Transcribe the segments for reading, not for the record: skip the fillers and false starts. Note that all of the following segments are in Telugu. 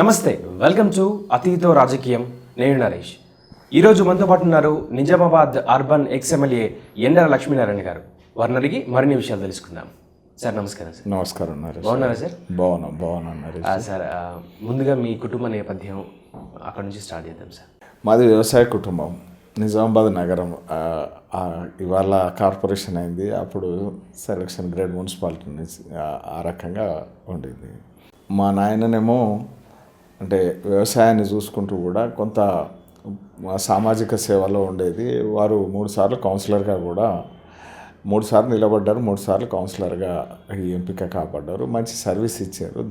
నమస్తే, వెల్కమ్ టు అతితో రాజకీయం. నేను నరేష్. ఈరోజు మనతో పాటు ఉన్నారు నిజామాబాద్ అర్బన్ ఎమ్మెల్యే ఎండర లక్ష్మీనారాయణ గారు. వారిని అడిగి మరిన్ని విషయాలు తెలుసుకుందాం. సార్ నమస్కారం. సార్ నమస్కారం నరేష్. బాగున్నారా సార్? బాగున్నాను నరేష్. సార్ ముందుగా మీ కుటుంబ నేపథ్యం అక్కడ నుంచి స్టార్ట్ చేద్దాం సార్. మాది వ్యవసాయ కుటుంబం. నిజామాబాద్ నగరం ఇవాళ కార్పొరేషన్ అయింది. అప్పుడు సెలక్షన్ గ్రేడ్ మున్సిపాలిటీ నుంచి ఆ రకంగా ఉండేది. మా నాయననేమో అంటే వ్యవసాయాన్ని చూసుకుంటూ కూడా కొంత సామాజిక సేవలో ఉండేది. వారు 3 సార్లు కౌన్సిలర్గా కూడా 3 సార్లు నిలబడ్డారు, 3 సార్లు కౌన్సిలర్గా ఎంపిక కాబడ్డారు. మంచి సర్వీస్ ఇచ్చారు.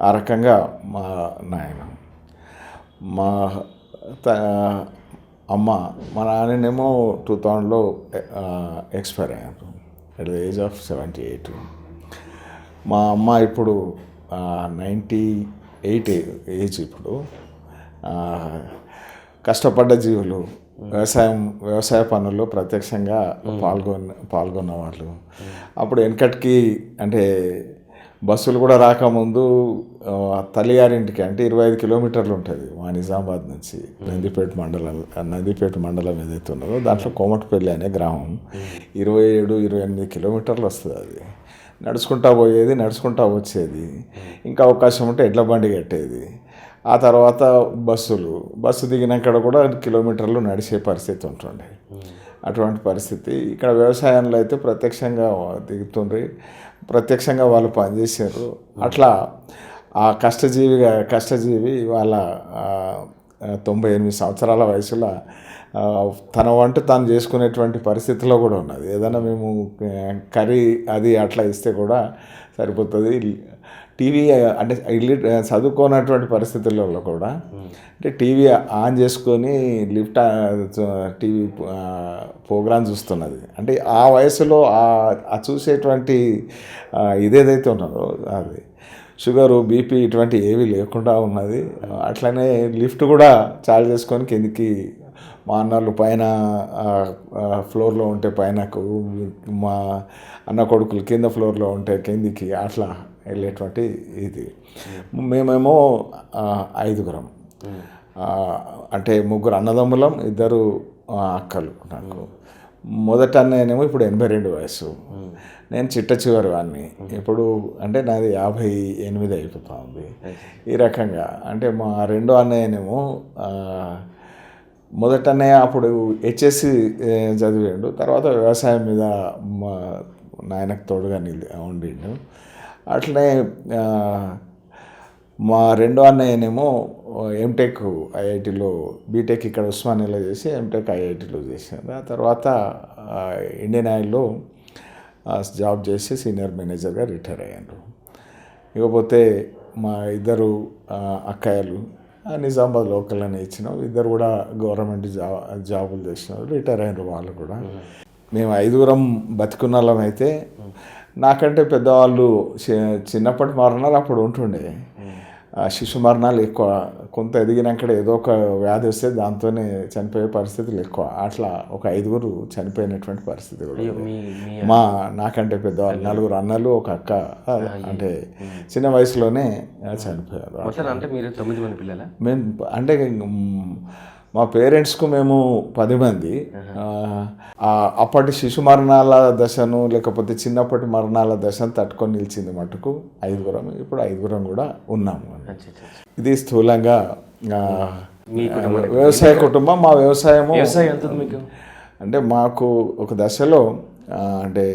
ఆ రకంగా మా నాయన, మా అమ్మ, మా నాన్ననేమో 2000లో ఎక్స్పైర్ అయ్యారు అట్ ద ఏజ్ ఆఫ్ 78. మా అమ్మ ఇప్పుడు 98 ఏజ్. ఇప్పుడు కష్టపడ్డ జీవులు, వ్యవసాయ పనుల్లో ప్రత్యక్షంగా పాల్గొన్న వాళ్ళు. అప్పుడు వెనకటికి అంటే బస్సులు కూడా రాకముందు తల్లిగారింటికి అంటే 25 కిలోమీటర్లు ఉంటుంది మా నిజామాబాద్ నుంచి. నందిపేట మండలం ఏదైతే ఉన్నదో దాంట్లో కోమటిపల్లి అనే గ్రామం 27-28 కిలోమీటర్లు వస్తుంది. అది నడుచుకుంటా పోయేది, నడుచుకుంటా వచ్చేది. ఇంకా అవకాశం ఉంటే ఎడ్ల బండి కట్టేది. ఆ తర్వాత బస్సు దిగినాక కూడా కిలోమీటర్లు నడిచే పరిస్థితి ఉంటుండే. అటువంటి పరిస్థితి ఇక్కడ వ్యవసాయంలో అయితే ప్రత్యక్షంగా దిగుతుండ్రి, ప్రత్యక్షంగా వాళ్ళు పనిచేసారు. అట్లా ఆ కష్టజీవి వాళ్ళ 98 సంవత్సరాల వయసులో తన వంట తాను చేసుకునేటువంటి పరిస్థితిలో కూడా ఉన్నది. ఏదైనా మేము కర్రీ అది అట్లా ఇస్తే కూడా సరిపోతుంది. టీవీ అంటే చదువుకోనటువంటి పరిస్థితులలో కూడా అంటే టీవీ ఆన్ చేసుకొని టీవీ ప్రోగ్రామ్ చూస్తున్నది. అంటే ఆ వయసులో ఆ చూసేటువంటి ఇదేదైతే ఉన్నదో అది షుగరు, బీపీ ఇటువంటి ఏవి లేకుండా ఉన్నది. అట్లనే లిఫ్ట్ కూడా చాలు చేసుకొని కిందికి మా అన్నలు పైన ఫ్లోర్లో ఉంటే పైనకు, మా అన్న కొడుకులు కింద ఫ్లోర్లో ఉంటే కిందికి అట్లా వెళ్ళేటువంటి ఇది. మేమేమో 5గురం. అంటే 3 అన్నదమ్ములం, 2 అక్కలు. నాకు మొదట అన్నయ్యనేమో ఇప్పుడు 82 వయసు. నేను చిట్ట చివరి వాడిని. ఇప్పుడు అంటే నాది 58 అయిపోతా ఉంది. ఈ రకంగా అంటే మా రెండో అన్నయ్యనేమో మొదట అన్నయ్య అప్పుడు హెచ్ఎస్సి చదివాడు. తర్వాత వ్యవసాయం మీద మా నాయనకు తోడుగా ఉండిండు. అట్లనే మా రెండో అన్నయ్యనేమో ఎంటెక్ ఐఐటిలో, బీటెక్ ఇక్కడ ఉస్మానియాలో చేసి ఎంటెక్ ఐఐటిలో చేశాను. ఆ తర్వాత ఇండియన్ ఆయిల్లో జాబ్ చేసి సీనియర్ మేనేజర్గా రిటైర్ అయ్యాను. ఇకపోతే మా 2 అక్కయ్యలు నిజామాబాద్ లోకల్ అని ఇచ్చినాం. 2 కూడా గవర్నమెంట్ జాబులు చేసినారు, రిటైర్ అయినారు వాళ్ళు కూడా. మేము 5గురం బతికున్న వాళ్ళం అయితే నాకంటే పెద్దవాళ్ళు చిన్నప్పటి మరణాలు అప్పుడు ఉంటుండే. శిశు మరణాలు ఎక్కువ. కొంత ఎదిగినాక ఏదో ఒక వ్యాధి వస్తే దాంతోనే చనిపోయే పరిస్థితులు ఎక్కువ. అట్లా ఒక 5గురు చనిపోయినటువంటి పరిస్థితి కూడా. నాకంటే పెద్దవాళ్ళు 4 అన్నలు, 1 అక్క అంటే చిన్న వయసులోనే చనిపోయారు. అంటే మీరు 9 మంది పిల్లలా? మేము అంటే మా పేరెంట్స్కు మేము 10 మంది. అప్పటి శిశు మరణాల దశను లేకపోతే చిన్నప్పటి మరణాల దశను తట్టుకొని నిలిచింది మటుకు 5గురం. ఇప్పుడు 5గురం కూడా ఉన్నాము. ఇది స్థూలంగా వ్యవసాయ కుటుంబం. మా వ్యవసాయం అంటే మాకు ఒక దశలో అంటే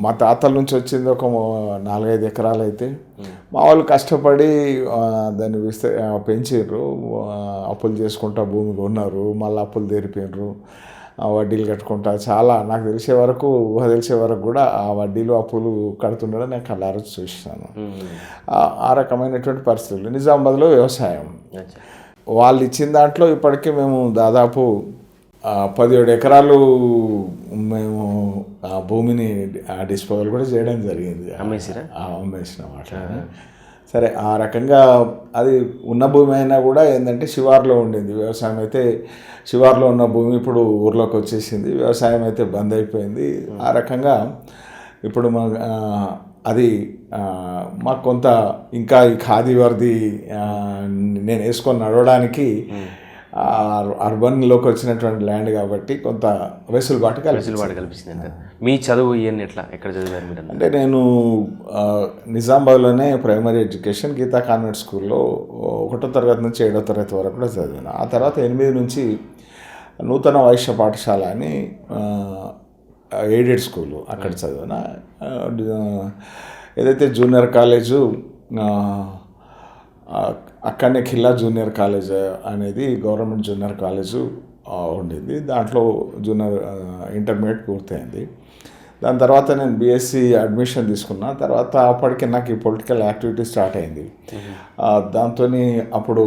మా తాతల నుంచి వచ్చింది ఒక 4-5 ఎకరాలు అయితే మా వాళ్ళు కష్టపడి దాన్ని పెంచారు. అప్పులు చేసుకుంటా భూమి కొన్నారు, మళ్ళీ అప్పులు తెరిపోయినారు, వడ్డీలు కట్టుకుంటా. చాలా నాకు తెలిసే వరకు, తెలిసే వరకు కూడా ఆ వడ్డీలు అప్పులు కడుతుండడం నేను కళ్ళారా చూసాను. ఆ రకమైనటువంటి పరిస్థితులు నిజామాబాద్లో వ్యవసాయం. వాళ్ళు ఇచ్చిన దాంట్లో ఇప్పటికీ మేము దాదాపు 17 ఎకరాలు మేము ఆ భూమిని డిస్పోజల్ కూడా చేయడం జరిగింది. అమ్మేసిన మాట. సరే, ఆ రకంగా అది ఉన్న భూమి అయినా కూడా ఏంటంటే శివార్లో ఉండింది. వ్యవసాయం అయితే శివార్లో ఉన్న భూమి ఇప్పుడు ఊర్లోకి వచ్చేసింది. వ్యవసాయం అయితే బంద్ అయిపోయింది. ఆ రకంగా ఇప్పుడు అది మాకు కొంత ఇంకా ఈ ఖాదీ వర్ది నేను వేసుకొని నడవడానికి అర్బన్లోకి వచ్చినటువంటి ల్యాండ్ కాబట్టి కొంత వెసులుబాటు కల్పిస్తుంది అంటే మీ చదువు ఇవన్నీ ఎక్కడ చదివారు మీరు? అంటే నేను నిజామాబాద్లోనే ప్రైమరీ ఎడ్యుకేషన్ గీతా కాన్వెంట్ స్కూల్లో 1వ తరగతి నుంచి 7వ తరగతి వరకు కూడా చదివాను. ఆ తర్వాత 8 నుంచి నూతన వైశ్య పాఠశాల అని ఎయిడెడ్ స్కూలు అక్కడ చదివాను. ఏదైతే జూనియర్ కాలేజు అక్కడనే ఖిల్లా జూనియర్ కాలేజ్ అనేది గవర్నమెంట్ జూనియర్ కాలేజు ఉండింది. దాంట్లో జూనియర్ ఇంటర్మీడియట్ పూర్తయింది. దాని తర్వాత నేను బీఎస్సీ అడ్మిషన్ తీసుకున్నా. తర్వాత అప్పటికి నాకు ఈ పొలిటికల్ యాక్టివిటీ స్టార్ట్ అయింది. దాంతో అప్పుడు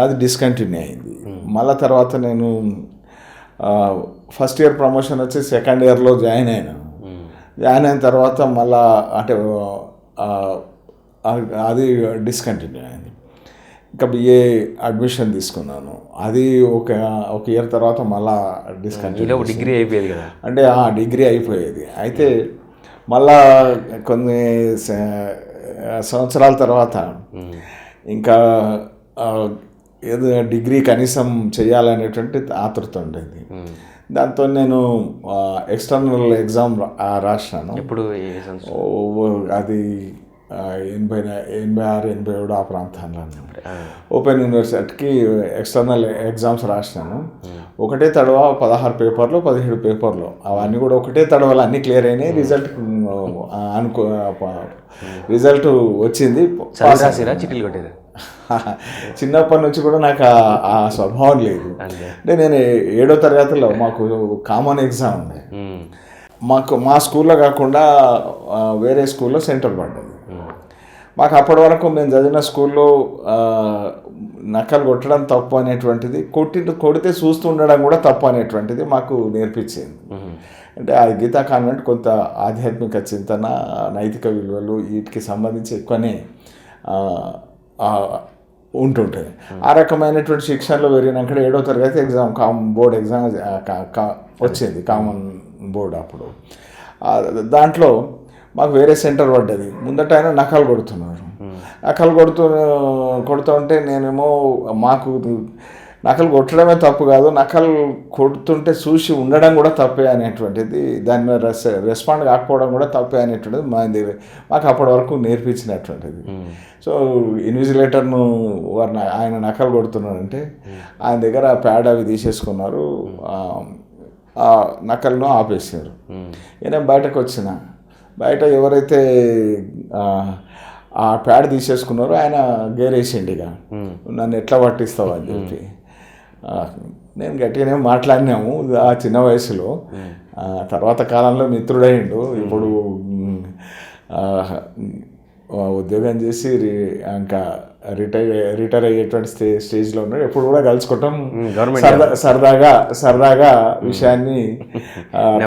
అది డిస్కంటిన్యూ అయింది. మళ్ళీ తర్వాత నేను ఫస్ట్ ఇయర్ ప్రమోషన్ వచ్చి సెకండ్ ఇయర్లో జాయిన్ అయినాను. జాయిన్ అయిన తర్వాత మళ్ళా అంటే అది డిస్కంటిన్యూ అయింది. ఇంకా బిఏ అడ్మిషన్ తీసుకున్నాను. అది ఒక ఇయర్ తర్వాత మళ్ళా డిస్కంటిన్యూ. డిగ్రీ అయిపోయేది కదా, అంటే డిగ్రీ అయిపోయేది. అయితే మళ్ళా కొన్ని సంవత్సరాల తర్వాత ఇంకా ఏదో డిగ్రీ కనీసం చేయాలనేటువంటి ఆతృత ఉండేది. దాంతో నేను ఎక్స్టర్నల్ ఎగ్జామ్ రాసినాను. ఎప్పుడు అది 86, 87 ఆ ప్రాంతాల్లో ఓపెన్ యూనివర్సిటీకి ఎక్స్టర్నల్ ఎగ్జామ్స్ రాసినాను. ఒకటే తడవ 16 పేపర్లు 17 పేపర్లు అవన్నీ కూడా ఒకటే తడవలు అన్నీ క్లియర్ అయినాయి. రిజల్ట్ వచ్చింది. చిటీలు కొట్టేది చిన్నప్పటి నుంచి కూడా నాకు ఆ స్వభావం లేదు. అంటే నేను 7వ తరగతిలో మాకు కామన్ ఎగ్జామ్ ఉంది. మా స్కూల్లో కాకుండా వేరే స్కూల్లో సెంటర్ పడ్డది. మాకు అప్పటి వరకు మేము చదివిన స్కూల్లో నకలు కొట్టడం తప్పు అనేటువంటిది, కొడితే చూస్తూ ఉండడం కూడా తప్పు అనేటువంటిది మాకు నేర్పించింది. అంటే ఆ గీతా కాన్వెంట్ కొంత ఆధ్యాత్మిక చింతన, నైతిక విలువలు వీటికి సంబంధించి ఎక్కువనే ఉంటుంటుంది. ఆ రకమైనటువంటి శిక్షణలో పెరిగినాక 7వ తరగతి ఎగ్జామ్ బోర్డ్ ఎగ్జామ్ వచ్చింది, కామన్ బోర్డు. అప్పుడు దాంట్లో మాకు వేరే సెంటర్ పడ్డది. ముందట ఆయన నకలు కొడుతున్నారు. నకలు కొడుతూ ఉంటే నేనేమో మాకు నకలు కొట్టడమే తప్పు కాదు, నకలు కొడుతుంటే చూసి ఉండడం కూడా తప్పే అనేటువంటిది, దాని మీద రెస్పాండ్ కాకపోవడం కూడా తప్పే అనేటువంటిది మాకు అప్పటి వరకు నేర్పించినటువంటిది. సో ఇన్విజిలేటర్ను ఆయన నకలు కొడుతున్నారంటే ఆయన దగ్గర ప్యాడ్ అవి తీసేసుకున్నారు, నకలను ఆపేసారు. నేను బయటకు వచ్చిన బయట ఎవరైతే ఆ ప్యాడ్ తీసేసుకున్నారో ఆయన గేరేసిండి, ఇక నన్ను ఎట్లా పట్టిస్తావు అని చెప్పి. నేను గట్టిగానే మాట్లాడినాము ఆ చిన్న వయసులో. తర్వాత కాలంలో మిత్రుడైండు. ఇప్పుడు ఉద్యోగం చేసి ఇంకా రిటైర్ అయ్యేటువంటి స్టేజ్లో ఉన్నాడు. ఎప్పుడు కూడా కలుసుకుంటాం, సరదాగా విషయాన్ని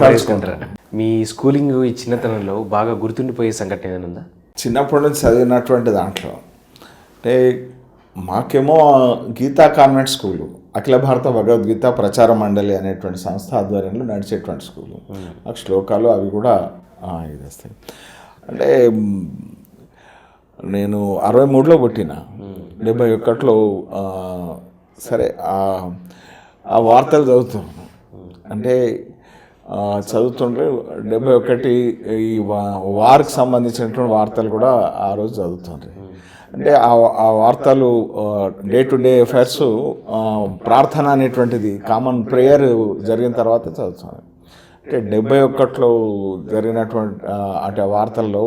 తెలుసుకుంటారు. మీ స్కూలింగ్ ఈ చిన్నతనంలో బాగా గుర్తుండిపోయే సంఘటన ఏదైనా ఉందా? చిన్నప్పటి నుంచి చదివినటువంటి దాంట్లో అంటే మాకేమో గీతా కాన్వెంట్ స్కూలు, అఖిల భారత భగవద్గీత ప్రచార మండలి అనేటువంటి సంస్థ ఆధ్వర్యంలో నడిచేటువంటి స్కూలు. నాకు శ్లోకాలు అవి కూడా ఇది వస్తాయి. అంటే నేను 63లో పుట్టిన, 71లో సరే ఆ వార్తలు చదువుతున్నాను. అంటే చదువుతుంటే 71 ఈ వార్కి సంబంధించినటువంటి వార్తలు కూడా ఆ రోజు చదువుతుండ్రి. అంటే ఆ వార్తలు డే టు డే అఫైర్స్ ప్రార్థన అనేటువంటిది కామన్ ప్రేయర్ జరిగిన తర్వాత చదువుతాను. అంటే 71లో జరిగినటువంటి అంటే వార్తల్లో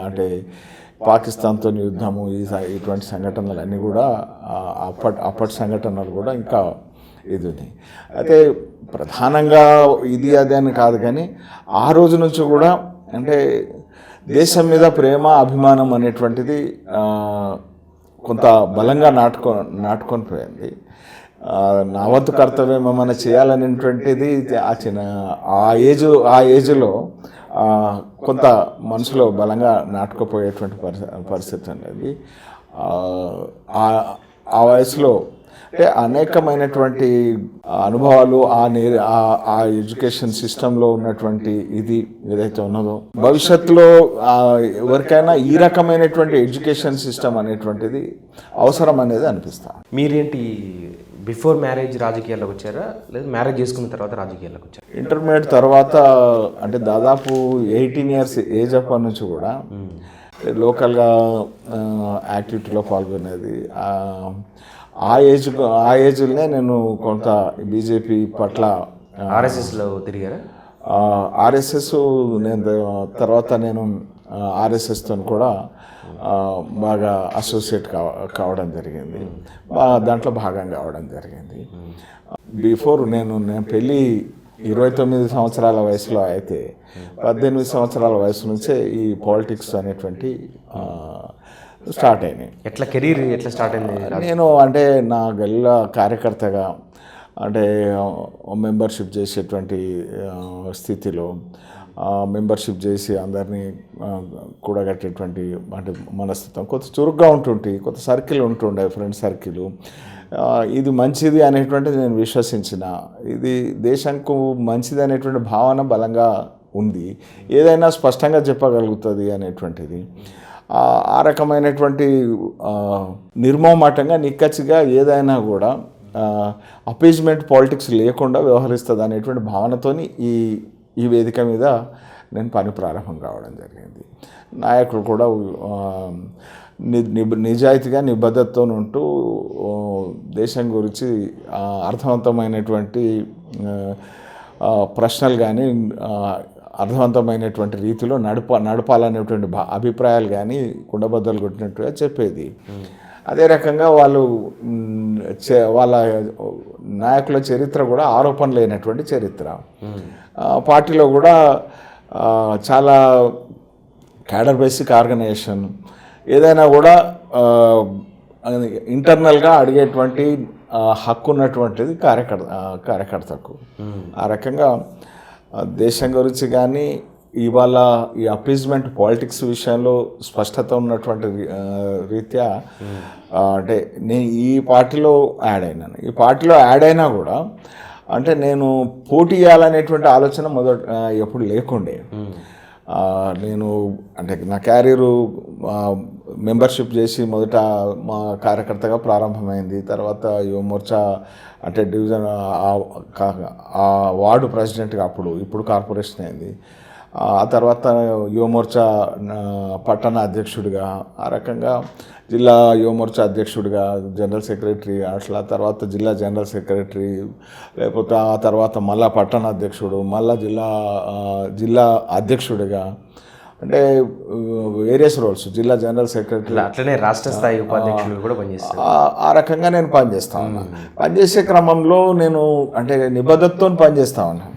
అంటే పాకిస్తాన్తో యుద్ధము, ఇటువంటి సంఘటనలు అన్నీ కూడా అప్పటి సంఘటనలు కూడా ఇంకా ఇది ఉన్నాయి. అయితే ప్రధానంగా ఇది అది అని కాదు, కానీ ఆ రోజు నుంచి కూడా అంటే దేశం మీద ప్రేమ అభిమానం అనేటువంటిది కొంత బలంగా నాటుకొని పోయింది. నా వంతు కర్తవ్యం ఏమైనా చేయాలనేటువంటిది ఆ ఏజ్లో కొంత మనసులో బలంగా నాటుకుపోయేటువంటి పరిస్థితి అనేది. ఆ వయసులో అంటే అనేకమైనటువంటి అనుభవాలు ఆ ఎడ్యుకేషన్ సిస్టంలో ఉన్నటువంటి ఇది ఏదైతే ఉన్నదో భవిష్యత్తులో ఎవరికైనా ఈ రకమైనటువంటి ఎడ్యుకేషన్ సిస్టమ్ అనేటువంటిది అవసరం అనేది అనిపిస్తా. మీరేంటి బిఫోర్ మ్యారేజ్ రాజకీయాల్లోకి వచ్చారా లేదా మ్యారేజ్ చేసుకున్న తర్వాత రాజకీయాల్లోకి వచ్చారా? ఇంటర్మీడియట్ తర్వాత అంటే దాదాపు 18 years ఏజ్ అప్పటి నుంచి కూడా లోకల్గా యాక్టివిటీలో పాల్గొనేది. ఆ ఏజ్లోనే నేను కొంత బీజేపీ పట్ల ఆర్ఎస్ఎస్లో తిరిగారా? ఆర్ఎస్ఎస్ నేను తర్వాత నేను ఆర్ఎస్ఎస్తో కూడా బాగా అసోసియేట్ కావడం జరిగింది, దాంట్లో భాగం కావడం జరిగింది. బిఫోర్ నేను పెళ్ళి 29 సంవత్సరాల వయసులో అయితే 18 సంవత్సరాల వయసు నుంచే ఈ పాలిటిక్స్ అనేటువంటి స్టార్ట్ అయినాయి. ఎట్లా కెరీర్ ఎట్లా స్టార్ట్ అయింది? నేను అంటే నా గల్లా కార్యకర్తగా అంటే మెంబర్షిప్ చేసేటువంటి స్థితిలో మెంబర్షిప్ చేసి అందరినీ కూడగట్టేటువంటి అంటే మనస్తత్వం కొంత చురుగ్గా ఉంటుంటే, కొంత సర్కిల్ ఉంటుండే, ఫ్రెండ్ సర్కిల్. ఇది మంచిది అనేటువంటిది నేను విశ్వసించిన, ఇది దేశంకు మంచిది అనేటువంటి భావన బలంగా ఉంది, ఏదైనా స్పష్టంగా చెప్పగలుగుతుంది అనేటువంటిది. ఆ రకమైనటువంటి నిర్మోహమాటంగా నిక్కచ్చిగా ఏదైనా కూడా అపీజ్మెంట్ పాలిటిక్స్ లేకుండా వ్యవహరిస్తుంది అనేటువంటి భావనతోని ఈ వేదిక మీద నేను పని ప్రారంభం కావడం జరిగింది. నాయకులు కూడా నిజాయితీగా నిబద్ధతతో ఉంటూ దేశం గురించి అర్థవంతమైనటువంటి ప్రశ్నలు కానీ అర్థవంతమైనటువంటి రీతిలో నడపాలనేటువంటి అభిప్రాయాలు కానీ కుండబద్దలు కొట్టినట్టుగా చెప్పేది. అదే రకంగా వాళ్ళ నాయకుల చరిత్ర కూడా ఆరోపణ లేనటువంటి చరిత్ర. పార్టీలో కూడా చాలా క్యాడర్ బేసిక్ ఆర్గనైజేషన్, ఏదైనా కూడా ఇంటర్నల్గా అడిగేటువంటి హక్కు ఉన్నటువంటిది కార్యకర్తకు. ఆ రకంగా దేశం గురించి కానీ ఇవాళ ఈ అపీజ్మెంట్ పాలిటిక్స్ విషయంలో స్పష్టత ఉన్నటువంటి రీత్యా అంటే నేను ఈ పార్టీలో యాడ్ అయినాను. ఈ పార్టీలో యాడ్ అయినా కూడా అంటే నేను పోటీ చేయాలనేటువంటి ఆలోచన ఎప్పుడు లేకుండే. నేను అంటే నా క్యారియరు మెంబర్షిప్ చేసి మొదట మా కార్యకర్తగా ప్రారంభమైంది. తర్వాత యువమోర్చా అంటే డివిజన్ ఆ వార్డు ప్రెసిడెంట్గా ఇప్పుడు కార్పొరేషన్ అయింది. ఆ తర్వాత యువమోర్చా పట్టణ అధ్యక్షుడిగా, ఆ రకంగా జిల్లా యువమోర్చా అధ్యక్షుడిగా, జనరల్ సెక్రటరీ, అట్లా తర్వాత జిల్లా జనరల్ సెక్రటరీ, లేకపోతే ఆ తర్వాత మళ్ళా పట్టణ అధ్యక్షుడు, మళ్ళా జిల్లా అధ్యక్షుడిగా, అంటే వేరియస్ రోల్స్, జిల్లా జనరల్ సెక్రటరీ, అట్లనే రాష్ట్ర స్థాయి ఉపాధ్యక్షులు కూడా పనిచేస్తాను. ఆ రకంగా నేను పనిచేస్తా ఉన్నాను. పనిచేసే క్రమంలో నేను అంటే నిబద్ధతతో పనిచేస్తా ఉన్నాను.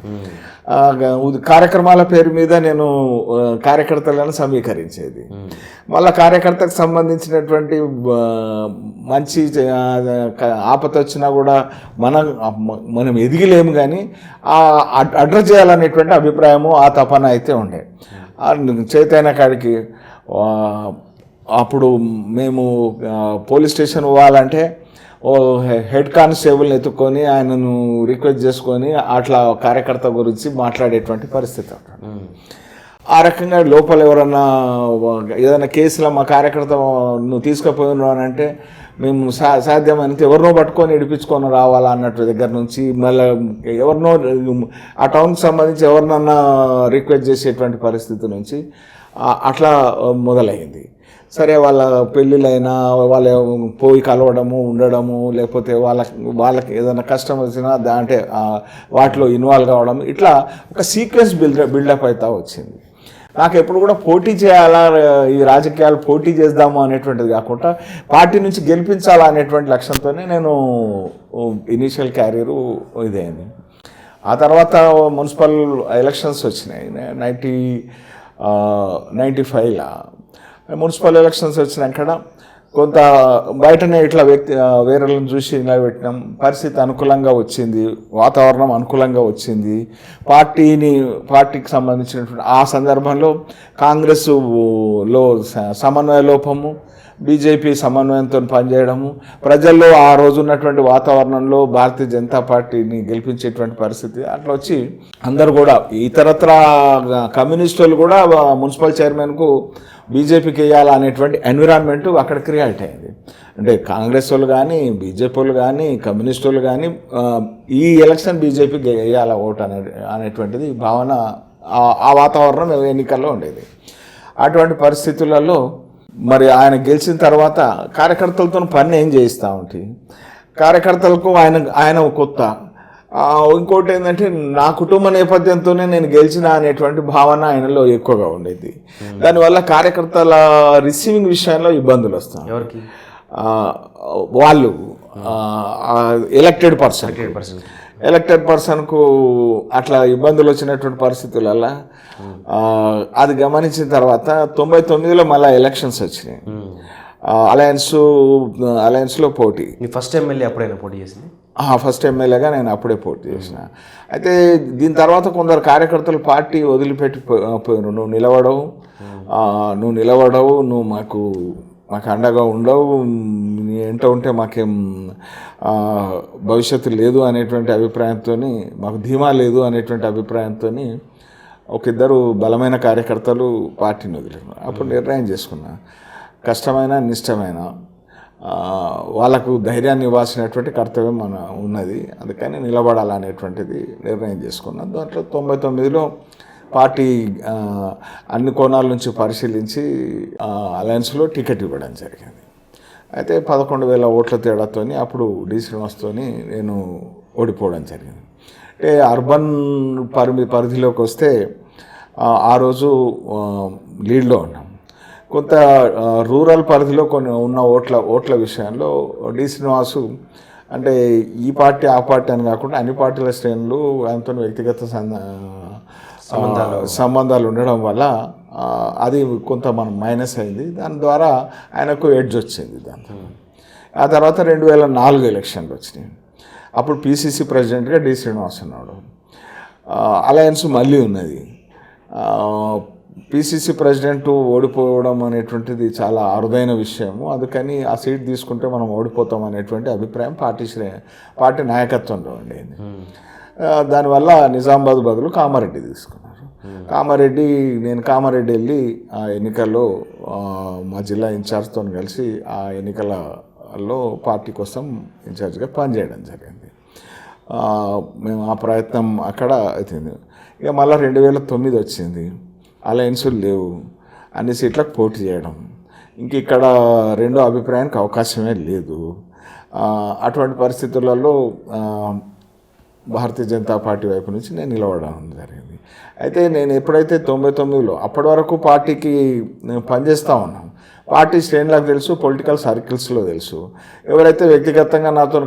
కార్యక్రమాల పేరు మీద నేను కార్యకర్తలను సమీకరించేది. మళ్ళీ కార్యకర్తకు సంబంధించినటువంటి మంచి ఆపద వచ్చినా కూడా మనం ఎదిగిలేము, కానీ అడ్రస్ చేయాలనేటువంటి అభిప్రాయము, ఆ తపన అయితే ఉండే. చైతన్య కాడికి అప్పుడు మేము పోలీస్ స్టేషన్ పోవాలంటే హెడ్ కానిస్టేబుల్ని ఎత్తుక్కొని ఆయనను రిక్వెస్ట్ చేసుకొని అట్లా కార్యకర్త గురించి మాట్లాడేటువంటి పరిస్థితి. ఆ రకంగా లోపల ఎవరన్నా ఏదైనా కేసులో మా కార్యకర్త నువ్వు తీసుకుపోయినావు అని అంటే మేము సాధ్యమైనంత ఎవరినో పట్టుకొని ఇడిపించుకొని రావాలా అన్నట్టు దగ్గర నుంచి మళ్ళీ ఎవరినో ఆ టౌన్కి సంబంధించి ఎవరినన్నా రిక్వెస్ట్ చేసేటువంటి పరిస్థితి నుంచి అట్లా మొదలైంది. సరే, వాళ్ళ పెళ్ళిళ్ళైనా వాళ్ళ పోయి కలవడము, ఉండడము, లేకపోతే వాళ్ళకి ఏదైనా కష్టం వచ్చినా అంటే వాటిలో ఇన్వాల్వ్ కావడం, ఇట్లా ఒక సీక్వెన్స్ బిల్డప్ అవుతా వచ్చింది. నాకు ఎప్పుడు కూడా పోటీ చేయాలా, ఈ రాజకీయాలు పోటీ చేద్దాము అనేటువంటిది కాకుండా పార్టీ నుంచి గెలిపించాలా అనేటువంటి లక్ష్యంతోనే నేను ఇనీషియల్ క్యారియరు ఇదైంది. ఆ తర్వాత మున్సిపల్ ఎలక్షన్స్ వచ్చినాయి 1995లో. మున్సిపల్ ఎలక్షన్స్ వచ్చినాక కొంత బయటనే ఇట్లా వేరేలను చూసి నిలబెట్టినాం. పరిస్థితి అనుకూలంగా వచ్చింది, వాతావరణం అనుకూలంగా వచ్చింది. పార్టీకి సంబంధించినటువంటి ఆ సందర్భంలో కాంగ్రెస్లో సమన్వయ లోపము, బీజేపీ సమన్వయంతో పనిచేయడము, ప్రజల్లో ఆ రోజు ఉన్నటువంటి వాతావరణంలో భారతీయ జనతా పార్టీని గెలిపించేటువంటి పరిస్థితి అట్లా వచ్చి అందరు కూడా ఇతరత్ర కమ్యూనిస్టులు కూడా మున్సిపల్ చైర్మన్కు బీజేపీకి వేయాలనేటువంటి ఎన్విరాన్మెంట్ అక్కడ క్రియేట్ అయింది. అంటే కాంగ్రెస్ వాళ్ళు కానీ, బీజేపీ వాళ్ళు కానీ, కమ్యూనిస్ట్ వాళ్ళు కానీ ఈ ఎలక్షన్ బీజేపీకి వేయాల ఓటు అనేటువంటిది భావన ఆ వాతావరణం ఎన్నికల్లో ఉండేది. అటువంటి పరిస్థితులలో మరి ఆయన గెలిచిన తర్వాత కార్యకర్తలతో పని ఏం చేయిస్తూ ఉంటాయి, కార్యకర్తలకు ఆయన కొత్త. ఇంకోటి ఏంటంటే నా కుటుంబ నేపథ్యంతోనే నేను గెలిచిన అనేటువంటి భావన ఆయనలో ఎక్కువగా ఉండేది. దానివల్ల కార్యకర్తల రిసీవింగ్ విషయంలో ఇబ్బందులు వస్తాయి. ఎవరికి? వాళ్ళు ఎలక్టెడ్ పర్సన్కు అట్లా ఇబ్బందులు వచ్చినటువంటి పరిస్థితులలో అది గమనించిన తర్వాత 99లో మళ్ళీ ఎలక్షన్స్ వచ్చినాయి. అలయన్స్లో పోటీ. ఫస్ట్ ఎమ్మెల్యే అప్పుడైనా పోటీ చేసింది? ఫస్ట్ ఎమ్మెల్యేగా నేను అప్పుడే పోటీ చేసిన. అయితే దీని తర్వాత కొందరు కార్యకర్తలు పార్టీ వదిలిపెట్టి పోయారు. నువ్వు నిలవడవు, నువ్వు మాకు అండగా ఉండవు, నీ ఎంట ఉంటే మాకేం భవిష్యత్తు లేదు అనేటువంటి అభిప్రాయంతో, మాకు ధీమా లేదు అనేటువంటి అభిప్రాయంతో ఒక ఇద్దరు బలమైన కార్యకర్తలు పార్టీని వదిలేరు. అప్పుడు నిర్ణయం చేసుకున్నా, కష్టమైన నిష్టమైన వాళ్ళకు ధైర్యాన్ని ఇవ్వాల్సినటువంటి కర్తవ్యం మన ఉన్నది, అందుకని నిలబడాలనేటువంటిది నిర్ణయం చేసుకున్నాం. దాంట్లో 99లో పార్టీ అన్ని కోణాల నుంచి పరిశీలించి అలయన్స్లో టికెట్ ఇవ్వడం జరిగింది. అయితే 11,000 ఓట్ల తేడాతో అప్పుడు డి శ్రీనివాస్తో నేను ఓడిపోవడం జరిగింది. అంటే అర్బన్ పరిధిలోకి వస్తే ఆ రోజు లీడ్లో ఉన్నాం. కొంత రూరల్ పరిధిలో కొన్ని ఉన్న ఓట్ల విషయంలో డి శ్రీనివాసు అంటే ఈ పార్టీ ఆ పార్టీ అని కాకుండా అన్ని పార్టీల శ్రేణులు ఆయనతో వ్యక్తిగత సంబంధాలు ఉండడం వల్ల అది కొంత మనం మైనస్ అయింది. దాని ద్వారా ఆయనకు ఎడ్జ్ వచ్చింది. దాంతో ఆ తర్వాత 2004 ఎలక్షన్లు వచ్చినాయి. అప్పుడు పిసిసి ప్రెసిడెంట్గా డి శ్రీనివాస్ ఉన్నాడు. అలయన్స్ మళ్ళీ ఉన్నది. పిసిసి ప్రెసిడెంట్ ఓడిపోవడం అనేటువంటిది చాలా అరుదైన విషయము. అందుకని ఆ సీట్ తీసుకుంటే మనం ఓడిపోతాం అనేటువంటి అభిప్రాయం పార్టీ నాయకత్వంలో ఉండేది. దానివల్ల నిజామాబాద్ బదులు కామారెడ్డి తీసుకున్నారు. నేను కామారెడ్డి వెళ్ళి ఆ ఎన్నికల్లో మా జిల్లా ఇన్ఛార్జ్తో కలిసి ఆ ఎన్నికలలో పార్టీ కోసం ఇన్ఛార్జ్గా పనిచేయడం జరిగింది. మేము ఆ ప్రయత్నం అక్కడ అవుతుంది. ఇక మళ్ళీ 2009 వచ్చింది. అలయన్సులు లేవు, అన్ని సీట్లకు పోటీ చేయడం, ఇంక ఇక్కడ రెండో అభిప్రాయానికి అవకాశమే లేదు. అటువంటి పరిస్థితులలో భారతీయ జనతా పార్టీ వైపు నుంచి నేను నిలవడం జరిగింది. అయితే నేను ఎప్పుడైతే 99లో అప్పటి వరకు పార్టీకి నేను పనిచేస్తూ ఉన్నాను, పార్టీ శ్రేణులకు తెలుసు, పొలిటికల్ సర్కిల్స్లో తెలుసు, ఎవరైతే వ్యక్తిగతంగా నాతో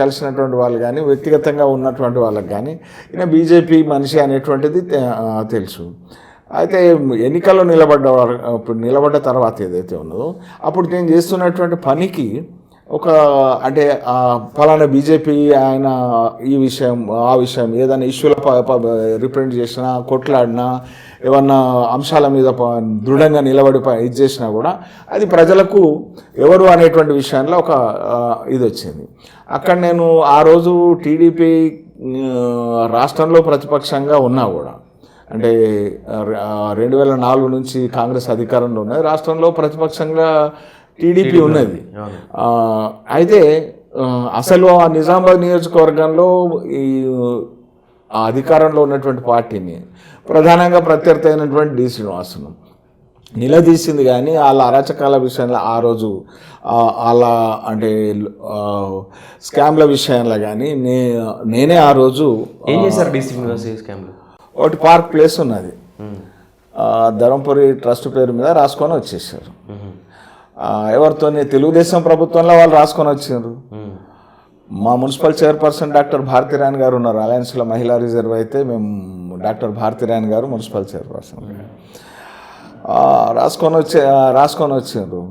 కలిసినటువంటి వాళ్ళు కానీ, వ్యక్తిగతంగా ఉన్నటువంటి వాళ్ళకి కానీ ఈయన బీజేపీ మనిషి అనేటువంటిది తెలుసు. అయితే ఎన్నికల్లో నిలబడ్డ తర్వాత ఏదైతే ఉన్నదో అప్పుడు నేను చేస్తున్నటువంటి పనికి ఒక అంటే ఫలానా బీజేపీ ఆయన ఈ విషయం ఆ విషయం ఏదైనా ఇష్యూల రిప్రజెంట్ చేసినా, కొట్లాడినా, ఏమన్నా అంశాల మీద దృఢంగా నిలబడి ఇది చేసినా కూడా అది ప్రజలకు ఎవరు అనేటువంటి విషయంలో ఒక ఇది వచ్చింది. అక్కడ నేను ఆ రోజు టీడీపీ రాష్ట్రంలో ప్రతిపక్షంగా ఉన్నా కూడా, అంటే 2004 నుంచి కాంగ్రెస్ అధికారంలో ఉన్నది, రాష్ట్రంలో ప్రతిపక్షంగా టీడీపీ ఉన్నది. అయితే అసలు ఆ నిజామాబాద్ నియోజకవర్గంలో ఈ అధికారంలో ఉన్నటువంటి పార్టీని ప్రధానంగా ప్రత్యర్థి అయినటువంటి డి శ్రీనివాసును నిలదీసింది. కానీ వాళ్ళ అరాచకాల విషయంలో ఆ రోజు అలా అంటే స్కామ్ల విషయంలో కానీ నేనే ఆ రోజు ఏం చేశారు డి శ్రీనివాస్ స్కామ్లో? ఒకటి పార్క్ ప్లేస్ ఉన్నది, ధర్మపురి ట్రస్ట్ పేరు మీద రాసుకొని వచ్చేసారు. ఎవరితోని తెలుగుదేశం ప్రభుత్వంలో వాళ్ళు రాసుకొని వచ్చారు. మా మున్సిపల్ చైర్పర్సన్ డాక్టర్ భారతీరాణి గారు ఉన్నారు. అలయన్స్లో మహిళా రిజర్వ్ అయితే మేము డాక్టర్ భారతీరాణి గారు మున్సిపల్ చైర్పర్సన్ రాసుకొని వచ్చారు.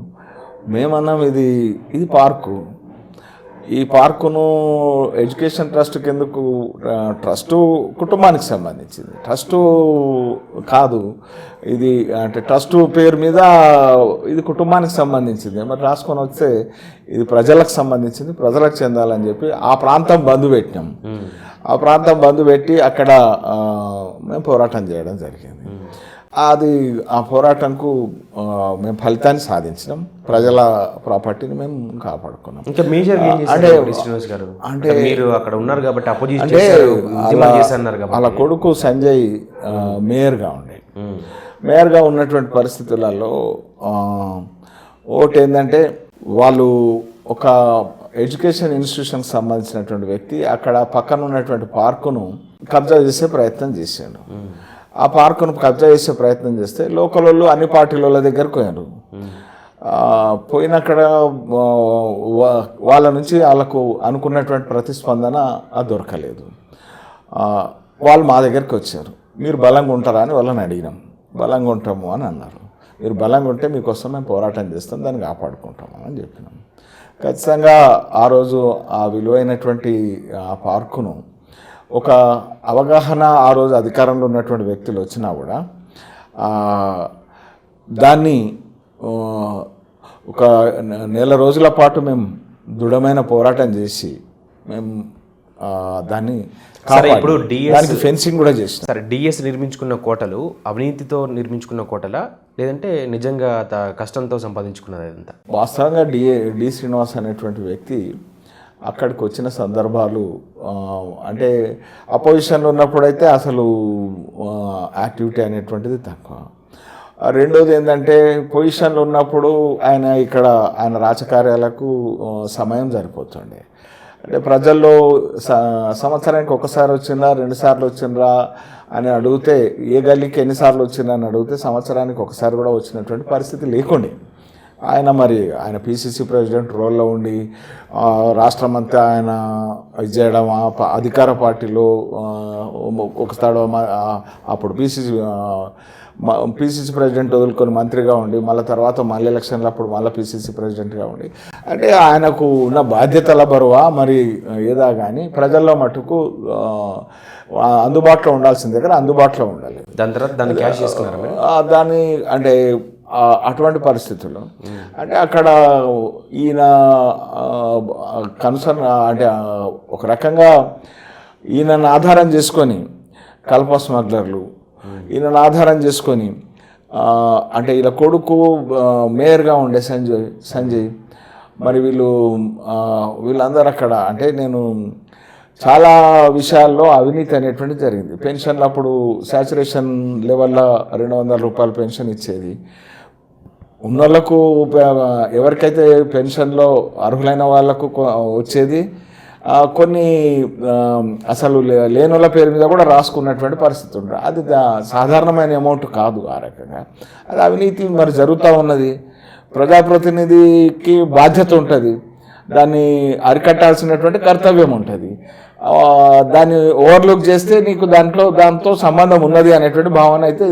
మేమన్నాం ఇది పార్కు, ఈ పార్కును ఎడ్యుకేషన్ ట్రస్ట్ కిందకు ట్రస్టు కుటుంబానికి సంబంధించింది, ట్రస్టు కాదు ఇది. అంటే ట్రస్టు పేరు మీద ఇది కుటుంబానికి సంబంధించింది. మరి రాసుకొని వస్తే ఇది ప్రజలకు సంబంధించింది, ప్రజలకు చెందాలని చెప్పి ఆ ప్రాంతం బంద్ పెట్టినాం. ఆ ప్రాంతం బంద్ పెట్టి అక్కడ మేము పోరాటం చేయడం జరిగింది. అది ఆ పోరాటంకు మేము ఫలితాన్ని సాధించినాం. ప్రజల ప్రాపర్టీని మేము కాపాడుకున్నాం. ఇంకా మేజర్ అంటే మీరు అక్కడ ఉన్నారు కాబట్టి అపోజిషన్ చేశారు కాబట్టి. వాళ్ళ కొడుకు సంజయ్ మేయర్గా ఉండే, మేయర్గా ఉన్నటువంటి పరిస్థితులలో ఒకటి ఏంటంటే వాళ్ళు ఒక ఎడ్యుకేషన్ ఇన్స్టిట్యూషన్కి సంబంధించినటువంటి వ్యక్తి అక్కడ పక్కన ఉన్నటువంటి పార్కును కబ్జా చేసే ప్రయత్నం చేశాడు. ఆ పార్కును కబ్జా చేసే ప్రయత్నం చేస్తే లోకల్ వాళ్ళు అన్ని పార్టీల వాళ్ళ దగ్గరకు పోయారు. పోయినక్కడ వాళ్ళ నుంచి వాళ్ళకు అనుకున్నటువంటి ప్రతిస్పందన దొరకలేదు. వాళ్ళు మా దగ్గరికి వచ్చారు. మీరు బలంగా ఉంటారా అని వాళ్ళని అడిగినాం. బలంగా ఉంటాము అని అన్నారు. మీరు బలంగా ఉంటే మీకోసం మేము పోరాటం చేస్తాం, దాన్ని కాపాడుకుంటాము అని చెప్పినాం. ఖచ్చితంగా ఆ రోజు ఆ విలువైనటువంటి ఆ పార్కును ఒక అవగాహన ఆ రోజు అధికారంలో ఉన్నటువంటి వ్యక్తులు వచ్చినా కూడా దాన్ని ఒక నెల రోజుల పాటు మేము దృఢమైన పోరాటం చేసి మేము దాన్ని ఇప్పుడు దానికి ఫెన్సింగ్ కూడా చేసినాం. సరే, డిఎస్ నిర్మించుకున్న కోటలు అవినీతితో నిర్మించుకున్న కోటలా లేదంటే నిజంగా కష్టంతో సంపాదించుకున్నది అంతా? వాస్తవంగా డి శ్రీనివాస్ అనేటువంటి వ్యక్తి అక్కడికి వచ్చిన సందర్భాలు అంటే అపోజిషన్లో ఉన్నప్పుడైతే అసలు యాక్టివిటీ అనేటువంటిది తక్కువ. రెండోది ఏంటంటే పొజిషన్లో ఉన్నప్పుడు ఆయన రాజకార్యాలకు సమయం సరిపోతుండే. అంటే ప్రజల్లో సంవత్సరానికి ఒకసారి వచ్చిందా, 2 సార్లు వచ్చిండ్రా అని అడిగితే, ఏ గల్లీకి ఎన్నిసార్లు వచ్చిందా అని అడిగితే సంవత్సరానికి ఒకసారి కూడా వచ్చినటువంటి పరిస్థితి లేకుండే. ఆయన పిసిసి ప్రెసిడెంట్ రోల్లో ఉండి రాష్ట్రం అంతా ఆయన ఇది చేయడం, అధికార పార్టీలో ఒకసారి అప్పుడు పిసిసి ప్రెసిడెంట్ వదులుకొని మంత్రిగా ఉండి మళ్ళీ తర్వాత మళ్ళీ ఎలక్షన్లు అప్పుడు మళ్ళీ పిసిసి ప్రెసిడెంట్గా ఉండి, అంటే ఆయనకు ఉన్న బాధ్యతల బరువా మరి ఏదా కానీ ప్రజల్లో మటుకు అందుబాటులో ఉండాల్సిన దగ్గర అందుబాటులో ఉండాలి. దాని తర్వాత దాన్ని క్యాష్ చేసుకున్నారు. దాన్ని అంటే అటువంటి పరిస్థితుల్లో అంటే అక్కడ ఈయన కన్సర్న్ అంటే ఒక రకంగా ఈయనను ఆధారం చేసుకొని కల్ప స్మగ్లర్లు ఈయనను ఆధారం చేసుకొని అంటే ఈయన కొడుకు మేయర్గా ఉండే సంజయ్ మరి వీళ్ళందరూ అక్కడ అంటే నేను చాలా విషయాల్లో అవినీతి అనేటువంటి జరిగింది. పెన్షన్లు అప్పుడు శాచురేషన్ లెవెల్లో 200 రూపాయల పెన్షన్ ఇచ్చేది. ఉన్నోళ్లకు ఎవరికైతే పెన్షన్లో అర్హులైన వాళ్లకు వచ్చేది, కొన్ని అసలు లేనుల పేరు మీద కూడా రాసుకున్నటువంటి పరిస్థితి ఉంటుంది. అది సాధారణమైన అమౌంట్ కాదు. ఆ రకంగా అది అవినీతి మరి జరుగుతూ ఉన్నది. ప్రజాప్రతినిధికి బాధ్యత ఉంటుంది, దాన్ని అరికట్టాల్సినటువంటి కర్తవ్యం ఉంటుంది. దాన్ని ఓవర్లుక్ చేస్తే నీకు దాంతో సంబంధం ఉన్నది అనేటువంటి భావన అయితే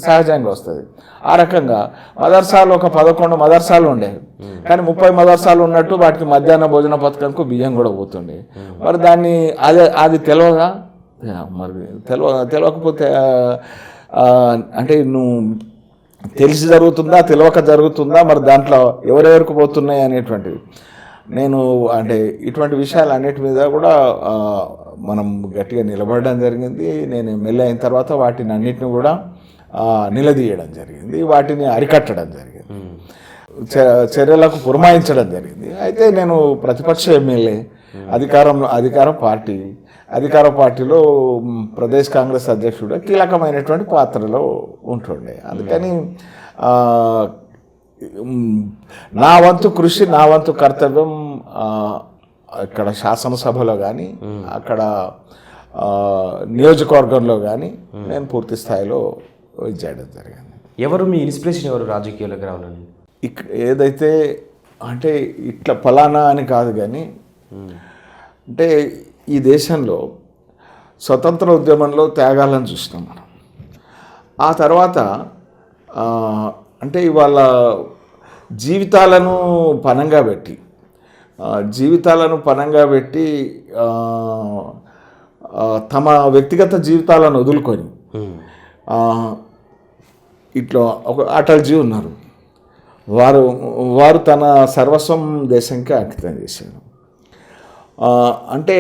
సహజంగా వస్తుంది. ఆ రకంగా మదర్సాలు ఒక 11 మదర్సాలు ఉండేవి, కానీ 30 మదర్సాలు ఉన్నట్టు వాటికి మధ్యాహ్న భోజన పథకంకు బియ్యం కూడా పోతుండే. మరి దాన్ని అది తెలియదా? మరి తెలియకపోతే అంటే నువ్వు తెలిసి జరుగుతుందా తెలియక జరుగుతుందా, మరి దాంట్లో ఎవరెవరికి పోతున్నాయి అనేటువంటివి నేను అంటే ఇటువంటి విషయాలు అన్నిటి మీద కూడా మనం గట్టిగా నిలబడడం జరిగింది. నేను ఎమ్మెల్యే అయిన తర్వాత వాటిని అన్నిటిని కూడా నిలదీయడం జరిగింది, వాటిని అరికట్టడం జరిగింది, చర్యలకు పురమాయించడం జరిగింది. అయితే నేను ప్రతిపక్ష ఎమ్మెల్యే, అధికార పార్టీలో ప్రదేశ్ కాంగ్రెస్ అధ్యక్షుడు కీలకమైనటువంటి పాత్రలో ఉంటుండే. అందుకని నా వంతు కృషి, నా వంతు కర్తవ్యం ఇక్కడ శాసనసభలో కానీ అక్కడ నియోజకవర్గంలో కానీ నేను పూర్తి స్థాయిలో చేయడం జరిగింది. ఎవరు మీ ఇన్స్పిరేషన్, ఎవరు రాజకీయాలకు రావాలని? ఏదైతే అంటే ఇట్లా ఫలానా అని కాదు, కానీ అంటే ఈ దేశంలో స్వతంత్ర ఉద్యమంలో త్యాగాలను చూసినాం మనం. ఆ తర్వాత అంటే ఇవాళ జీవితాలను పణంగా పెట్టి జీవితాలను పణంగా పెట్టి తమ వ్యక్తిగత జీవితాలను వదులుకొని ఇట్లా ఒక అటల్జీ ఉన్నారు. వారు తన సర్వస్వం దేశంకి అంకితం చేశారు. అంటే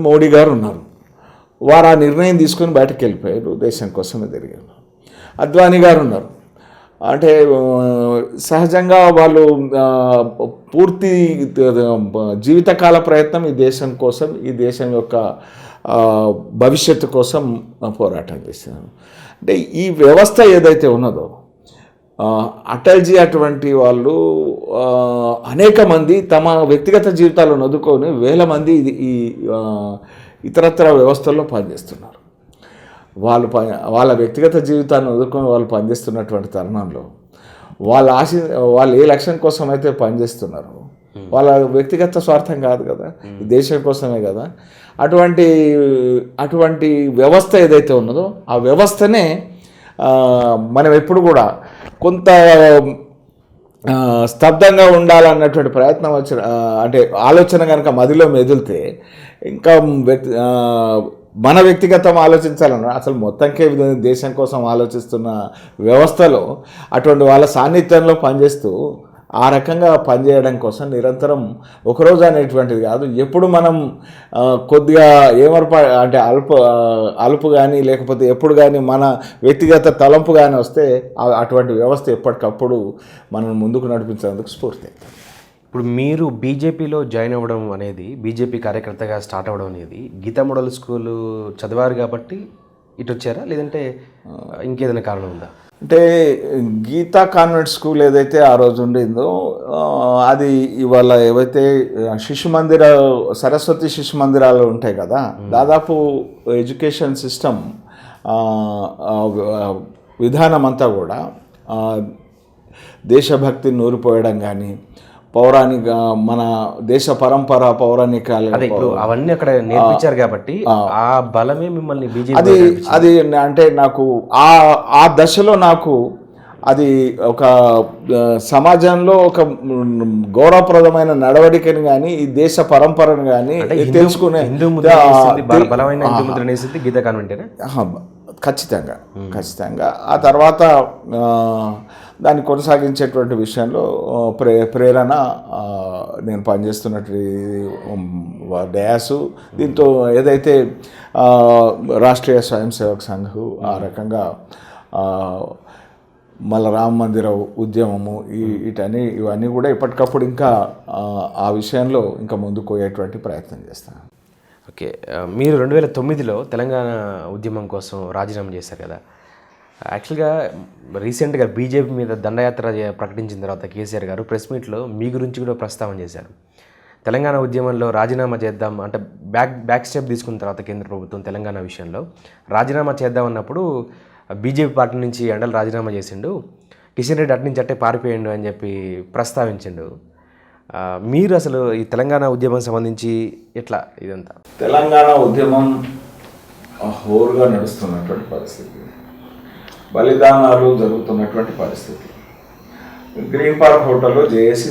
మోడీ గారు ఉన్నారు, వారు ఆ నిర్ణయం తీసుకొని బయటకు వెళ్ళిపోయారు, దేశం కోసమే తిరిగారు. అద్వానీ గారు ఉన్నారు, అంటే సహజంగా వాళ్ళు పూర్తి జీవితకాల ప్రయత్నం ఈ దేశం కోసం, ఈ దేశం యొక్క భవిష్యత్తు కోసం పోరాటం చేస్తున్నారు. అంటే ఈ వ్యవస్థ ఏదైతే ఉన్నదో, అటల్జీ అటువంటి వాళ్ళు అనేక మంది తమ వ్యక్తిగత జీవితాలను వదుకొని వేల మంది ఈ ఇతరత్ర వ్యవస్థల్లో పనిచేస్తున్నారు. వాళ్ళ వ్యక్తిగత జీవితాన్ని వదుకొని వాళ్ళు పనిచేస్తున్నటువంటి తరుణంలో వాళ్ళు ఏ లక్ష్యం కోసం అయితే పనిచేస్తున్నారో వాళ్ళ వ్యక్తిగత స్వార్థం కాదు కదా, ఈ దేశం కోసమే కదా. అటువంటి వ్యవస్థ ఏదైతే ఉన్నదో ఆ వ్యవస్థనే మనం ఎప్పుడు కూడా కొంత స్తబ్దంగా ఉండాలన్నటువంటి ప్రయత్నం అంటే ఆలోచన కనుక మదిలో మెదిలితే ఇంకా మన వ్యక్తిగతం ఆలోచించాలన్నా అసలు మొత్తంకే దేశం కోసం ఆలోచిస్తున్న వ్యవస్థలో అటువంటి వాళ్ళ సాన్నిధ్యంలో పనిచేస్తూ ఆ రకంగా పనిచేయడం కోసం నిరంతరం ఒకరోజు అనేటువంటిది కాదు, ఎప్పుడు మనం కొద్దిగా అంటే అలుపు కానీ లేకపోతే ఎప్పుడు కానీ మన వ్యక్తిగత తలంపు కానీ వస్తే అటువంటి వ్యవస్థ ఎప్పటికప్పుడు మనం ముందుకు నడిపించేందుకు స్ఫూర్తి. ఇప్పుడు మీరు బీజేపీలో జాయిన్ అవ్వడం అనేది, బీజేపీ కార్యకర్తగా స్టార్ట్ అవ్వడం అనేది గీతా మోడల్ స్కూల్ చదివారు కాబట్టి ఇటు వచ్చారా, లేదంటే ఇంకేదైనా కారణం ఉందా? అంటే గీతా కాన్వెంట్ స్కూల్ ఏదైతే ఆ రోజు ఉండిందో అది ఇవాళ ఏవైతే సరస్వతి శిశు మందిరాలు ఉంటాయి కదా, దాదాపు ఎడ్యుకేషన్ సిస్టమ్ విధానం అంతా కూడా దేశభక్తిని నూరిపోయడం కానీ, పౌరాణిక మన దేశ పరంపర పౌరాణికాలు అవన్నీ అక్కడ నేర్పించారు కాబట్టి ఆ బలమే మిమ్మల్ని అది అంటే నాకు ఆ దశలో నాకు అది ఒక సమాజంలో ఒక గౌరవప్రదమైన నడవడికని కానీ ఈ దేశ పరంపరను కానీ తెలుసుకునే గీతా కాన్వెంటేనా? ఖచ్చితంగా ఆ తర్వాత దాన్ని కొనసాగించేటువంటి విషయంలో ప్రేరణ నేను పనిచేస్తున్నటువంటి డయాసు, దీంతో ఏదైతే రాష్ట్రీయ స్వయం సేవక్ సంఘ్ ఆ రకంగా మళ్ళీ రామ మందిర ఉద్యమము ఇవన్నీ కూడా ఇప్పటికప్పుడు ఇంకా ఆ విషయంలో ఇంకా ముందుకు పోయేటువంటి ప్రయత్నం చేస్తాను. ఓకే, మీరు 2009లో తెలంగాణ ఉద్యమం కోసం రాజీనామా చేశారు కదా. యాక్చువల్గా రీసెంట్గా బీజేపీ మీద దండయాత్ర ప్రకటించిన తర్వాత కేసీఆర్ గారు ప్రెస్ మీట్లో మీ గురించి కూడా ప్రస్తావన చేశారు. తెలంగాణ ఉద్యమంలో రాజీనామా చేద్దాం అంటే బ్యాక్ స్టెప్ తీసుకున్న తర్వాత కేంద్ర ప్రభుత్వం తెలంగాణ విషయంలో రాజీనామా చేద్దామన్నప్పుడు బీజేపీ పార్టీ నుంచి ఎండలు రాజీనామా చేసిండు, కిషన్ రెడ్డి అటు నుంచి అట్టే పారిపోయిండు అని చెప్పి ప్రస్తావించిండు. మీరు అసలు ఈ తెలంగాణ ఉద్యమం సంబంధించి ఎట్లా ఇదంతా? తెలంగాణ ఉద్యమం హోరుగా నడుస్తున్నటువంటి పరిస్థితి, బలిదానాలు జరుగుతున్నటువంటి పరిస్థితి. గ్రీన్ పార్క్ హోటల్లో జేఏసీ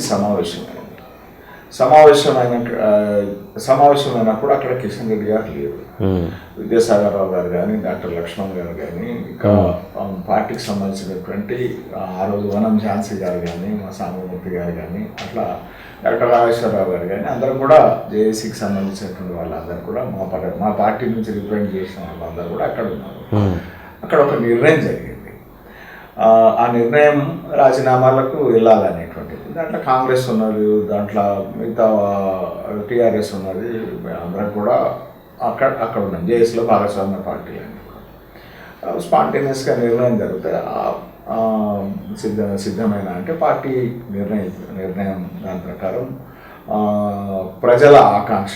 సమావేశమైనప్పుడు అక్కడ కిషన్ రెడ్డి గారు లేరు, విద్యాసాగర్ రావు గారు కానీ, డాక్టర్ లక్ష్మణ్ గారు కానీ, ఇంకా పార్టీకి సంబంధించినటువంటి ఆ రోజు వనం ఝాన్సీ గారు కానీ, మా సామమూర్తి గారు కానీ, అట్లా డాక్టర్ రాజేశ్వరరావు గారు కానీ అందరూ కూడా జేఏసీకి సంబంధించినటువంటి వాళ్ళందరూ కూడా మా పార్టీ నుంచి రిప్రజెంట్ చేసిన వాళ్ళందరూ కూడా అక్కడ ఉన్నారు. అక్కడ ఒక నిర్ణయం జరిగింది. ఆ నిర్ణయం రాజీనామాలకు వెళ్ళాలనేటువంటిది. దాంట్లో కాంగ్రెస్ ఉన్నది, దాంట్లో మిగతా టీఆర్ఎస్ ఉన్నది, అందరం కూడా అక్కడ ఉన్నాం. జేఏసీలో భాగస్వామ్య పార్టీలు అన్నీ కూడా స్పాంటేనియస్గా నిర్ణయం జరిగితే సిద్ధమైన అంటే పార్టీ నిర్ణయం దాని ప్రకారం ప్రజల ఆకాంక్ష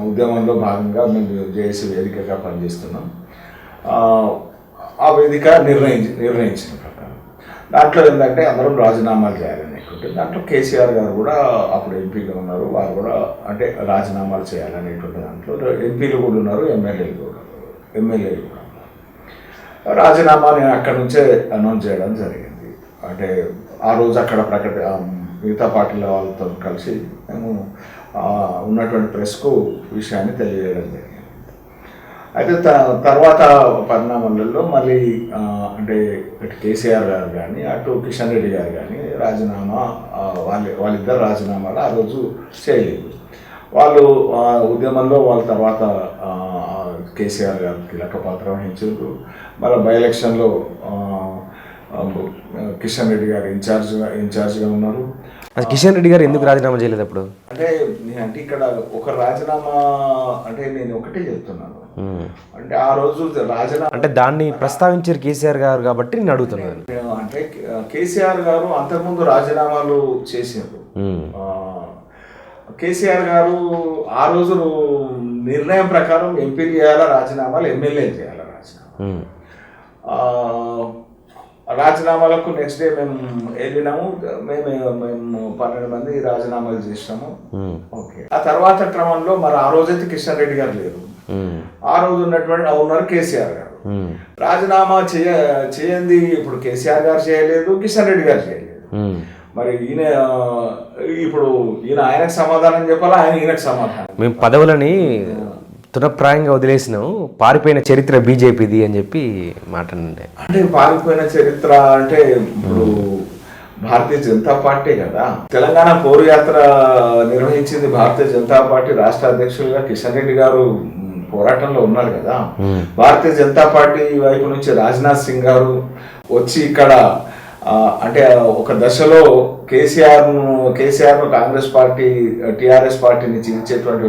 ఉద్యమంలో భాగంగా మేము జేఏసీ వేదికగా పనిచేస్తున్నాం. ఆ వేదిక నిర్ణయించిన ప్రకారం దాంట్లో ఏంటంటే అందరం రాజీనామాలు చేయాలనేటువంటి, దాంట్లో కేసీఆర్ గారు కూడా అప్పుడు ఎంపీగా ఉన్నారు, వారు కూడా అంటే రాజీనామాలు చేయాలనేటువంటి దాంట్లో ఎంపీలు కూడా ఉన్నారు, ఎమ్మెల్యేలు కూడా ఉన్నారు. రాజీనామా నేను అక్కడి నుంచే అనౌన్స్ చేయడం జరిగింది. అంటే ఆ రోజు అక్కడ మిగతా పార్టీల వాళ్ళతో కలిసి మేము ఉన్నటువంటి ప్రెస్కు విషయాన్ని తెలియజేయడం జరిగింది. అయితే తర్వాత పరిణామాలలో మళ్ళీ అంటే ఇటు కేసీఆర్ గారు కానీ అటు కిషన్ రెడ్డి గారు కానీ రాజీనామా వాళ్ళిద్దరు రాజీనామాలు ఆ రోజు చేయలేదు. వాళ్ళు ఉద్యమంలో వాళ్ళ తర్వాత కేసీఆర్ గారు కీలక పాత్ర వహించారు. మళ్ళీ బై ఎలక్షన్లో కిషన్ రెడ్డి గారు ఇన్ఛార్జ్గా ఉన్నారు. కిషన్ రెడ్డి గారు ఎందుకు రాజీనామా చేయలేదు అప్పుడు? అంటే ఇక్కడ ఒక రాజీనామా అంటే నేను ఒకటే చెప్తున్నాను, అంటే ఆ రోజు రాజీనామా అంటే దాన్ని ప్రస్తావించారు కేసీఆర్ గారు కాబట్టి నేను అడుగుతున్నాను. అంటే కేసీఆర్ గారు అంతకుముందు రాజీనామాలు చేసారు. కేసీఆర్ గారు ఆ రోజు నిర్ణయం ప్రకారం ఎంపీ చేయాలా రాజీనామాలు, ఎమ్మెల్యే చేయాలా రాజీనామా. రాజీనామాలకు నెక్స్ట్ డే మేము వెళ్ళినాము. మేము 12 మంది రాజీనామాలు చేసినాము. ఓకే, ఆ తర్వాత క్రమంలో మరి ఆ రోజైతే కిషన్ రెడ్డి గారు లేరు. ఆ రోజు ఉన్నారు కేసీఆర్ గారు. రాజీనామా చేయండి ఇప్పుడు కేసీఆర్ గారు చేయలేదు, కిషన్ రెడ్డి గారు చేయలేదు. మరి ఇప్పుడు ఆయనకు సమాధానం చెప్పాలా, ఆయన ఈయనకు సమాధానం. మేము పదవులని తునప్రాయంగా వదిలేసినాం, పారిపోయిన చరిత్ర బీజేపీది అని చెప్పి మాట్లాడండి. అంటే పారిపోయిన చరిత్ర అంటే ఇప్పుడు భారతీయ జనతా పార్టీ కదా. తెలంగాణ పౌరు యాత్ర నిర్వహించింది భారతీయ జనతా పార్టీ. రాష్ట్ర అధ్యక్షులుగా కిషన్ రెడ్డి గారు పోరాటంలో ఉన్నారు కదా. భారతీయ జనతా పార్టీ వైపు నుంచి రాజ్నాథ్ సింగ్ గారు వచ్చి ఇక్కడ అంటే ఒక దశలో కేసీఆర్ ను కాంగ్రెస్ పార్టీ టిఆర్ఎస్ పార్టీని చీల్చేటువంటి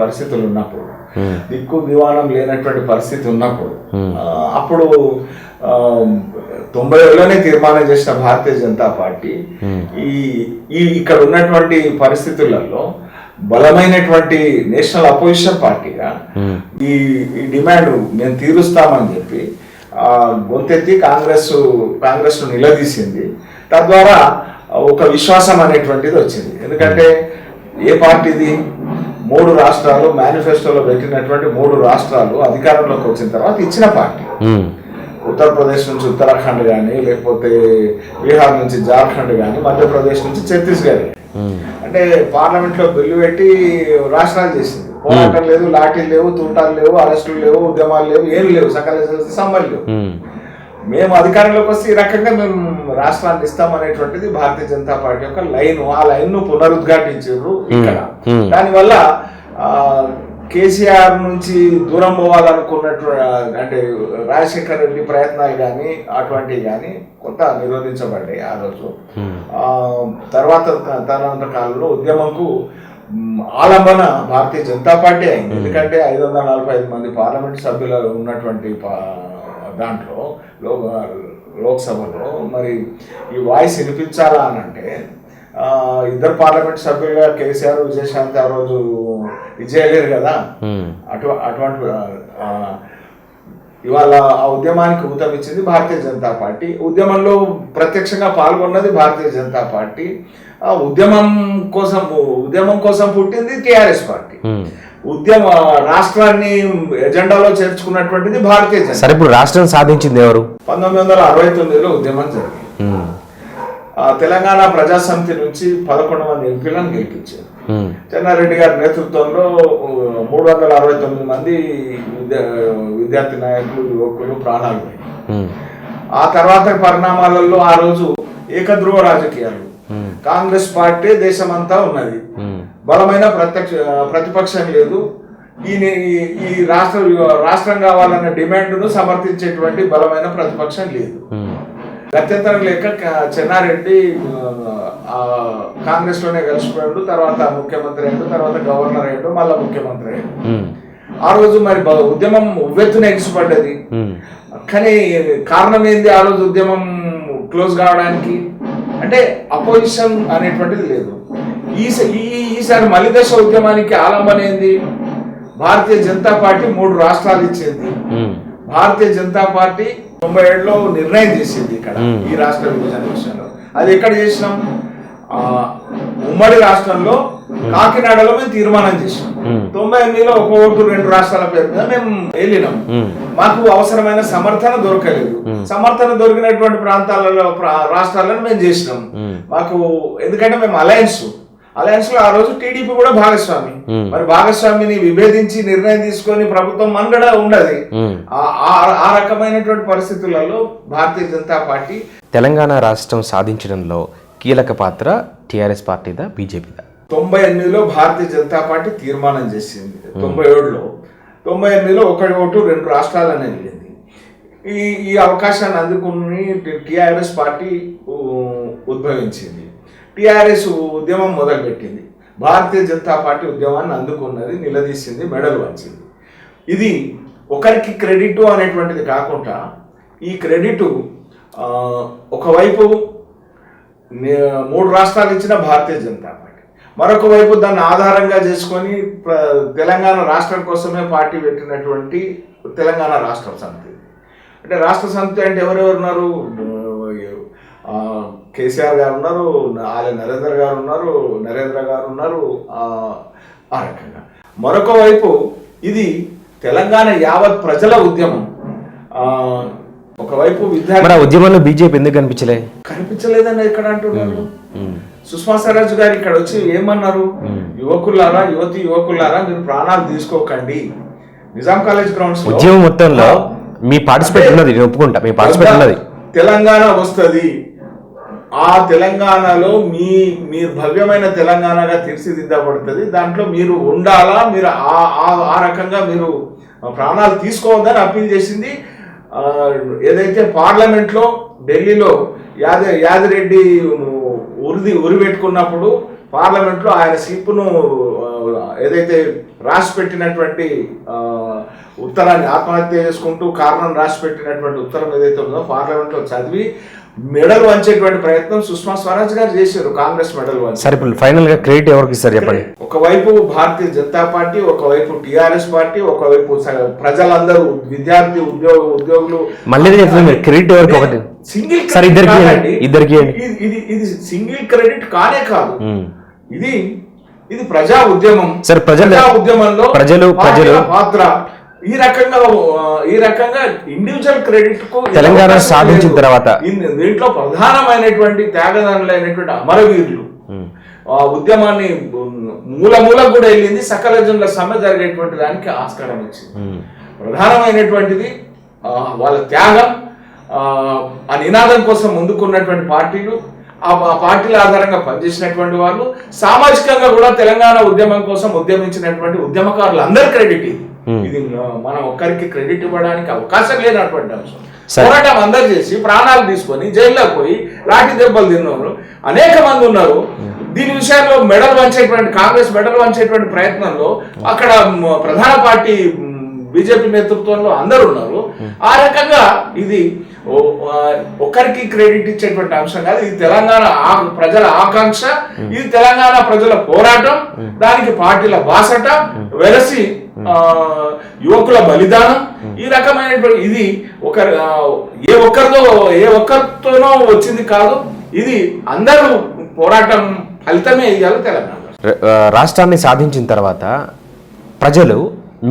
పరిస్థితులు ఉన్నప్పుడు, దిక్కు దివాణం లేనటువంటి పరిస్థితి ఉన్నప్పుడు, అప్పుడు 90లోనే తీర్మానం చేసిన భారతీయ జనతా పార్టీ ఇక్కడ ఉన్నటువంటి పరిస్థితులలో బలమైనటువంటి నేషనల్ అపోజిషన్ పార్టీగా ఈ డిమాండ్ మేము తీరుస్తామని చెప్పి గొంతెత్తి కాంగ్రెస్ ను నిలదీసింది. తద్వారా ఒక విశ్వాసం అనేటువంటిది వచ్చింది. ఎందుకంటే ఏ పార్టీది 3 రాష్ట్రాలు మేనిఫెస్టోలో పెట్టినటువంటి 3 రాష్ట్రాలు అధికారంలోకి వచ్చిన తర్వాత ఇచ్చిన పార్టీ. ఉత్తరప్రదేశ్ నుంచి ఉత్తరాఖండ్ కానీ, లేకపోతే బీహార్ నుంచి జార్ఖండ్ కానీ, మధ్యప్రదేశ్ నుంచి ఛత్తీస్గఢ్. అంటే పార్లమెంట్ లో బిల్లు పెట్టి రాష్ట్రాలు చేసింది. పోరాటం లేదు, లాఠీలు లేవు, తూటాలు లేవు, అరెస్టులు లేవు, ఉద్యమాలు లేవు, ఏమి లేవు, సకల సమ్మలు లేవు. మేము అధికారంలోకి వస్తే ఈ రకంగా మేము రాష్ట్రాన్ని ఇస్తామనేటువంటిది భారతీయ జనతా పార్టీ యొక్క లైన్. ఆ లైన్ ను పునరుద్ఘాటించారు ఇక్కడ. దానివల్ల కేసీఆర్ నుంచి దూరం పోవాలనుకున్నట్టు అంటే రాజశేఖర రెడ్డి ప్రయత్నాలు కానీ అటువంటివి కానీ కొంత నిరోధించబడ్డాయి ఆ రోజు. తర్వాత కాలంలో ఉద్యమంకు ఆలంబన భారతీయ జనతా పార్టీ అయింది. ఎందుకంటే 545 మంది పార్లమెంట్ సభ్యులు ఉన్నటువంటి దాంట్లో లోక్సభలో మరి ఈ వాయిస్ వినిపించాలా అని అంటే 2 పార్లమెంట్ సభ్యులుగా కేసీఆర్, విజయశాంతి ఆ రోజు విజయలేరు కదా. అటువంటి ఇవాళ ఆ ఉద్యమానికి ఊతమిచ్చింది భారతీయ జనతా పార్టీ. ఉద్యమంలో ప్రత్యక్షంగా పాల్గొన్నది భారతీయ జనతా పార్టీ. ఉద్యమం కోసం పుట్టింది టిఆర్ఎస్ పార్టీ. రాష్ట్రాన్ని ఎజెండాలో చేర్చుకున్నటువంటిది భారతీయ జనతా. సరే, ఇప్పుడు రాష్ట్రం సాధించింది ఎవరు? 1969లో ఉద్యమం జరిగింది. తెలంగాణ ప్రజాసమితి నుంచి 11 మంది ఎంపీలను గెలిపించారు. చెన్నారెడ్డి గారి నేతృత్వంలో 369 మంది విద్యార్థి నాయకులు, యువకులు ప్రాణాలు పోయాయి. ఆ తర్వాత పరిణామాలలో ఆ రోజు ఏకధ్రువ రాజకీయాలు. కాంగ్రెస్ పార్టీ దేశమంతా ఉన్నది, బలమైన ప్రతిపక్షం లేదు. ఈ రాష్ట్రం కావాలన్న డిమాండ్ను సమర్థించేటువంటి బలమైన ప్రతిపక్షం లేదు. గత్యంతరం లేక చెన్నారెడ్డి కాంగ్రెస్ లోనే కలిసిపోయాడు. తర్వాత ముఖ్యమంత్రి అయ్యాడు, తర్వాత గవర్నర్ అయ్యాడు, మళ్ళా ముఖ్యమంత్రి అయ్యాడు. ఆ రోజు మరి ఉద్యమం ఉవ్వెత్తున ఎగిసిపడ్డది. కానీ కారణం ఏంది ఆ రోజు ఉద్యమం క్లోజ్ కావడానికి? అంటే అపోజిషన్ అనేటువంటిది లేదు. ఈసారి మలిదశ ఉద్యమానికి ఆలంబన ఏంది? భారతీయ జనతా పార్టీ 3 రాష్ట్రాలు ఇచ్చింది. భారతీయ జనతా పార్టీ 97లో నిర్ణయం చేసింది ఇక్కడ ఈ రాష్ట్ర విభజన విషయంలో. అది ఎక్కడ చేసినాం? ఉమ్మడి రాష్ట్రంలో కాకినాడలో మేము తీర్మానం చేసాం. 98లో ఒక ఓటు 2 రాష్ట్రాల పేరు మీద మేము వెళ్ళినాం. మాకు అవసరమైన సమర్థన దొరకలేదు. సమర్థన దొరికినటువంటి ప్రాంతాలలో రాష్ట్రాలను మేము చేసినాం. మాకు ఎందుకంటే మేము అలయన్స్ లో ఆ రోజు టీడీపీ కూడా భాగస్వామి. మరి భాగస్వామిని విభేదించి నిర్ణయం తీసుకొని ప్రభుత్వం మనుగడ ఉండదు. ఆ రకమైనటువంటి పరిస్థితులలో భారతీయ జనతా పార్టీ తెలంగాణ రాష్ట్రం సాధించడంలో కీలక పాత్ర టీఆర్ఎస్ పార్టీదా బీజేపీదా? 98లో భారతీయ జనతా పార్టీ తీర్మానం చేసింది. 97లో 1 ఓటు 2 రాష్ట్రాలని వెళ్ళింది. ఈ అవకాశాన్ని అందుకుని టీఆర్ఎస్ పార్టీ ఉద్భవించింది. టీఆర్ఎస్ ఉద్యమం మొదలుపెట్టింది. భారతీయ జనతా పార్టీ ఉద్యమాన్ని అందుకున్నది, నిలదీసింది, మెడలు వంచింది. ఇది ఒకరికి క్రెడిట్ అనేటువంటిది కాకుండా ఈ క్రెడిట్ ఒకవైపు 3 రాష్ట్రాలు ఇచ్చిన భారతీయ జనతా పార్టీ, మరొక వైపు దాన్ని ఆధారంగా చేసుకొని తెలంగాణ రాష్ట్రం కోసమే పార్టీ పెట్టినటువంటి తెలంగాణ రాష్ట్ర సమితి. అంటే రాష్ట్ర సమితి అంటే ఎవరెవరు ఉన్నారు? కేసీఆర్ గారు ఉన్నారు, ఆలయ నరేంద్ర గారు ఉన్నారు, నరేంద్ర గారు ఉన్నారు. ఆ రకంగా మరొక వైపు ఇది తెలంగాణ యావత్ ప్రజల ఉద్యమం. ఒకవైపు విద్యార్థి ఉద్యమంలో బీజేపీ ఎందుకు కనిపించలేదని ఎక్కడ అంటున్నారు? సుష్మా స్వరాజ్ గారు ఇక్కడ వచ్చి ఏమన్నారు? యువకులారా మీరు ప్రాణాలు తీసుకోకండి. నిజాం కాలేజ్ గ్రౌండ్స్ ఉద్యమం మొత్తంలో మీ పార్టిసిపేట్ ఉన్నది, నేను ఒప్పుకుంటా, మీ పార్టిసిపేట్ ఉన్నది. తెలంగాణ వస్తుంది, ఆ తెలంగాణలో మీరు భవ్యమైన తెలంగాణగా తీర్చిదిద్దబడుతుంది. దాంట్లో మీరు ఉండాలా, మీరు ఆ రకంగా మీరు ప్రాణాలు తీసుకోవద్దని అప్పీల్ చేసింది. ఏదైతే పార్లమెంట్లో ఢిల్లీలో యాదిరెడ్డి ఉరి పెట్టుకున్నప్పుడు పార్లమెంట్లో ఆయన స్లిప్ను ఏదైతే రాసి పెట్టినటువంటి ఉత్తరాన్ని, ఆత్మహత్య చేసుకుంటూ కారణం రాసి పెట్టినటువంటి ఉత్తరం ఏదైతే ఉందో పార్లమెంట్లో చదివి మెడల్ వంచేటువంటి ప్రయత్నం సుష్మా స్వరాజ్ గారు చేశారు. కాంగ్రెస్ మెడల్ వంచి. సరే, ఫైనల్ గా క్రెడిట్ ఎవరికి ఇస్తారు చెప్పండి? ఒకవైపు భారతీయ జనతా పార్టీ, ఒకవైపు టీఆర్ఎస్ పార్టీ, ఒకవైపు ప్రజలందరూ, విద్యార్థి ఉద్యోగులు. మళ్ళీ క్రెడిట్ ఎవరికి? ఒకటి సింగిల్ ఇద్దరికి. ఇది సింగిల్ క్రెడిట్ కానే కాదు. ఇది ప్రజా ఉద్యమం. సరే, ప్రజా ఉద్యమంలో ప్రజలు పాత్ర ఈ రకంగా ఇండివిజువల్ క్రెడిట్ కు తెలంగాణ సాధించిన తర్వాత దీంట్లో ప్రధానమైనటువంటి త్యాగదానులైనటువంటి అమరవీరులు ఆ ఉద్యమాన్ని మూల కూడా వెళ్ళింది. సకల జనుల సమ్మె జరిగేటువంటి దానికి ఆస్కారం వచ్చింది. ప్రధానమైనటువంటిది వాళ్ళ త్యాగం. ఆ నినాదం కోసం ముందుకున్నటువంటి పార్టీలు, ఆ పార్టీల ఆధారంగా పనిచేసినటువంటి వాళ్ళు, సామాజికంగా కూడా తెలంగాణ ఉద్యమం కోసం ఉద్యమించినటువంటి ఉద్యమకారులు అందరి క్రెడిట్ ఇది మనం ఒక్కరికి క్రెడిట్ ఇవ్వడానికి అవకాశం లేనటువంటి అంశం. పోరాటం అందరు చేసి ప్రాణాలు తీసుకొని జైల్లోకి పోయి లాఠీ దెబ్బలు తిన్నారు అనేక మంది ఉన్నారు. దీని విషయంలో మెడల్ వంచేటువంటి కాంగ్రెస్ మెడల్ వంచేటువంటి ప్రయత్నంలో అక్కడ ప్రధాన పార్టీ బీజేపీ నేతృత్వంలో అందరు ఉన్నారు. ఆ రకంగా ఇది ఒకరికి క్రెడిట్ ఇచ్చేటువంటి అంశం కాదు. ఇది తెలంగాణ ప్రజల ఆకాంక్ష, ఇది తెలంగాణ ప్రజల పోరాటం, దానికి పార్టీల బాసట వెలసి యువకుల బలిదానం. ఈ రకమైనటువంటి ఇది ఏ ఒక్కరితోనో వచ్చింది కాదు. ఇది అందరూ పోరాటం ఫలితమే ఇవ్వాలి. తెలంగాణ రాష్ట్రాన్ని సాధించిన తర్వాత ప్రజలు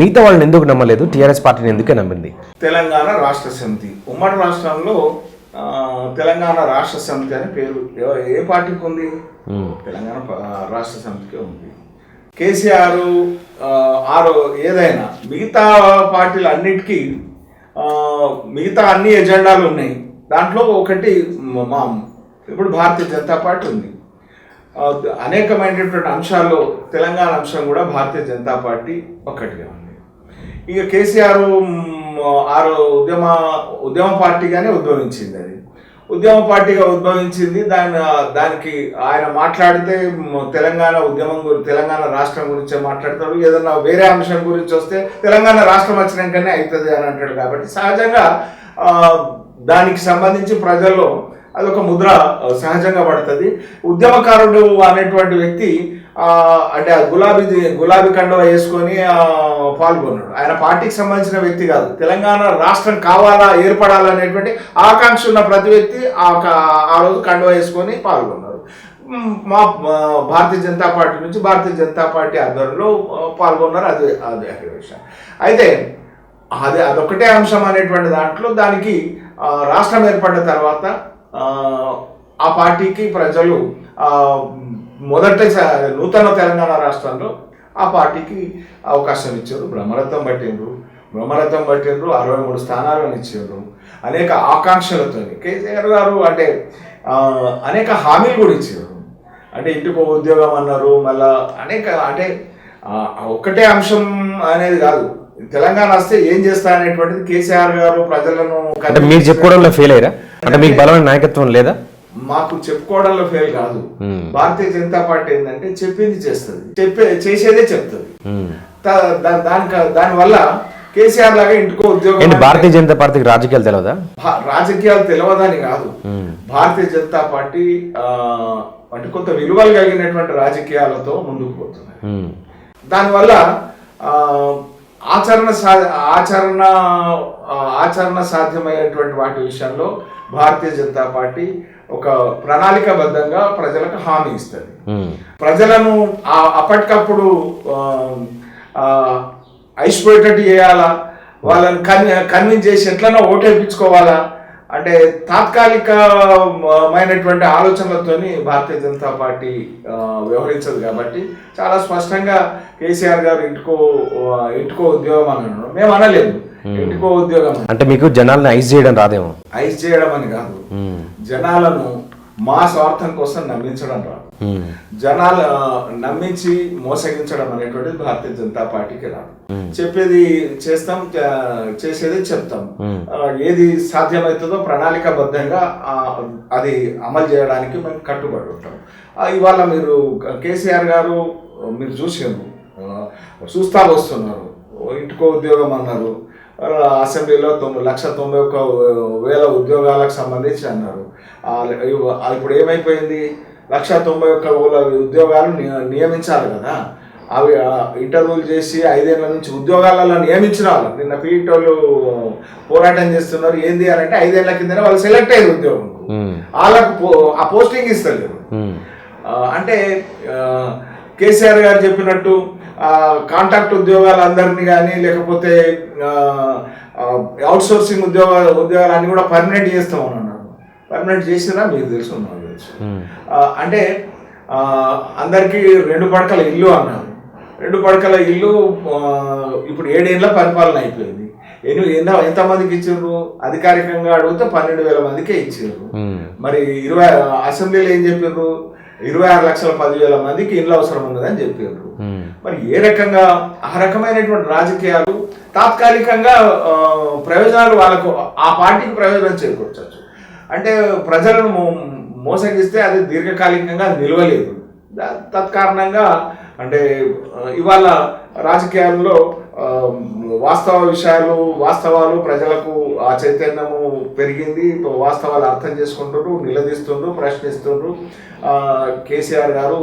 మిగతా వాళ్ళని ఎందుకు నమ్మలేదు? టీఆర్ఎస్ పార్టీని ఎందుకే నమ్మింది? తెలంగాణ రాష్ట్ర సమితి ఉమ్మడి రాష్ట్రంలో తెలంగాణ రాష్ట్ర సమితి అనే పేరు ఏ పార్టీకి ఉంది? తెలంగాణ రాష్ట్ర సమితికే ఉంది. కేసీఆర్ ఏదైనా మిగతా పార్టీలు అన్నిటికీ మిగతా అన్ని ఎజెండాలు ఉన్నాయి. దాంట్లో ఒకటి ఇప్పుడు భారతీయ జనతా పార్టీ ఉంది. అనేకమైనటువంటి అంశాల్లో తెలంగాణ అంశం కూడా భారతీయ జనతా పార్టీ ఒక్కటిగా ఉంది. ఇక కేసీఆర్ ఉద్యమ పార్టీగానే ఉద్భవించింది. అది ఉద్యమ పార్టీగా ఉద్భవించింది. దానికి ఆయన మాట్లాడితే తెలంగాణ ఉద్యమం తెలంగాణ రాష్ట్రం గురించే మాట్లాడతాడు. ఏదన్నా వేరే అంశం గురించి వస్తే తెలంగాణ రాష్ట్రం వచ్చినాకనే అవుతుంది అని అంటాడు. కాబట్టి సహజంగా దానికి సంబంధించి ప్రజల్లో అదొక ముద్ర సహజంగా పడుతుంది. ఉద్యమకారుడు అనేటువంటి వ్యక్తి అంటే గులాబీ కండువా వేసుకొని పాల్గొన్నాడు. ఆయన పార్టీకి సంబంధించిన వ్యక్తి కాదు. తెలంగాణ రాష్ట్రం కావాలా, ఏర్పడాలనేటువంటి ఆకాంక్ష ఉన్న ప్రతి వ్యక్తి ఆ రోజు కండువా వేసుకొని పాల్గొన్నారు. మా భారతీయ జనతా పార్టీ నుంచి భారతీయ జనతా పార్టీ ఆధ్వర్యంలో పాల్గొన్నారు. అది విషయం. అయితే అదొకటే అంశం అనేటువంటి దాంట్లో దానికి రాష్ట్రం ఏర్పడిన తర్వాత ఆ పార్టీకి ప్రజలు మొదటి నూతన తెలంగాణ రాష్ట్రంలో ఆ పార్టీకి అవకాశం ఇచ్చారు. బ్రహ్మరథం పట్టిండ్రు 63 స్థానాలను ఇచ్చారు. అనేక ఆకాంక్షలతో కేసీఆర్ గారు అంటే అనేక హామీలు కూడా ఇచ్చారు. అంటే ఇంటికో ఉద్యోగం అన్నారు. మళ్ళా అనేక అంటే ఒక్కటే అంశం అనేది కాదు, తెలంగాణ వస్తే ఏం చేస్తా అనేటువంటిది కేసీఆర్ గారు ప్రజలను అంటే మీరు చెప్పుకోవడంలో ఫెయిల్ అయ్యారా? అంటే మీకు బలమైన నాయకత్వం లేదా? మాకు చెప్పుకోవడంలో ఫెయిల్ కాదు. భారతీయ జనతా పార్టీ ఏంటంటే చెప్పింది చేస్తుంది, చేసేదే చెప్తుంది. దానివల్ల కేసీఆర్ లాగా ఇంటికో ఉద్యోగం. భారతీయ జనతా పార్టీకి రాజకీయాలు తెలియదా? రాజకీయాలు తెలియదని కాదు, భారతీయ జనతా పార్టీ అంటే కొంత విలువలు కలిగినటువంటి రాజకీయాలతో ముందుకు పోతుంది. దానివల్ల ఆచరణ సాధ్యమయ్యేటువంటి వాటి విషయంలో భారతీయ జనతా పార్టీ ఒక ప్రణాళికాబద్ధంగా ప్రజలకు హామీ ఇస్తుంది. ప్రజలను అప్పటికప్పుడు ఐసిపోయేటట్టు చేయాలా, వాళ్ళని కన్విన్స్ చేసి ఎట్లనో ఓటేపించుకోవాలా అంటే తాత్కాలికమైనటువంటి ఆలోచనలతోని భారతీయ జనతా పార్టీ వ్యవహరించదు. కాబట్టి చాలా స్పష్టంగా కేసీఆర్ గారు ఇంటికో ఉద్యోగం అన్నాడు. మేము అనలేదు ఇంటికో ఉద్యోగం అంటే మీకు జనాలను ఐస్ చేయడం రాదేమో. ఐస్ చేయడం అని కాదు, జనాలను మా స్వార్థం కోసం నమ్మించడం రాదు. జనాలు నమ్మించి మోసగించడం అనేటువంటిది భారతీయ జనతా పార్టీకి రాదు. చెప్పేది చేస్తాం, చేసేది చెప్తాం. ఏది సాధ్యమవుతుందో ప్రణాళికాబద్ధంగా అది అమలు చేయడానికి మేము కట్టుబడి ఉంటాం. ఇవాళ మీరు కేసీఆర్ గారు మీరు చూస్తా వస్తున్నారు. ఇంటికో ఉద్యోగం అన్నారు, అసెంబ్లీలో 1,91,000 ఉద్యోగాలకు సంబంధించి అన్నారు. ఇప్పుడు ఏమైపోయింది, 1,91,000 ఉద్యోగాలు నియమించాలి కదా. అవి ఇంటర్వ్యూలు చేసి 5 ఏళ్ల నుంచి ఉద్యోగాలలో నియమించిన వాళ్ళు నిన్న పీఈటోళ్ళు పోరాటం చేస్తున్నారు. ఏంది అని అంటే 5 ఏళ్ల కిందనే వాళ్ళు సెలెక్ట్ అయ్యారు ఉద్యోగం, వాళ్ళకు ఆ పోస్టింగ్ ఇస్తలేరు. అంటే కేసీఆర్ గారు చెప్పినట్టు కాంట్రాక్ట్ ఉద్యోగాలు అందరినీ కానీ లేకపోతే అవుట్ సోర్సింగ్ ఉద్యోగాలు అన్ని కూడా పర్మనెంట్ చేస్తామని అన్నారు. పర్మనెంట్ చేసినా మీకు తెలుసు, నాకు తెలుసు. అంటే అందరికీ 2 పడకల ఇల్లు అన్నారు. 2 పడకల ఇల్లు ఇప్పుడు 7 ఏళ్ళ పరిపాలన అయిపోయింది. ఎంతమందికి ఇచ్చారు? అధికారికంగా అడిగితే 12,000 మందికే ఇచ్చారు. మరి అసెంబ్లీలో ఏం చెప్పారు? 26,10,000 మందికి ఇల్లు అవసరం ఉన్నదని చెప్పారు. మరి ఏ రకంగా ఆ రకమైనటువంటి రాజకీయాలు తాత్కాలికంగా ప్రయోజనాలు వాళ్ళకు ఆ పార్టీకి ప్రయోజనం చేకూర్చవచ్చు. అంటే ప్రజలను మోసగిస్తే అది దీర్ఘకాలికంగా నిలవలేదు. తత్కారణంగా అంటే ఇవాళ రాజకీయాల్లో వాస్తవాలు ప్రజలకు ఆ చైతన్యము పెరిగింది. వాస్తవాలు అర్థం చేసుకుంటున్నారు, నిలదీస్తుండ్రు, ప్రశ్నిస్తుండ్రు. కేసీఆర్ గారు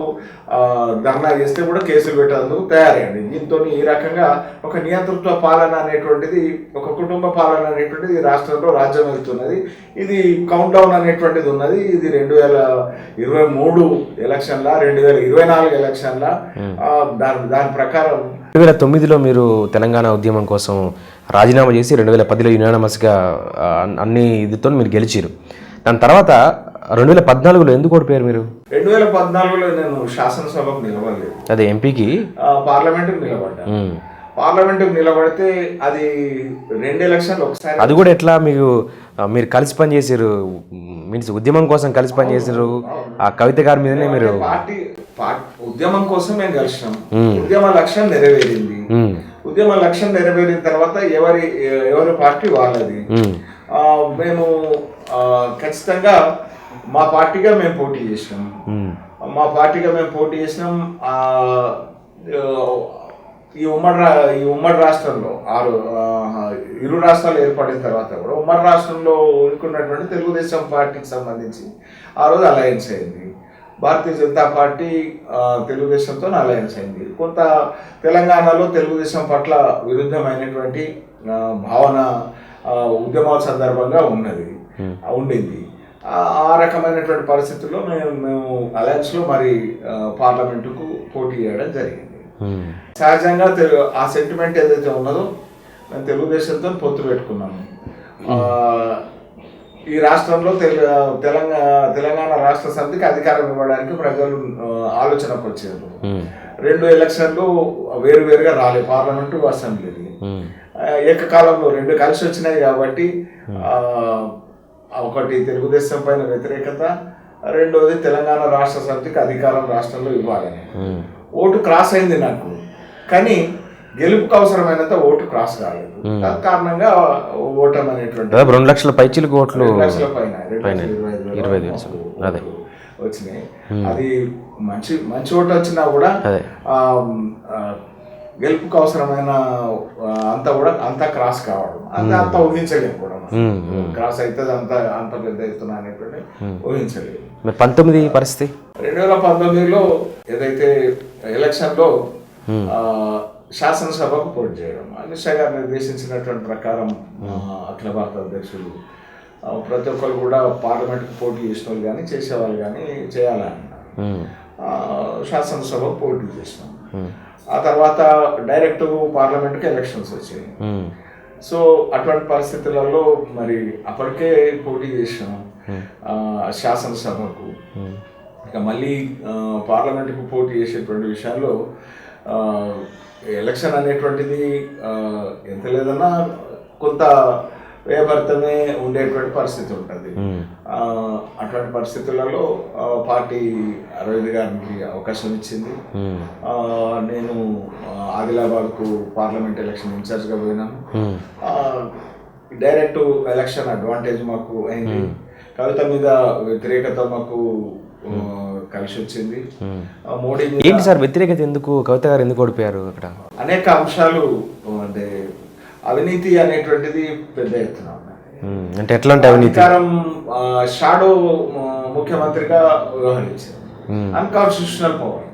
ధర్నా చేస్తే కూడా కేసులు పెట్టేందుకు తయారయ్యండి. దీంతో ఈ రకంగా ఒక నియంతృత్వ పాలన అనేటువంటిది, ఒక కుటుంబ పాలన అనేటువంటిది రాష్ట్రంలో రాజ్యం వెళ్తున్నది. ఇది కౌంట్ డౌన్ అనేటువంటిది ఉన్నది. ఇది 2023 ఎలక్షన్ల 2024 ఎలక్షన్ల దాని ప్రకారం 2009లో మీరు తెలంగాణ ఉద్యమం కోసం రాజీనామా చేసి 2010లో యునానిమస్గా అన్ని ఇదితో మీరు గెలిచారు. దాని తర్వాత 2014లో ఎందుకు ఓడిపోయారు మీరు? 2014లో నేను శాసనసభకు నిలబడలేదు. అదే ఎంపీకి పార్లమెంటుకు నిలబడ్డాను. పార్లమెంటుకు నిలబడితే అది 2 ఎలక్షన్లు ఒకసారి. అది కూడా ఎట్లా మీరు కలిసి పనిచేసారు, మీన్స్ ఉద్యమం కోసం కలిసి పనిచేసారు. ఆ కవిత గారి మీదనే మీరు ఉద్యమం కోసం మేము కలిసినాం. ఉద్యమ లక్ష్యం నెరవేరింది. ఉద్యమ లక్ష్యం నెరవేరిన తర్వాత ఎవరి పార్టీ వాళ్ళది. మేము ఖచ్చితంగా మా పార్టీగా మేము పోటీ చేసినాం. ఈ ఉమ్మడి రాష్ట్రంలో 2 రాష్ట్రాలు ఏర్పడిన తర్వాత కూడా ఉమ్మడి రాష్ట్రంలో ఉనికున్నటువంటి తెలుగుదేశం పార్టీకి సంబంధించి ఆ రోజు అలయన్స్ అయింది. భారతీయ జనతా పార్టీ తెలుగుదేశంతో అలయన్స్ అయింది. కొంత తెలంగాణలో తెలుగుదేశం పట్ల విరుద్ధమైనటువంటి భావన ఉద్యమాల సందర్భంగా ఉండింది. ఆ రకమైనటువంటి పరిస్థితుల్లో మేము అలయన్స్లో మరి పార్లమెంటుకు పోటీ చేయడం జరిగింది. సహజంగా ఆ సెంటిమెంట్ ఏదైతే ఉన్నదో మేము తెలుగుదేశంతో పొత్తు పెట్టుకున్నాము. ఈ రాష్ట్రంలో తెలంగాణ రాష్ట్ర సమితికి అధికారం ఇవ్వడానికి ప్రజలు ఆలోచనకు వచ్చారు. 2 ఎలక్షన్లు వేరువేరుగా రాలే, పార్లమెంటు అసెంబ్లీకి ఏకకాలంలో 2 కలిసి వచ్చినాయి కాబట్టి ఒకటి తెలుగుదేశం పైన వ్యతిరేకత, రెండోది తెలంగాణ రాష్ట్ర సమితికి అధికారం రాష్ట్రంలో ఇవ్వాలని. ఓటు క్రాస్ అయింది నాకు, కానీ గెలుపుకు అవసరమైనంత ఓటు క్రాస్ కాలేదు. కారణంగా ఓటం అనేటువంటి 2 లక్షల పైచిలకు ఓట్లు 2 లక్షల పైన 25 వచ్చినాయి. అది మంచి ఓటు వచ్చినా కూడా గెలుపుకు అవసరమైన అంతా క్రాస్ కావడం అంతా ఊహించలేము కూడా. క్రాస్ అవుతుంది అంత పెద్ద ఎత్తున అనేటువంటి ఊహించలేదు. 19 పరిస్థితి 2019లో ఏదైతే ఎలక్షన్లో శాసనసభకు పోటీ చేయడం, అమిత్ షా గారు నిర్దేశించినటువంటి ప్రకారం అఖిల భారత అధ్యక్షులు ప్రతి ఒక్కరు కూడా పార్లమెంట్కి పోటీ చేసిన వాళ్ళు కానీ చేసేవాళ్ళు కానీ చేయాలన్నారు. శాసనసభకు పోటీ చేసినాం. ఆ తర్వాత డైరెక్ట్ పార్లమెంట్కి ఎలక్షన్స్ వచ్చాయి. సో అటువంటి పరిస్థితులలో మరి అప్పటికే పోటీ చేసినాం శాసనసభకు. ఇక మళ్ళీ పార్లమెంట్కు పోటీ చేసేటువంటి విషయాల్లో ఎలక్షన్ అనేటువంటిది ఎంత లేదన్నా కొంత వ్యయభరితమే ఉండేటువంటి పరిస్థితి ఉంటుంది. అటువంటి పరిస్థితులలో పార్టీ అరవింద్ గారికి అవకాశం ఇచ్చింది. నేను ఆదిలాబాద్కు పార్లమెంట్ ఎలక్షన్ ఇన్ఛార్జ్గా పోయినాను. డైరెక్ట్ ఎలక్షన్ అడ్వాంటేజ్ మాకు అయింది. కవిత మీద వ్యతిరేకత మాకు కలిసి వచ్చింది. మోడీ ఏంటి సార్ వ్యతిరేకత ఎందుకు? కవిత గారు ఎందుకు ఓడిపోయారు? అక్కడ అనేక అంశాలు, అంటే అవినీతి అనేటువంటిది పెద్ద ఎత్తున అంటే ఎట్లాంటి అవినీతి? అధికారం షాడో ముఖ్యమంత్రిగా వ్యవహరించారు. Unconstitutional power.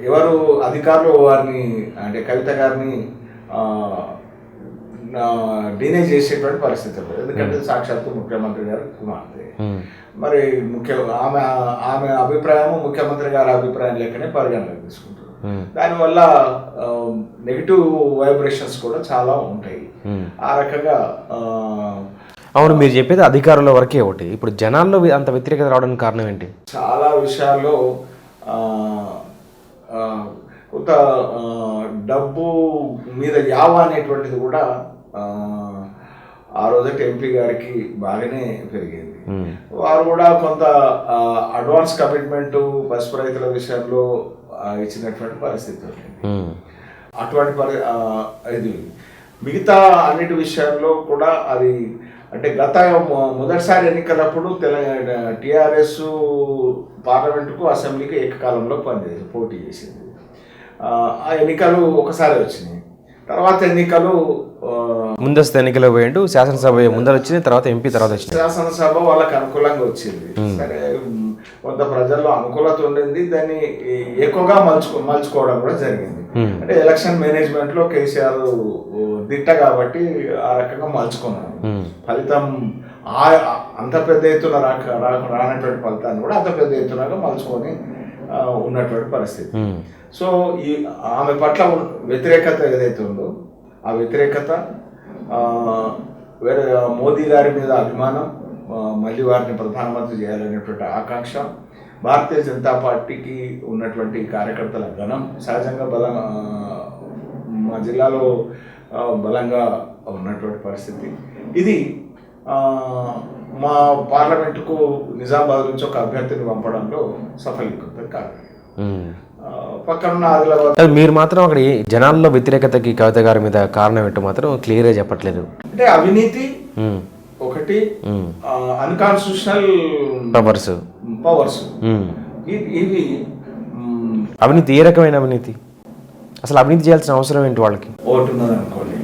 ఎవరు అధికారులు వారిని, అంటే కవిత గారిని డినే చేసేటువంటి పరిస్థితి లేదు. ఎందుకంటే సాక్షాత్తు ముఖ్యమంత్రి గారు కుమార్తె. మరి ఆమె అభిప్రాయం ముఖ్యమంత్రి గారి అభిప్రాయం లెక్కనే పరిగణలోకి తీసుకుంటారు. దానివల్ల నెగిటివ్ వైబ్రేషన్స్ కూడా చాలా ఉంటాయి. ఆ రకంగా అవును, మీరు చెప్పేది అధికారుల వరకే ఒకటి. ఇప్పుడు జనాల్లో అంత వ్యతిరేకత రావడానికి కారణం ఏంటి? చాలా విషయాల్లో కొంత డబ్బు మీద యావ అనేటువంటిది కూడా ఆ రోజుకి ఎంపీ గారికి బాగానే పెరిగింది. వారు కూడా కొంత అడ్వాన్స్ కమిట్మెంట్ పసుపు రైతుల విషయంలో ఇచ్చినటువంటి పరిస్థితి ఉంది. అటువంటి ఇది మిగతా అన్నిటి విషయాల్లో కూడా అది, అంటే గత మొదటిసారి ఎన్నికలప్పుడు టీఆర్ఎస్ పార్లమెంటుకు అసెంబ్లీకి ఏకకాలంలో పోటీ చేసింది. ఆ ఎన్నికలు ఒకసారి వచ్చినాయి. తర్వాత ఎన్నికలు ముందస్తు ఎన్నికలు పోయిండు, శాసనసభ ముందర వచ్చింది, తర్వాత ఎంపీ తర్వాత వచ్చింది. శాసనసభ వాళ్ళకి అనుకూలంగా వచ్చింది. సరే, కొంత ప్రజల్లో అనుకూలత ఉండింది. దాన్ని ఎక్కువగా మలుచుకోవడం కూడా జరిగింది. అంటే ఎలక్షన్ మేనేజ్మెంట్ లో కేసీఆర్ దిట్ట కాబట్టి ఆ రకంగా మలుచుకున్నాను. ఫలితం అంత పెద్ద ఎత్తున రానటువంటి ఫలితాన్ని కూడా అంత పెద్ద ఎత్తునగా మలుచుకొని ఉన్నటువంటి పరిస్థితి. సో ఆమె పట్ల వ్యతిరేకత ఏదైతే ఉందో ఆ వ్యతిరేకత, వేరే మోదీ గారి మీద అభిమానం, మళ్ళీ వారిని ప్రధానమంత్రి చేయాలనేటువంటి ఆకాంక్ష, భారతీయ జనతా పార్టీకి ఉన్నటువంటి కార్యకర్తల గణం సహజంగా మా జిల్లాలో బలంగా ఉన్నటువంటి పరిస్థితి. ఇది మా పార్లమెంటుకు నిజామాబాద్ నుంచి ఒక అభ్యర్థిని పంపడంలో సఫలీకృతం కాదు. పక్కన ఆదిలాబాద్. మీరు మాత్రం అక్కడ జనాల్లో వ్యతిరేకతకి కవిత గారి మీద కారణం ఏంటో మాత్రం క్లియర్గా చెప్పట్లేదు. అంటే అవినీతి ఒకటి, అన్కాన్స్టిట్యూషనల్ పవర్స్ ఇవి. అవినీతి ఏ రకమైన అవినీతి? అసలు అవినీతి చేయాల్సిన అవసరం ఏంటి వాళ్ళకి? ఓటు ఉన్నది అనుకోండి,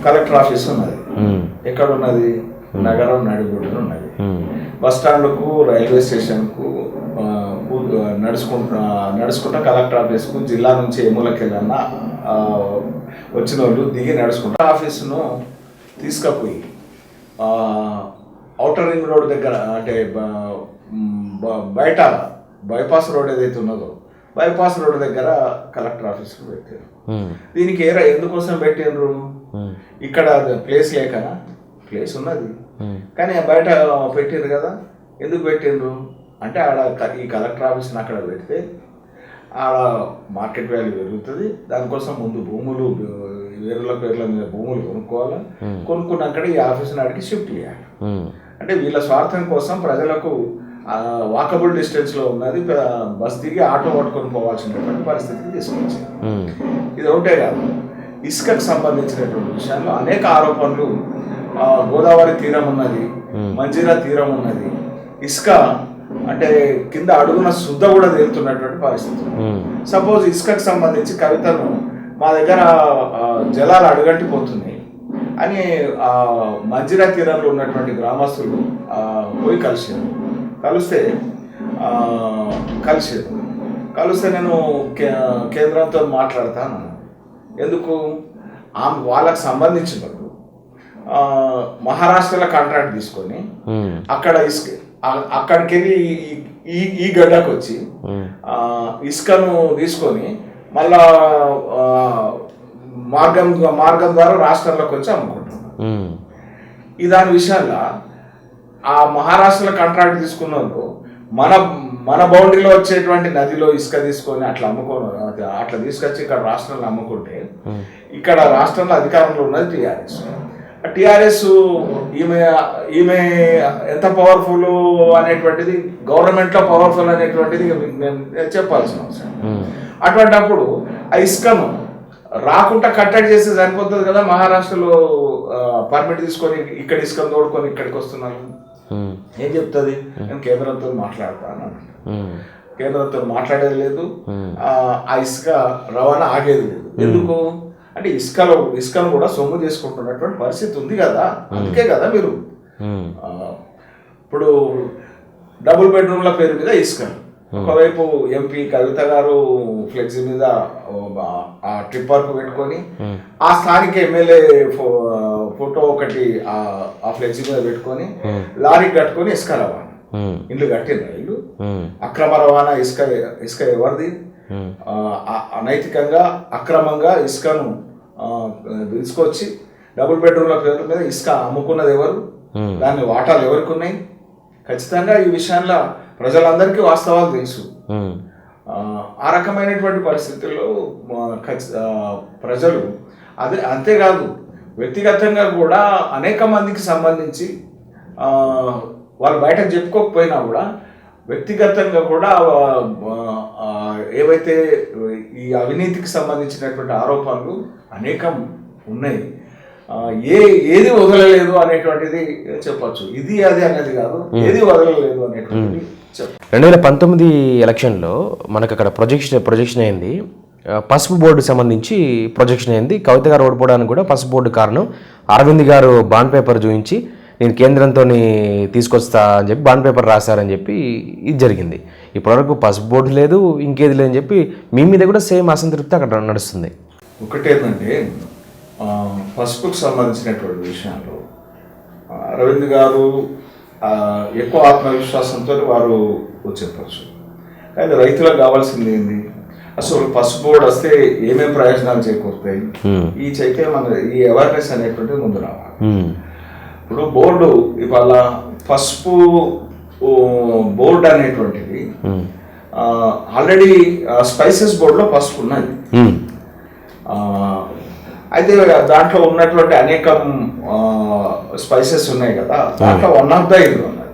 కలెక్టర్ ఆఫీస్ ఉన్నది, ఎక్కడ ఉన్నది? నగరం నడిబొడ్డున ఉన్నది. బస్ స్టాండ్కు, రైల్వే స్టేషన్కు నడుచుకుంటా కలెక్టర్ ఆఫీస్కు, జిల్లా నుంచి ఏ మూలకెళ్ళన్నా వచ్చిన వాళ్ళు దిగి నడుచుకుంటా ఆఫీసును తీసుకుపోయి ఔటర్ రింగ్ రోడ్ దగ్గర అంటే బయట బైపాస్ రోడ్ ఏదైతే ఉన్నదో బైపాస్ రోడ్ దగ్గర కలెక్టర్ ఆఫీస్లో పెట్టారు. దీనికి ఎందుకోసం పెట్టిండ్రు? ఇక్కడ ప్లేస్ లేకనా? ప్లేస్ ఉన్నది కానీ బయట పెట్టిండ్రు కదా. ఎందుకు పెట్టిండ్రు అంటే ఆడ ఈ కలెక్టర్ ఆఫీస్ని అక్కడ పెడితే ఆడ మార్కెట్ వాల్యూ పెరుగుతుంది. దానికోసం ముందు భూములు వేరుల పేర్ల మీద భూములు కొనుక్కోవాలి. కొనుక్కున్నాక ఈ ఆఫీస్ని అడిగి షిఫ్ట్ చేయాలి. అంటే వీళ్ళ స్వార్థం కోసం ప్రజలకు వాకబుల్ డిస్టెన్స్లో ఉన్నది బస్ దిగి ఆటో పట్టుకొని పోవాల్సినటువంటి పరిస్థితికి తీసుకొచ్చింది. ఇది ఒకటే కాదు, ఇసుకకు సంబంధించినటువంటి విషయాల్లో అనేక ఆరోపణలు. గోదావరి తీరం ఉన్నది, మంజీరా తీరం ఉన్నది, ఇసుక అంటే కింద అడుగున శుద్ధ కూడా తేలుతున్నటువంటి పరిస్థితి. సపోజ్ ఇసుకకు సంబంధించి కవితను మా దగ్గర జలాలు అడుగంటిపోతున్నాయి అని మంజీరా తీరంలో ఉన్నటువంటి గ్రామస్తులు పోయి కలిస్తే నేను కేంద్రంతో మాట్లాడతాను. ఎందుకు? వాళ్ళకు సంబంధించినట్టు మహారాష్ట్రలో కాంట్రాక్ట్ తీసుకొని అక్కడికి వెళ్ళి ఈ గడ్డకు వచ్చి ఇసుకను తీసుకొని మళ్ళా మార్గం ద్వారా రాష్ట్రంలోకి వచ్చి అమ్ముకుంటున్నారు. ఈ దాని విషయాల్లో ఆ మహారాష్ట్రలో కాంట్రాక్ట్ తీసుకున్న వాళ్ళు మన బౌండరీలో వచ్చేటువంటి నదిలో ఇసుక తీసుకొని అట్లా తీసుకొచ్చి ఇక్కడ రాష్ట్రంలో అమ్ముకుంటే ఇక్కడ రాష్ట్రంలో అధికారంలో ఉన్నది టీఆర్ఎస్. ఈమె ఎంత పవర్ఫుల్ అనేటువంటిది గవర్నమెంట్లో పవర్ఫుల్ అనేటువంటిది నేను చెప్పాల్సిన అవసరం. అటువంటిప్పుడు ఆ ఇసుకను రాకుండా కట్టడి చేస్తే సరిపోతుంది కదా. మహారాష్ట్రలో పర్మిట్ తీసుకొని ఇక్కడ ఇసుకను తోడుకొని ఇక్కడికి వస్తున్నారు. ఏం చెప్తుంది? నేను కేంద్రంతో మాట్లాడతాను. కేంద్రంతో మాట్లాడేది లేదు, ఆ ఇసుక రవాణా ఆగేది లేదు. ఎందుకు అంటే ఇసుకను కూడా సొమ్ము చేసుకుంటున్నటువంటి పరిస్థితి ఉంది కదా. అందుకే కదా మీరు ఇప్పుడు డబుల్ బెడ్రూమ్ల పేరు మీద ఇసుక, ఒకవైపు ఎంపీ కవిత గారు ఫ్లెక్సీ మీద ఆ ట్రిప్పర్కు పెట్టుకొని ఆ స్థానిక ఎమ్మెల్యే ఫోటో ఒకటి ఆ ఫ్లెక్సీ మీద పెట్టుకొని లారీకి కట్టుకొని ఇసుక రవాణా. ఇల్లు కట్టిండ్రా? ఇల్లు అక్రమ రవాణా. ఇసుక ఎవరిది? అనైతికంగా అక్రమంగా ఇసుకను తీసుకొచ్చి డబుల్ బెడ్రూమ్ల పేర్ల మీద ఇసుక అమ్ముకున్నది ఎవరు? దాని వాటాలు ఎవరికి ఉన్నాయి? ఖచ్చితంగా ఈ విషయంలో ప్రజలందరికీ వాస్తవాలు తెలుసు. ఆ రకమైనటువంటి పరిస్థితుల్లో ప్రజలు అంతేకాదు వ్యక్తిగతంగా కూడా అనేక మందికి సంబంధించి వాళ్ళు బయటకు చెప్పుకోకపోయినా కూడా వ్యక్తిగతంగా కూడా ఏవైతే ఈ అవినీతికి సంబంధించినటువంటి ఆరోపణలు అనేకం ఉన్నాయి. ఏది వదలలేదు అనేటువంటిది చెప్పచ్చు. ఇది అది అనేది కాదు, ఏది వదలలేదు అనేటువంటిది చెప్పచ్చు. 2019 ఎలక్షన్లో మనకు అక్కడ ప్రొజెక్షన్ అయింది. పసుపు బోర్డు సంబంధించి ప్రొజెక్షన్ అయింది. కవిత గారు ఓడిపోవడానికి కూడా పసుపు బోర్డు కారణం. అరవింద్ గారు బాండ్ పేపర్ చూపించి నేను కేంద్రంతో తీసుకొస్తా అని చెప్పి బాండ్ పేపర్ రాశారని చెప్పి ఇది జరిగింది. ఇప్పటివరకు పసుపు బోర్డు లేదు, ఇంకేది లేదని చెప్పి మీ మీద కూడా సేమ్ అసంతృప్తి అక్కడ నడుస్తుంది. ఒకటేంటంటే పసుపుకు సంబంధించినటువంటి విషయంలో అరవింద్ గారు ఎక్కువ ఆత్మవిశ్వాసంతో వారు చెప్పచ్చు. కానీ రైతులకు కావాల్సింది ఏంది? అసలు పసుపు బోర్డు వస్తే ఏమేమి ప్రయోజనాలు చేకూరుతాయి, ఈ ఈ అవేర్నెస్ అనేటువంటిది ముందు రావాలి. ఇప్పుడు బోర్డు ఇవాళ పసుపు బోర్డు అనేటువంటిది ఆల్రెడీ స్పైసెస్ బోర్డులో పసుపు ఉన్నది. అయితే దాంట్లో ఉన్నటువంటి అనేకం స్పైసెస్ ఉన్నాయి కదా, దాంట్లో వన్ ఆఫ్ ద ఇది ఉన్నది.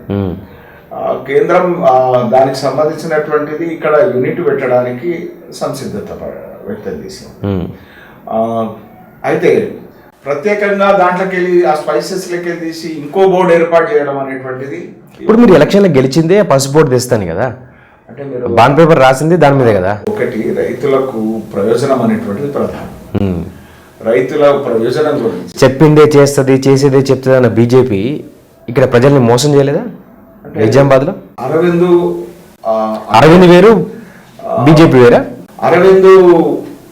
కేంద్రం దానికి సంబంధించినటువంటిది ఇక్కడ యూనిట్ పెట్టడానికి సంసిద్ధత వ్యక్తం చేసింది. అయితే ప్రత్యేకంగా దాంట్లోకి వెళ్ళి ఆ స్పైసెస్లోకి వెళ్ళి తీసి ఇంకో బోర్డు ఏర్పాటు చేయడం అనేటువంటిది. ఇప్పుడు మీరు ఎలక్షన్లో గెలిచిందే పసుపు బోర్డు తెస్తాను కదా, అంటే మీరు బాండ్ పేపర్ రాసింది దాని మీద కదా. ఒకటి రైతులకు ప్రయోజనం అనేటువంటిది ప్రధానం. రైతుల ప్రయోజనం గురించి చెప్పిందే చేస్తుంది, చేసేదే చెప్తుంది అన్న బీజేపీ ఇక్కడ ప్రజల్ని మోసం చేయలేదా? నిజామాబాద్లో అరవింద్ వేరు, బీజేపీ వేరా? అరవింద్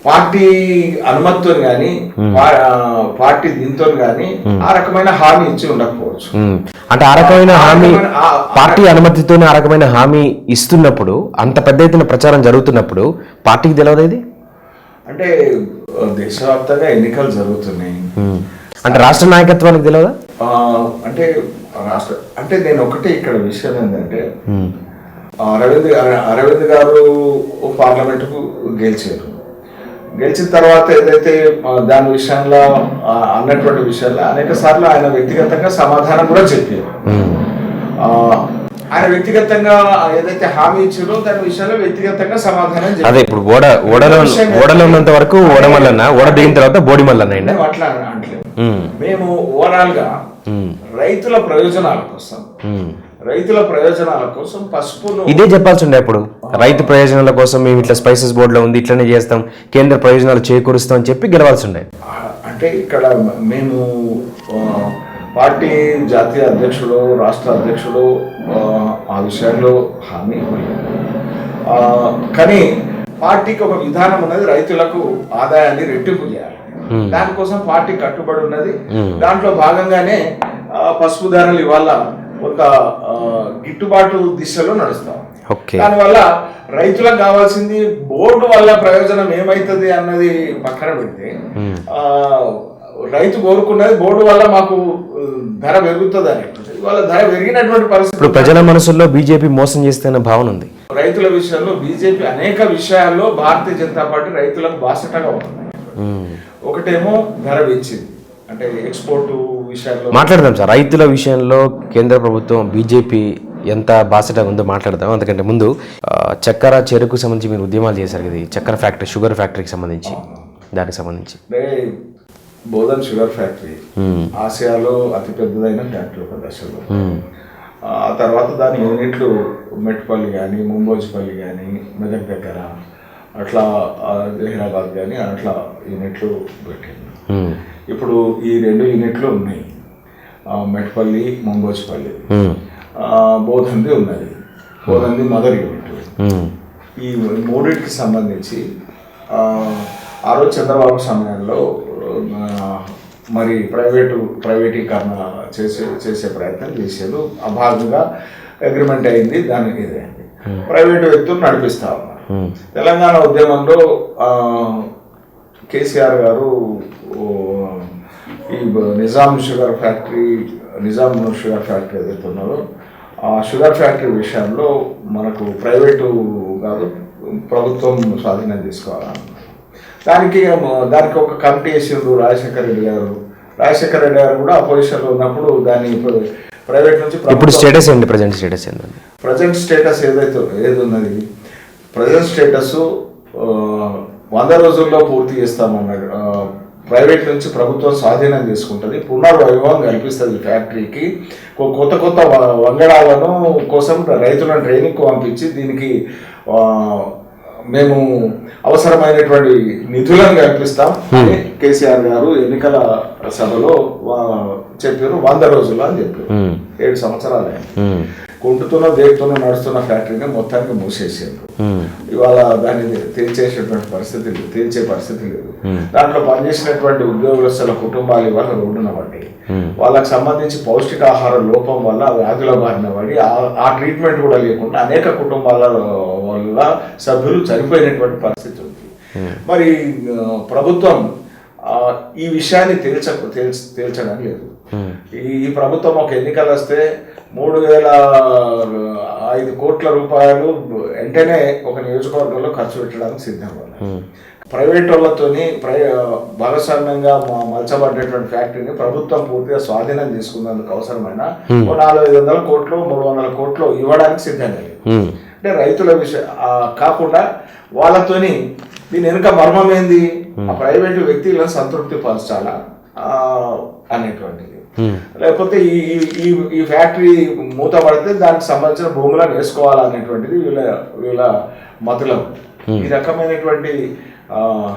పార్టీ అనుమతితో కానీ పార్టీ దీంతో కానీ ఆ రకమైన హామీ ఇచ్చి ఉండకపోవచ్చు. అంటే ఆ రకమైన హామీ పార్టీ అనుమతితోనే ఆ రకమైన హామీ ఇస్తున్నప్పుడు, అంత పెద్ద ఎత్తున ప్రచారం జరుగుతున్నప్పుడు పార్టీకి తెలియదు ఇది. అంటే దేశవ్యాప్తంగా ఎన్నికలు జరుగుతున్నాయి, అంటే రాష్ట్ర నాయకత్వానికి తెలియదా? అంటే నేను ఒకటే ఇక్కడ విషయం ఏంటంటే, అరవింద్ గారు పార్లమెంటుకు గెలిచిన తర్వాత ఏదైతే దాని విషయంలో అన్నటువంటి విషయాల్లో అనేక సార్లు ఆయన వ్యక్తిగతంగా సమాధానం కూడా చెప్పారు. ఆయన వ్యక్తిగతంగా ఏదైతే హామీ ఇచ్చారో దాని విషయంలో వ్యక్తిగతంగా సమాధానం చెప్పారు. అదే ఇప్పుడు ఓడలో ఉన్నంత వరకు ఓడమల్లన్న, ఓడ దిగిన తర్వాత బోడిమల్లన్న అట్లా అంటలేదు. మేము ఓవరాల్ గా రైతుల ప్రయోజనాల కోసం పసుపును ఇదే చెప్పాల్సి ఉండే. అప్పుడు రైతు ప్రయోజనాల కోసం మేము ఇట్లా స్పైసెస్ బోర్డులో ఉంది, ఇట్లనే చేస్తాం, కేంద్ర ప్రయోజనాలు చేకూరుస్తాం అని చెప్పి గెలవాల్సి ఉండే. అంటే ఇక్కడ మేము పార్టీ జాతీయ అధ్యక్షుడు, రాష్ట్ర అధ్యక్షుడు ఆ విషయంలో హామీ ఇవ్వలేదు. కానీ పార్టీకి ఒక విధానం ఉన్నది, రైతులకు ఆదాయాన్ని రెట్టింపు చేయాలి. దానికోసం పార్టీ కట్టుబడి ఉన్నది. దాంట్లో భాగంగానే పసుపు ధరలు ఇవాళ ఒక గిట్టుబాటు దిశలో నడుస్తాం. దానివల్ల రైతులకు కావాల్సింది బోర్డు వల్ల ప్రయోజనం ఏమైతుంది అన్నది పక్కన పెడితే, రైతు కోరుకున్నది బోర్డు వల్ల మాకు ధర పెరుగుతుంది అని. ఇవాళ ధర పెరిగినటువంటి పరిస్థితి ప్రజల మనసుల్లో బీజేపీ మోసం చేస్తున్న భావన ఉంది. రైతుల విషయంలో బీజేపీ అనేక విషయాల్లో భారతీయ జనతా పార్టీ రైతులకు బాసటగా ఉంటుంది. ఒకటేమో ధర పెంచింది, అంటే ఎక్స్పోర్ట్ విషయాల్లో మాట్లాడదాం సార్. రైతుల విషయంలో కేంద్ర ప్రభుత్వం బీజేపీ ఎంత బాసటగా ఉందో మాట్లాడదాం. అందుకంటే ముందు చక్కెర చెరుకు సంబంధించి మీరు ఉద్యమాలు చేశారు కదా, చక్కెర ఫ్యాక్టరీ, షుగర్ ఫ్యాక్టరీకి సంబంధించి, దానికి సంబంధించి బోధన్ షుగర్ ఫ్యాక్టరీ ఆసియాలో అతి పెద్దదైన ఫ్యాక్టరీ ఒక దశలో. ఆ తర్వాత దాని యూనిట్లు మెట్పల్లి కానీ, ముంబోజిపల్లి కానీ, మెదక్ దగ్గర అట్లా, జహీరాబాద్ కానీ అట్లా యూనిట్లు పెట్టింది. ఇప్పుడు ఈ 2 యూనిట్లు ఉన్నాయి, మెట్పల్లి, ముంబోజిపల్లి. బోధన్ది ఉన్నది, బోధన్ది మదర్ యూనిట్. ఈ మూడింటికి సంబంధించి ఆ రోజు చంద్రబాబు సమయంలో మరి ప్రైవేటీకరణ చేసే ప్రయత్నం చేశారు. ఆ భాగంగా అగ్రిమెంట్ అయింది, దానికి ఇదే ప్రైవేటు వ్యక్తులు నడిపిస్తా ఉన్నారు. తెలంగాణ ఉద్యమంలో కేసీఆర్ గారు ఈ నిజాం షుగర్ ఫ్యాక్టరీ ఏదైతే ఉన్నారో ఆ షుగర్ ఫ్యాక్టరీ విషయంలో మనకు ప్రైవేటు కాదు, ప్రభుత్వం స్వాధీనం తీసుకోవాలన్నారు. దానికి ఒక కమిటీ వేసిండ్రు రాజశేఖర రెడ్డి గారు కూడా అపోజిషన్లో ఉన్నప్పుడు దాన్ని ప్రైవేట్ నుంచి ఇప్పుడు స్టేటస్ ఏంటి? ప్రజెంట్ స్టేటస్ ఏది ఉన్నది, ప్రజెంట్ స్టేటస్ 100 రోజుల్లో పూర్తి చేస్తామన్నాడు. ప్రైవేట్ నుంచి ప్రభుత్వం స్వాధీనం చేసుకుంటుంది, పునర్వైభవం కల్పిస్తుంది ఫ్యాక్టరీకి. కొత్త వంగడాలను కోసం రైతులను ట్రైనింగ్కి పంపించి దీనికి మేము అవసరమైనటువంటి నిధులను కల్పిస్తాం అని కేసీఆర్ గారు ఎన్నికల సభలో చెప్పారు. 100 రోజుల్లో అని చెప్పారు. 7 సంవత్సరాలు కుంటుతున్న దేకుతున్న నడుస్తున్న ఫ్యాక్టరీని మొత్తానికి మూసేసారు. ఇవాళ దాన్ని తేల్చే పరిస్థితి లేదు. దాంట్లో పనిచేసినటువంటి ఉద్యోగస్తుల కుటుంబాలు ఇవాళ రోడ్డున పడ్డాయి. వాళ్ళకి సంబంధించి పౌష్టికాహార లోపం వల్ల వ్యాధుల బారిన పడి ఆ ట్రీట్మెంట్ కూడా లేకుండా అనేక కుటుంబాల వల్ల సభ్యులు చనిపోయినటువంటి పరిస్థితి ఉంది. మరి ప్రభుత్వం ఈ విషయాన్ని తేల్చడం లేదు. ఈ ప్రభుత్వం ఒక ఎన్నికలు వస్తే 3,005 కోట్ల రూపాయలు వెంటనే ఒక నియోజకవర్గంలో ఖర్చు పెట్టడానికి సిద్ధంగా ఉన్నారు. ప్రైవేట్ వాళ్ళతోని భాగస్వామ్యంగా మలచబడ్డటువంటి ఫ్యాక్టరీని ప్రభుత్వం పూర్తిగా స్వాధీనం చేసుకున్నందుకు అవసరమైన 400-500 కోట్లు 300 కోట్లు ఇవ్వడానికి సిద్ధంగా లేదు. అంటే రైతుల విషయం కాకుండా వాళ్ళతోని దీని వెనుక మర్మం ఏంది, ఆ ప్రైవేటు వ్యక్తులను సంతృప్తి పరచాలా అనేటువంటిది. లేకపోతే ఈ ఫ్యాక్టరీ మూతపడితే దానికి సంబంధించిన భూములను వేసుకోవాలనేటువంటిది వీళ్ళ మతులం. ఈ రకమైనటువంటి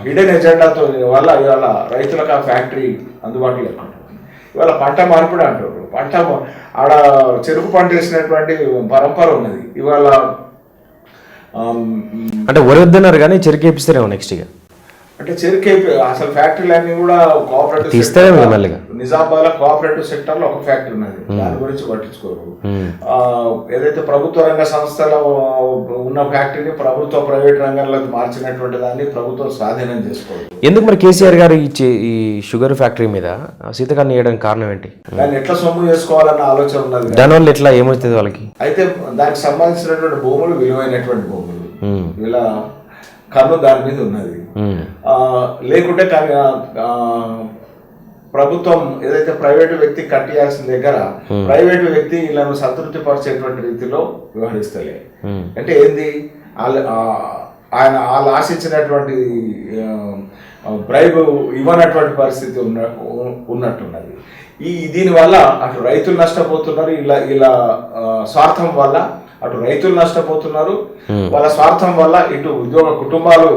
హిడెన్ ఎజెండాతో వల్ల ఇవాళ రైతులకు ఆ ఫ్యాక్టరీ అందుబాటులో లేకుండా ఇవాళ పంట మార్పిడి అంటారు. ఆడ చెరుకు పంట వేసినటువంటి పరంపర ఉన్నది. ఇవాళ అంటే వరి వద్దన్నారు కానీ చెరుకు వేపిస్తారేమో నెక్స్ట్ ఇక అంటే చెరుకు అసలు ఫ్యాక్టరీలన్నీ కూడా కోఆపరేటివ్ తీస్తారేమో మెల్లగా. నిజామాబాద్ లో కోఆపరేటివ్ సెక్టర్ లో ఒక ఫ్యాక్టరీ ఉన్నది, దాని గురించి పట్టించుకోరు. ఏదైతే ప్రభుత్వ రంగ సంస్థలో ఉన్న ఫ్యాక్టరీని ప్రభుత్వ ప్రైవేట్ రంగంలోకి మార్చినటువంటి దాన్ని ప్రభుత్వం స్వాధీనం చేసుకోరు. ఎందుకు మరి కేసీఆర్ గారు ఈ షుగర్ ఫ్యాక్టరీ మీద శీతకాన్ని వేయడానికి కారణం ఏంటి? దాన్ని ఎట్లా సొమ్ము చేసుకోవాలన్న ఆలోచన ఉన్నది. దానివల్ల ఎట్లా ఏమవుతుంది వాళ్ళకి? అయితే దానికి సంబంధించినటువంటి భూములు విలువైనటువంటి భూములు, ఇలా కన్ను దాని మీద ఉన్నది. లేకుంటే ప్రభుత్వం ఏదైతే ప్రైవేటు వ్యక్తి కట్టియాల్సిన దగ్గర ప్రైవేటు వ్యక్తి వీళ్ళను సంతృప్తి పరిచేటువంటి రీతిలో వ్యవహరిస్తలే. అంటే ఏంది, ఆయన వాళ్ళు ఆశించినటువంటి బ్రైబ్ ఇవ్వనటువంటి పరిస్థితి ఉన్నట్టున్నది. దీనివల్ల అటు రైతులు నష్టపోతున్నారు, ఇలా స్వార్థం వల్ల అటు రైతులు నష్టపోతున్నారు, వాళ్ళ స్వార్థం వల్ల ఇటు ఉద్యోగ కుటుంబాలు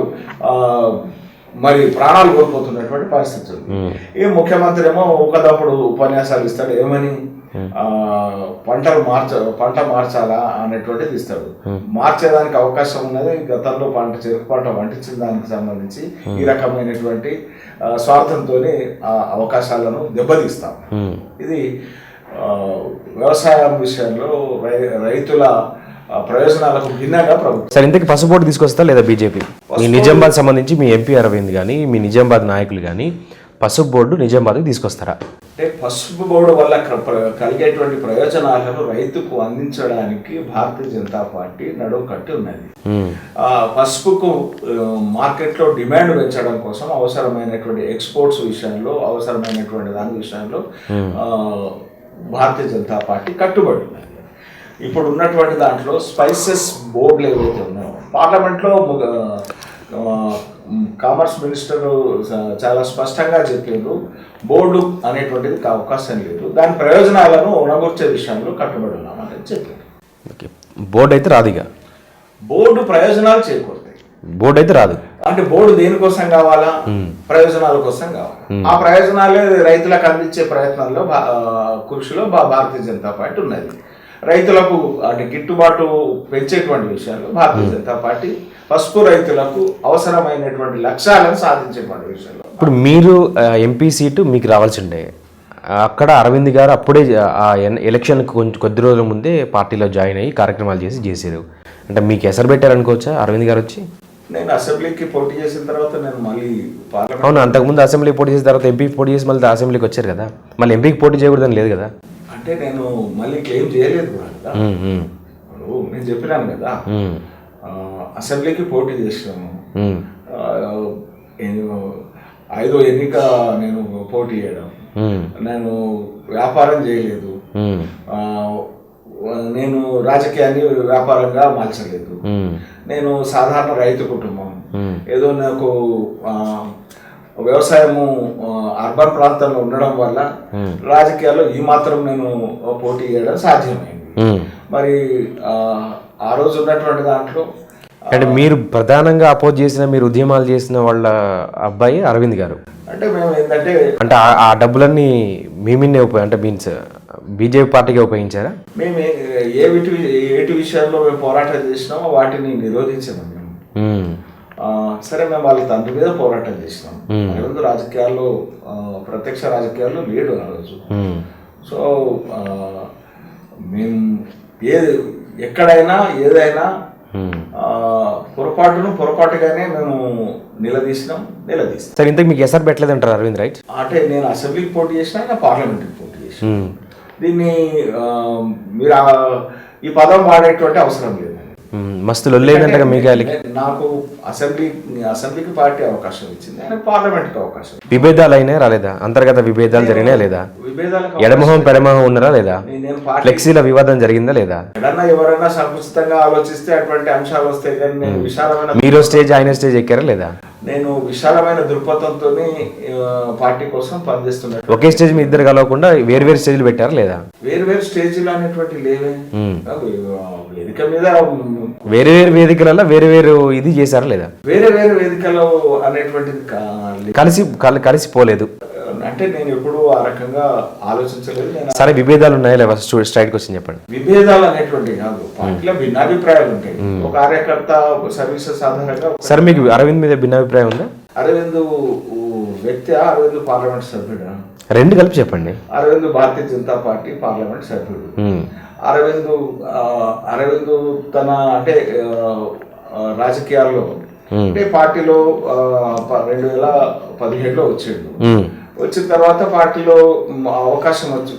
మరి ప్రాణాలు కోల్పోతున్నటువంటి పరిస్థితి ఉంది. ఈ ముఖ్యమంత్రి ఏమో ఒకదప్పుడు ఉపన్యాసాలు ఇస్తాడు, ఏమని పంట మార్చాలా అనేటువంటిది ఇస్తాడు. మార్చేదానికి అవకాశం ఉన్నది. గతంలో చెరుకు పంట వండించిన దానికి సంబంధించి ఈ రకమైనటువంటి స్వార్థంతో అవకాశాలను దెబ్బతీస్తాం. ఇది వ్యవసాయం విషయంలో రైతుల ప్రయోజనాలకు భిన్నంగా ప్రభుత్వం. సార్, ఇంతకీ పసుపు బోర్డు తీసుకొస్తా లేదా బీజేపీ? మీ నిజామాబాద్ సంబంధించి మీ ఎంపీ అరవింద్ కానీ మీ నిజామాబాద్ నాయకులు కానీ పసుపు బోర్డు నిజామాబాద్కి తీసుకొస్తారా? అంటే పసుపు బోర్డు వల్ల కలిగేటువంటి ప్రయోజనాలను రైతుకు అందించడానికి భారతీయ జనతా పార్టీ నడుము కట్టి ఉన్నది. పసుపుకు మార్కెట్లో డిమాండ్ పెంచడం కోసం అవసరమైనటువంటి ఎక్స్పోర్ట్స్ విషయంలో, అవసరమైనటువంటి దాని విషయంలో భారతీయ జనతా పార్టీ కట్టుబడి ఉన్నది. ఇప్పుడు ఉన్నటువంటి దాంట్లో స్పైసెస్ బోర్డులు ఏవైతే ఉన్నాయో పార్లమెంట్లో కామర్స్ మినిస్టర్ చాలా స్పష్టంగా చెప్పారు, బోర్డు అనేటువంటిది అవకాశం లేదు, దాని ప్రయోజనాలను ఉనగొర్చే విషయంలో కట్టుబడి ఉన్నామని చెప్పారు. బోర్డు అయితే రాదుగా, బోర్డు ప్రయోజనాలు చేకూరుతాయి, బోర్డు అయితే రాదు. అంటే బోర్డు దేనికోసం కావాలా? ప్రయోజనాల కోసం కావాలి. ఆ ప్రయోజనాలే రైతులకు అందించే ప్రయత్నంలో కృషిలో భారతీయ జనతా పార్టీ ఉన్నది. రైతులకు అంటే గిట్టుబాటు పెంచేటువంటి విషయాలు భారతీయ జనతా పార్టీ పసుపు రైతులకు అవసరమైనటువంటి లక్ష్యాలను సాధించేటువంటి విషయంలో. ఇప్పుడు మీరు ఎంపీ సీటు మీకు రావాల్సి ఉండే, అక్కడ అరవింద్ గారు అప్పుడే ఆ ఎలక్షన్కి కొద్ది రోజుల ముందే పార్టీలో జాయిన్ అయ్యి కార్యక్రమాలు చేశారు. అంటే మీకు ఎసరు పెట్టారు అనుకోవచ్చా అరవింద్ గారు వచ్చి? నేను అసెంబ్లీకి పోటీ చేసిన తర్వాత నేను మళ్ళీ పార్లమెంట్. అవును, అంతకుముందు అసెంబ్లీ పోటీ చేసిన తర్వాత ఎంపీకి పోటీ చేసి మళ్ళీ అసెంబ్లీకి వచ్చారు కదా, మళ్ళీ ఎంపీకి పోటీ చేయకూడదని లేదు కదా? అంటే నేను మళ్ళీ క్లెయిమ్ చేయలేదు కూడా కదా. నేను చెప్పినాను కదా, అసెంబ్లీకి పోటీ చేసినాము, 5వ ఎన్నిక నేను పోటీ చేయడం, నేను వ్యాపారం చేయలేదు, నేను రాజకీయాన్ని వ్యాపారంగా మార్చలేదు, నేను సాధారణ రైతు కుటుంబం, ఏదో నాకు వ్యవసాయము అర్బన్ ప్రాంతంలో ఉండడం వల్ల రాజకీయాల్లో ఈ మాత్రం నేను పోటీ చేయడం సాధ్యమైంది. మరి ఆ రోజు ఉన్నటువంటి దాంట్లో అంటే మీరు ప్రధానంగా అపోజ్ చేసిన, మీరు ఉద్యమాలు చేసిన వాళ్ళ అబ్బాయి అరవింద్ గారు. అంటే మేము ఏంటంటే అంటే ఆ డబ్బులన్నీ మీ మీదే అంటే మీన్స్ బీజేపీ పార్టీకి ఉపయోగించారా? మేము ఏటి విషయాల్లో మేము పోరాటం చేసినామో వాటిని నిరోధించాము మేము. సరే, మేము వాళ్ళ తండ్రి మీద పోరాటం చేసినాం. అరవింద్ రాజకీయాల్లో ప్రత్యక్ష రాజకీయాల్లో లేడు ఆ రోజు. సో మేము ఎక్కడైనా ఏదైనా పొరపాటుగానే మేము నిలదీస్తాం. సరే, ఇంతకు మీకు ఎసరు పెట్టలేదు అంటారు అరవింద్, రైట్? అంటే నేను అసెంబ్లీకి పోటీ చేసిన, పార్లమెంట్కి పోటీ చేసిన. దీన్ని మీరు ఈ పదం వాడేటువంటి అవసరం లేదు. మస్తు లొల్లేదంటగా మిగాలికి. నాకు అసెంబ్లీకి పార్టీ అవకాశం ఇచ్చింది, ఆయన పార్లమెంట్కి అవకాశం. విభేదాలు అయినా రాలేదా? అంతర్గత విభేదాలు జరిగినా లేదా? ఎడమొహం పెడమొహం ఉన్నారా లేదా? ఫ్లెక్సీల వివాదం జరిగిందా లేదా? ఎవరైనా సంకుచితంగా ఆలోచిస్తే అటువంటి అంశాలు వస్తాయి, కానీ నేను విశాలమైన, మీరు స్టేజ్ ఆయన స్టేజ్ ఎక్కారా లేదా? నేను విశాలమైన దృక్పథంతో పార్టీ కోసం పనిచేస్తున్నాను. ఒకే స్టేజ్ మీ ఇద్దరు కలవకుండా వేరు స్టేజ్లు పెట్టారా లేదా? వేరు స్టేజ్లు అనేటువంటి లేవే. వేదిక మీద వేరు వేదికలలో వేరు ఇది చేశారా లేదా? వేరు వేదికలు అనేటువంటిది కలిసిపోలేదు. అంటే నేను ఎప్పుడు ఆ రకంగా ఆలోచించలేదు. సరే, విభేదాలు ఉన్నాయా లేదా? స్ట్రైట్ క్వశ్చన్ చెప్పండి. విభేదాలు అనేటువంటి కాదు, పార్టీలో భిన్నాభిప్రాయాలు ఉంటాయి. ఒక కార్యకర్త సర్వీసెస్ ఆధారంగా. సరే, మీకు అరవింద్ మీద భిన్నాభిప్రాయం ఉందా? అరవింద్ వ్యక్తి, అరవింద్ పార్లమెంట్ సభ్యుడు. రెండు కలిపి చెప్పండి. అరవింద్ భారతీయ జనతా పార్టీ పార్లమెంట్ సభ్యుడు. అరవింద్ తన అంటే రాజకీయాల్లో అంటే పార్టీలో 2017లో వచ్చాడు. వచ్చిన తర్వాత పార్టీలో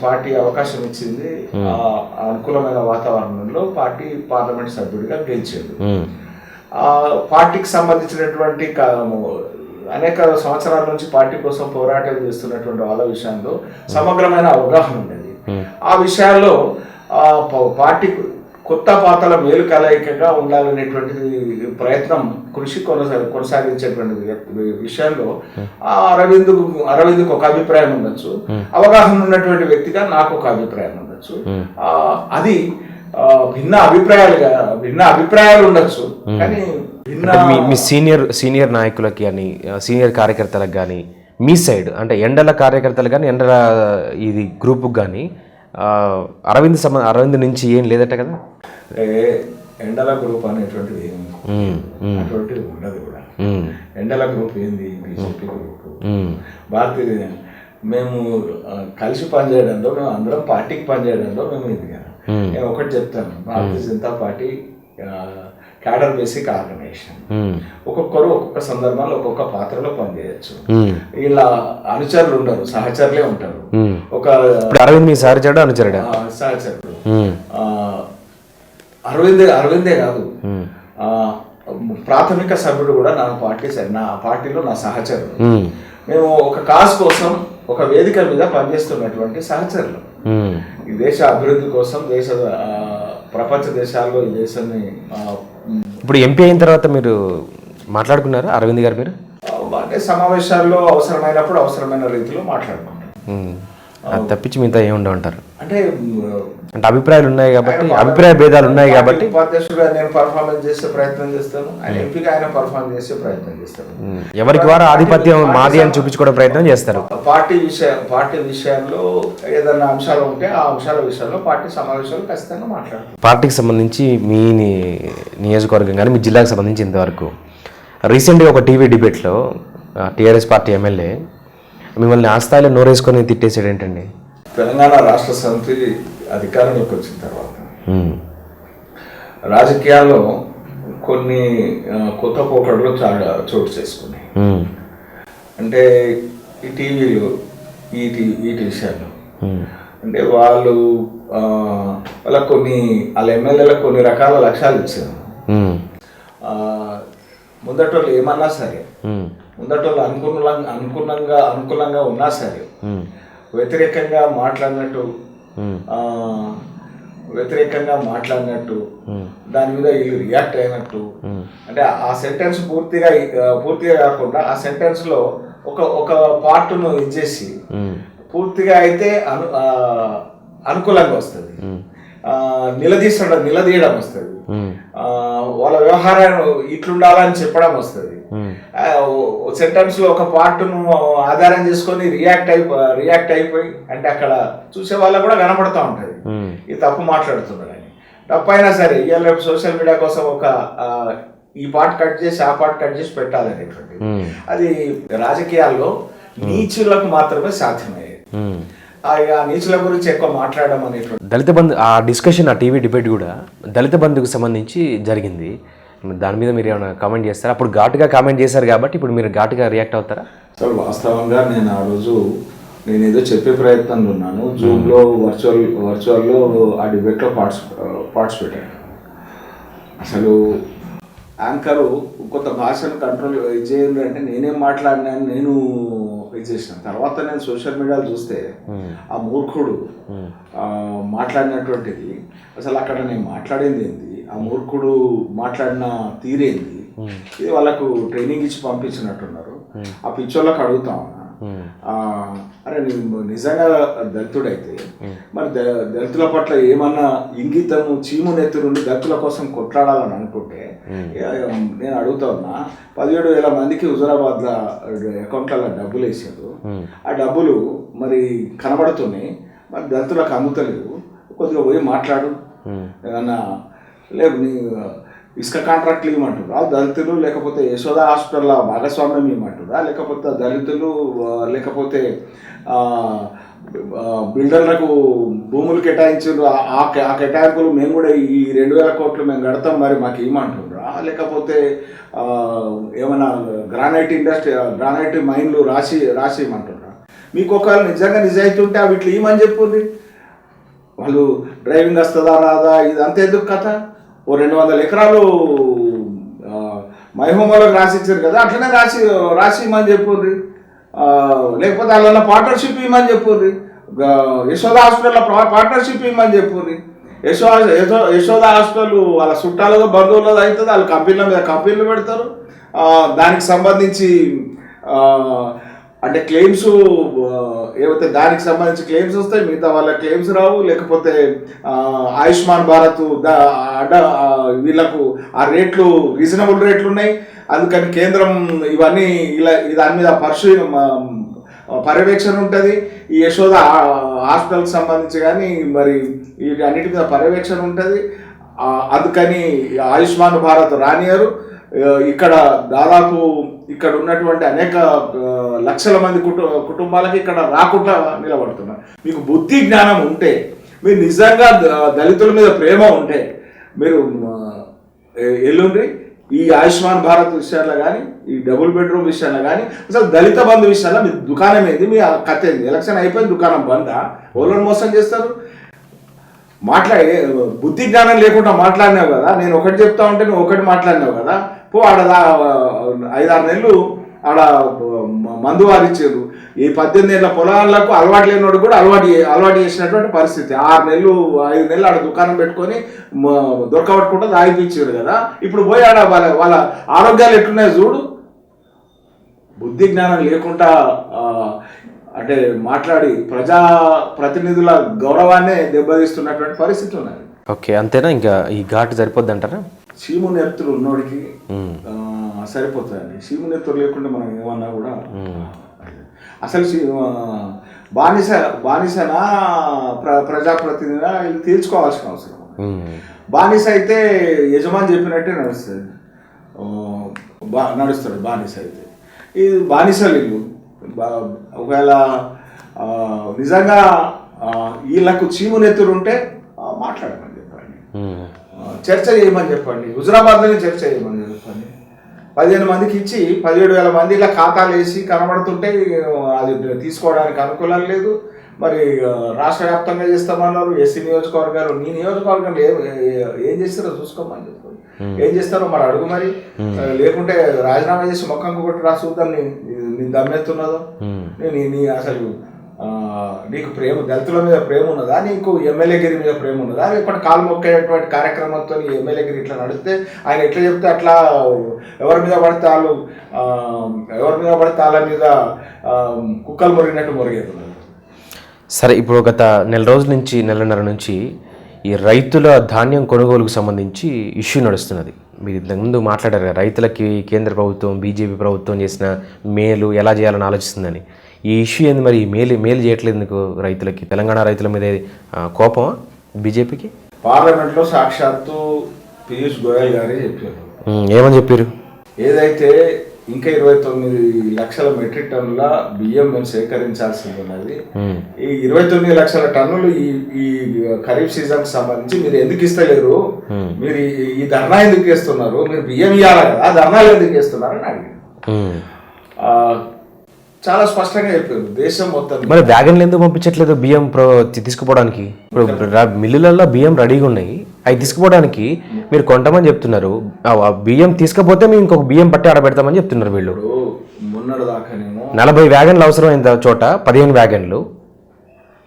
పార్టీ అవకాశం ఇచ్చింది. అనుకూలమైన వాతావరణంలో పార్టీ పార్లమెంట్ సభ్యుడిగా గెలిచాడు. పార్టీకి సంబంధించినటువంటి అనేక సంవత్సరాల నుంచి పార్టీ కోసం పోరాటం చేస్తున్నటువంటి వాళ్ళ విషయంలో సమగ్రమైన అవగాహన ఉండేది. ఆ విషయాల్లో పార్టీ కొత్త పాత్రల మేలు కలయికగా ఉండాలనేటువంటి ప్రయత్నం, కృషి కొనసాగించేటువంటి విషయంలో అరవింద్కు ఒక అభిప్రాయం ఉండొచ్చు, అవగాహన ఉన్నటువంటి వ్యక్తిగా నాకు ఒక అభిప్రాయం ఉండొచ్చు. అది భిన్న అభిప్రాయాలు ఉండొచ్చు. కానీ మీ సీనియర్ నాయకులకి అని, సీనియర్ కార్యకర్తలకు కానీ, మీ సైడ్ అంటే ఎండల కార్యకర్తలు కానీ, ఎండల ఇది గ్రూప్కి కానీ అరవింద్ నుంచి ఏం లేదట కదా? ఎండల గ్రూప్ అనేటువంటిది అటువంటిది ఉండదు కూడా. ఎండల గ్రూప్ ఏంది? BJP group. భారతీయ మేము కలిసి పనిచేయడంలో, మేము అందరం పార్టీకి పనిచేయడంలో మేము ఇది కదా. నేను ఒకటి చెప్తాను, Bharatiya Janata party cadre basic organisation. ఒక్కొక్కరు ఒక్కొక్క సందర్భంలో ఒక్కొక్క పాత్రలో పనిచేయచ్చు. ఇలా అనుచరులు ఉండరు, సహచరులే ఉంటారు. ఒక అరవింద్ మీ సహచరుడు, అనుచరుడు? సహచరుడు. అరవిందే కాదు, ప్రాథమిక సభ్యుడు కూడా నా పార్టీలో నా సహచరుడు. మేము ఒక కాజ్ కోసం ఒక వేదిక మీద పనిచేస్తున్నటువంటి సహచరులు. ఈ దేశ అభివృద్ధి కోసం, ప్రపంచ దేశాల్లో ఈ దేశాన్ని. ఇప్పుడు ఎంపీ అయిన తర్వాత మీరు మాట్లాడుకున్నారా అరవింద్ గారు? మీరు అంటే సమావేశాల్లో అవసరమైనప్పుడు అవసరమైన రీతిలో మాట్లాడుకుంటాం. అది తప్పించి మిగతా ఏముండవు అంటారు? అంటే అభిప్రాయాలు ఉన్నాయి కాబట్టి, అభిప్రాయ భేదాలు ఉన్నాయి కాబట్టి ఉపాధ్యక్షుడుగా నేను పర్ఫార్మెన్స్ చేసే ప్రయత్నం చేస్తాను, ఆయన ఎంపీగా ఆయన పర్ఫార్మ్ చేసే ప్రయత్నం చేస్తాను. ఎవరికి వారు ఆధిపత్యం మాది అని చూపించుకోవడం ప్రయత్నం చేస్తారు. పార్టీ విషయాల్లో ఏదైనా అంశాలు ఉంటే ఆ అంశాల విషయంలో పార్టీ సమావేశాలు ఖచ్చితంగా మాట్లాడతారు. పార్టీకి సంబంధించి మీ నియోజకవర్గం కానీ, మీ జిల్లాకు సంబంధించి ఇంతవరకు రీసెంట్గా ఒక టీవీ డిబేట్లో టీఆర్ఎస్ పార్టీ ఎమ్మెల్యే మిమ్మల్ని ఆ స్థాయిలో నోరేసుకొని తిట్టేసాడు ఏంటండి? తెలంగాణ రాష్ట్ర సమితి అధికారంలోకి వచ్చిన తర్వాత రాజకీయాల్లో కొన్ని కొత్త పోకడలు చాలా చోటు చేసుకున్నాయి. అంటే ఈ టీవీలు వీటి విషయాల్లో అంటే వాళ్ళకు వాళ్ళ ఎమ్మెల్యేలకు కొన్ని రకాల లక్ష్యాలు ఇచ్చారు. ముందటోళ్ళు ఏమన్నా సరే, ముందటోళ్ళు అనుకూలంగా ఉన్నా సరే, వ్యతిరేకంగా మాట్లాడినట్టు దాని మీద వీళ్ళు రియాక్ట్ అయినట్టు, అంటే ఆ సెంటెన్స్ పూర్తిగా కాకుండా ఆ సెంటెన్స్ లో ఒక పార్ట్ను ఇచ్చేసి పూర్తిగా అయితే అనుకూలంగా వస్తుంది, నిలదీయడం వస్తుంది, వాళ్ళ వ్యవహారాన్ని ఇట్లుండాలని చెప్పడం వస్తుంది. సెంటెన్స్ లో ఒక పార్ట్ను ఆధారం చేసుకొని రియాక్ట్ అయిపోయి అంటే అక్కడ చూసే వాళ్ళకు కూడా కనపడతా ఉంటది ఈ తప్పు మాట్లాడుతున్నారని. తప్పైనా సరే ఇవాళ సోషల్ మీడియా కోసం ఈ పార్ట్ కట్ చేసి ఆ పార్ట్ కట్ చేసి పెట్టాలనేటువంటి అది రాజకీయాల్లో నీచులకు మాత్రమే సాధ్యమయ్యేది. నీచుల గురించి ఎక్కువ మాట్లాడడం అనేటువంటి దళిత బంధు ఆ డిస్కషన్, ఆ టీవీ డిబేట్ కూడా దళిత బంధుకు సంబంధించి జరిగింది. దాని మీద మీరు ఏమైనా కామెంట్ చేస్తారా? అప్పుడు ఘాటుగా కామెంట్ చేశారు కాబట్టి ఇప్పుడు మీరు ఘాటుగా రియాక్ట్ అవుతారా? అసలు వాస్తవంగా నేను ఆ రోజు ఏదో చెప్పే ప్రయత్నంలో ఉన్నాను. జూమ్లో వర్చువల్లో ఆ డిబేట్లో పార్టిసిపేట్ అయ్యాను. అసలు యాంకరు కొంత భాషను కంట్రోల్ చేయండి అంటే నేనేం మాట్లాడినాను, నేను ఇది చేసిన తర్వాత నేను సోషల్ మీడియాలో చూస్తే ఆ మూర్ఖుడు మాట్లాడినటువంటిది అసలు అక్కడ నేను మాట్లాడింది ఏంది, ఆ మూర్ఖుడు మాట్లాడిన తీరేంది, ఇది వాళ్ళకు ట్రైనింగ్ ఇచ్చి పంపించినట్టున్నారు. ఆ పిచ్చోళ్ళకి అడుగుతా ఉన్నా, అరే నిజంగా దళితుడైతే మరి దళితుల పట్ల ఏమన్నా ఇంగితము చీమునెత్తు నుండి దళితుల కోసం కొట్లాడాలని అనుకుంటే నేను అడుగుతా ఉన్నా, 17,000 మందికి హుజూరాబాద్లో అకౌంట్లలో డబ్బులు వేసారు. ఆ డబ్బులు మరి కనబడుతున్నాయి, మరి దళితులకు అందుతలేవు, కొద్దిగా పోయి మాట్లాడు. ఏమన్నా లేదు ఇసుక కాంట్రాక్ట్లు ఇవ్వమంటారా దళితులు, లేకపోతే యశోద హాస్పిటల్లో భాగస్వామ్యం ఇవ్వమంటారా, లేకపోతే దళితులు లేకపోతే బిల్డర్లకు భూములు కేటాయించారు, ఆ కేటాయింపులు మేము కూడా ఈ 2,000 కోట్లు మేము కడతాం మరి మాకు ఇవ్వమంటున్నారా, లేకపోతే ఏమైనా గ్రానైట్ మైన్లు రాసి ఇవ్వమంటున్నారా? మీకు ఒకవేళ నిజంగా నిజాయితీ ఉంటే వీటిలో ఇవ్వమని చెప్పుంది. వాళ్ళు డ్రైవింగ్ వస్తుందా రాదా ఇదంతా ఎందుకు కథ? ఓ 200 ఎకరాలు మైహోమాలకు రాసిచ్చారు కదా, అట్లనే రాసి ఇవ్వమని చెప్పుర్రి. లేకపోతే వాళ్ళ పార్ట్నర్షిప్ ఇవ్వమని చెప్పుర్రి. యశోద హాస్పిటల్లో పార్ట్నర్షిప్ ఇవ్వమని చెప్పుర్రి. యశోద హాస్పిటల్ వాళ్ళ చుట్టాలతో బంధువులతో అవుతుంది, వాళ్ళు కంపెనీల మీద కంపెనీలు పెడతారు. దానికి సంబంధించి అంటే క్లెయిమ్స్ ఏవైతే దానికి సంబంధించి క్లెయిమ్స్ వస్తాయి, మిగతా వాళ్ళ క్లెయిమ్స్ రావు. లేకపోతే ఆయుష్మాన్ భారత్ వీళ్ళకు ఆ రేట్లు రీజనబుల్ రేట్లు ఉన్నాయి, అందుకని కేంద్రం ఇవన్నీ దాని మీద పర్యవేక్షణ ఉంటుంది. ఈ యశోద హాస్పిటల్కి సంబంధించి కానీ మరి వీటన్నిటి మీద పర్యవేక్షణ ఉంటుంది. అందుకని ఆయుష్మాన్ భారత్ రానియరు. ఇక్కడ దాదాపు ఇక్కడ ఉన్నటువంటి అనేక లక్షల మంది కుటుంబాలకి ఇక్కడ రాకుండా నిలబడుతున్నారు. మీకు బుద్ధి జ్ఞానం ఉంటే, మీరు నిజంగా దళితుల మీద ప్రేమ ఉంటే మీరు ఎల్లుండి ఈ ఆయుష్మాన్ భారత్ విషయాల్లో కానీ, ఈ డబుల్ బెడ్రూమ్ విషయాల్లో కానీ, అసలు దళిత బంధు విషయాల్లో మీ దుకాణం ఏంది, మీ కథ ఏంది? ఎలక్షన్ అయిపోయింది, దుకాణం బందా? ఎవరిని మోసం చేస్తారు? బుద్ధి జ్ఞానం లేకుండా మాట్లాడినావు కదా, నేను ఒకటి చెప్తా ఉంటే నువ్వు ఒకటి మాట్లాడినావు కదా. ఆడ 5-6 నెలలు ఆడ మందు వారిచ్చారు. ఈ 18 ఏళ్ళ పొలాలకు అలవాటు లేనివాడు కూడా అలవాటు చేసినటువంటి పరిస్థితి. 6 నెలలు 5 నెలలు ఆడ దుకాణం పెట్టుకొని దొరకబట్టుకుంటూ తాగిపించారు కదా. ఇప్పుడు పోయి ఆడ వాళ్ళ ఆరోగ్యాలు ఎట్లున్నాయో చూడు. బుద్ధి జ్ఞానం లేకుండా అంటే మాట్లాడి ప్రజా ప్రతినిధుల గౌరవాన్నే దెబ్బతీస్తున్నటువంటి పరిస్థితి ఉన్నది. ఓకే, అంతేనా? ఇంకా ఈ ఘాటు సరిపోద్ది అంటారా? చీము నెత్తులు ఉన్నోడికి సరిపోతుందండి. చీము నెత్తులు లేకుండా మనం ఏమన్నా కూడా అసలు బానిసనా ప్రజాప్రతినిధినా ఇది తీర్చుకోవాల్సిన అవసరం. బానిస అయితే యజమాని చెప్పినట్టే నడుస్తాడు బానిస అయితే. ఇది బానిసలు ఇల్లు. ఒకవేళ నిజంగా వీళ్ళకు చీము నెత్తులు ఉంటే మాట్లాడమని చెప్పండి, చర్చ చేయమని చెప్పండి. హుజరాబాద్లోనే చర్చ చేయమని చెప్పండి. 15 మందికి ఇచ్చి 17,000 మంది ఇలా ఖాతాలు వేసి కనబడుతుంటే అది తీసుకోవడానికి అనుకూలం లేదు. మరి రాష్ట్ర వ్యాప్తంగా చేస్తామన్నారు. ఎస్సీ నియోజకవర్గాలు, నీ నియోజకవర్గంలో ఏం చేస్తారో చూసుకోమని చెప్పండి. ఏం చేస్తారో మరి అడుగు. మరి లేకుంటే రాజీనామా చేసి మొక్కంకు కొట్టి రా చూద్దాం నీ దమ్మెత్తున్నదో. నీ అసలు నీకు ప్రేమ దళితుల మీద ప్రేమ ఉన్నదా, నీకు ఎమ్మెల్యేగిరి మీద ప్రేమ ఉన్నదా? ఇప్పుడు కాలు మొక్కేటువంటి కార్యక్రమంతో ఎమ్మెల్యేగిరి ఇట్లా నడిస్తే ఆయన ఎట్లా చెప్తే అట్లా ఎవరి మీద పడితే వాళ్ళ మీద కుక్కలు మురిగినట్టు మురిగేది. సరే, ఇప్పుడు గత నెలన్నర నుంచి ఈ రైతుల ధాన్యం కొనుగోలుకు సంబంధించి ఇష్యూ నడుస్తున్నది. మీరు ఇంతకుముందు మాట్లాడారు కదా, రైతులకి కేంద్ర ప్రభుత్వం బీజేపీ ప్రభుత్వం చేసిన మేలు ఎలా చేయాలని ఆలోచిస్తుందని. ఈ ఇష్యూ ఏంది మరి? మేలు చేయట్లేదు ఎందుకు రైతులకి? తెలంగాణ రైతుల మీద కోపమా బీజేపీకి? పార్లమెంట్లో సాక్షాత్తు పీయూష్ గోయల్ గారే చెప్పారు. ఏమని చెప్పారు? ఏదైతే ఇంకా 29 లక్షల మెట్రిక్ టన్నుల బియ్యం మేము సేకరించాల్సి ఉన్నది. ఈ 29 లక్షల టన్నులు ఈ ఖరీఫ్ సీజన్ సంబంధించి మీరు ఎందుకు ఇస్తలేరు? మీరు ఈ ధర్నా ఎందుకు చేస్తున్నారు? మీరు బియ్యం ఇవ్వాలి కదా, ధర్నాలు ఎందుకు చేస్తున్నారు అని అడిగారు. చాలా స్పష్టంగా చెప్పారు దేశం మొత్తం. మరి వ్యాగన్లు ఎందుకు పంపించట్లేదు బియ్యం తీసుకుపోవడానికి? ఇప్పుడు మిల్లులలో బియ్యం రెడీగా ఉన్నాయి, అవి తీసుకుపోవడానికి మీరు కొంటమని చెప్తున్నారు. బియ్యం తీసుకపోతే మేము ఇంకొక బియ్యం పట్టి ఆడబెడతామని చెప్తున్నారు వీళ్ళు. మొన్నటి దాకానేమో 40 వ్యాగన్లు అవసరమైన చోట 15 వ్యాగన్లు,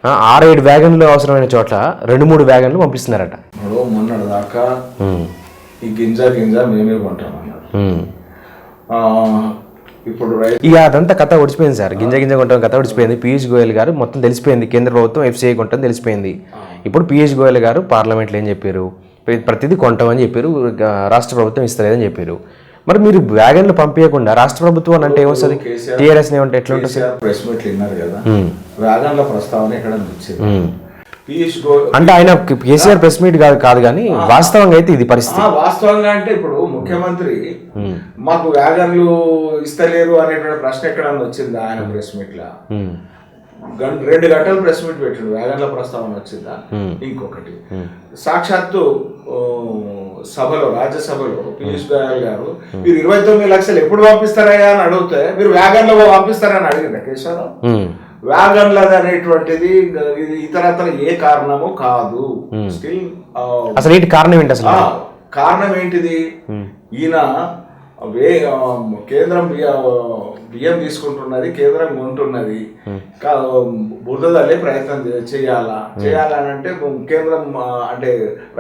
6-7 వ్యాగన్లు అవసరమైన చోట 2-3 వ్యాగన్లు పంపిస్తున్నారట. మొన్నటి దాకా ఈ గింజ మేమే కొంటామన్నారు. ఇప్పుడు ఇక అదంతా కథ ఒడిచిపోయింది సార్. గింజ కొంటాం కథ ఒడిచిపోయింది. పీయూష్ గోయల్ గారు మొత్తం తెలిసిపోయింది, కేంద్ర ప్రభుత్వం FCI కొంటాం తెలిసిపోయింది. ఇప్పుడు పీయూష్ గోయల్ గారు పార్లమెంట్లో ఏం చెప్పారు? ప్రతిదీ కొంటామని చెప్పారు, రాష్ట్ర ప్రభుత్వం ఇస్తలేదని చెప్పారు. మరి మీరు వ్యాగన్లు పంపించకుండా రాష్ట్ర ప్రభుత్వం అంటే ఏమొస్తుంది? టీఆర్ఎస్ ఏమంటే ఎట్లా ఉంటుంది? ప్రెస్ మీట్లు విన్నారు కదా, వ్యాగన్ల ప్రస్తావన ఎక్కడ వచ్చింది? పీయూష్ గోయల్ అంటే ఆయన కేసీఆర్ ప్రెస్ మీట్ కాదు కానీ వాస్తవంగా అయితే ఇది పరిస్థితి. వాస్తవంగా అంటే ఇప్పుడు ముఖ్యమంత్రి మాకు వ్యాగన్లు ఇస్తలేరు అనేటువంటి ప్రశ్న ఎక్కడన్నా వచ్చిందా ఆయన ప్రెస్ మీట్ లా? 2 గంటలు ప్రెస్ మీట్ పెట్టిండు, వ్యాగన్ల ప్రస్తావన వచ్చిందా? ఇంకొకటి సాక్షాత్తు సభలో, రాజ్యసభలో పీయూష్ గోయల్ గారు మీరు 29 లక్షలు ఎప్పుడు పంపిస్తారయ్యా అని అడిగితే మీరు వ్యాగన్లో పంపిస్తారని అడిగిందా కేశవరావు? వ్యాగన్లది అనేటువంటిది ఇతరత్ర ఏ కారణము కాదు. స్టిల్ అసలు ఏంటి కారణం ఏంటి? అసలు కారణం ఏంటిది? ఈయన కేంద్రం బియ్యం తీసుకుంటున్నది, కేంద్రం కొంటున్నది, బురదలే ప్రయత్నం చేయాలని అంటే కేంద్రం అంటే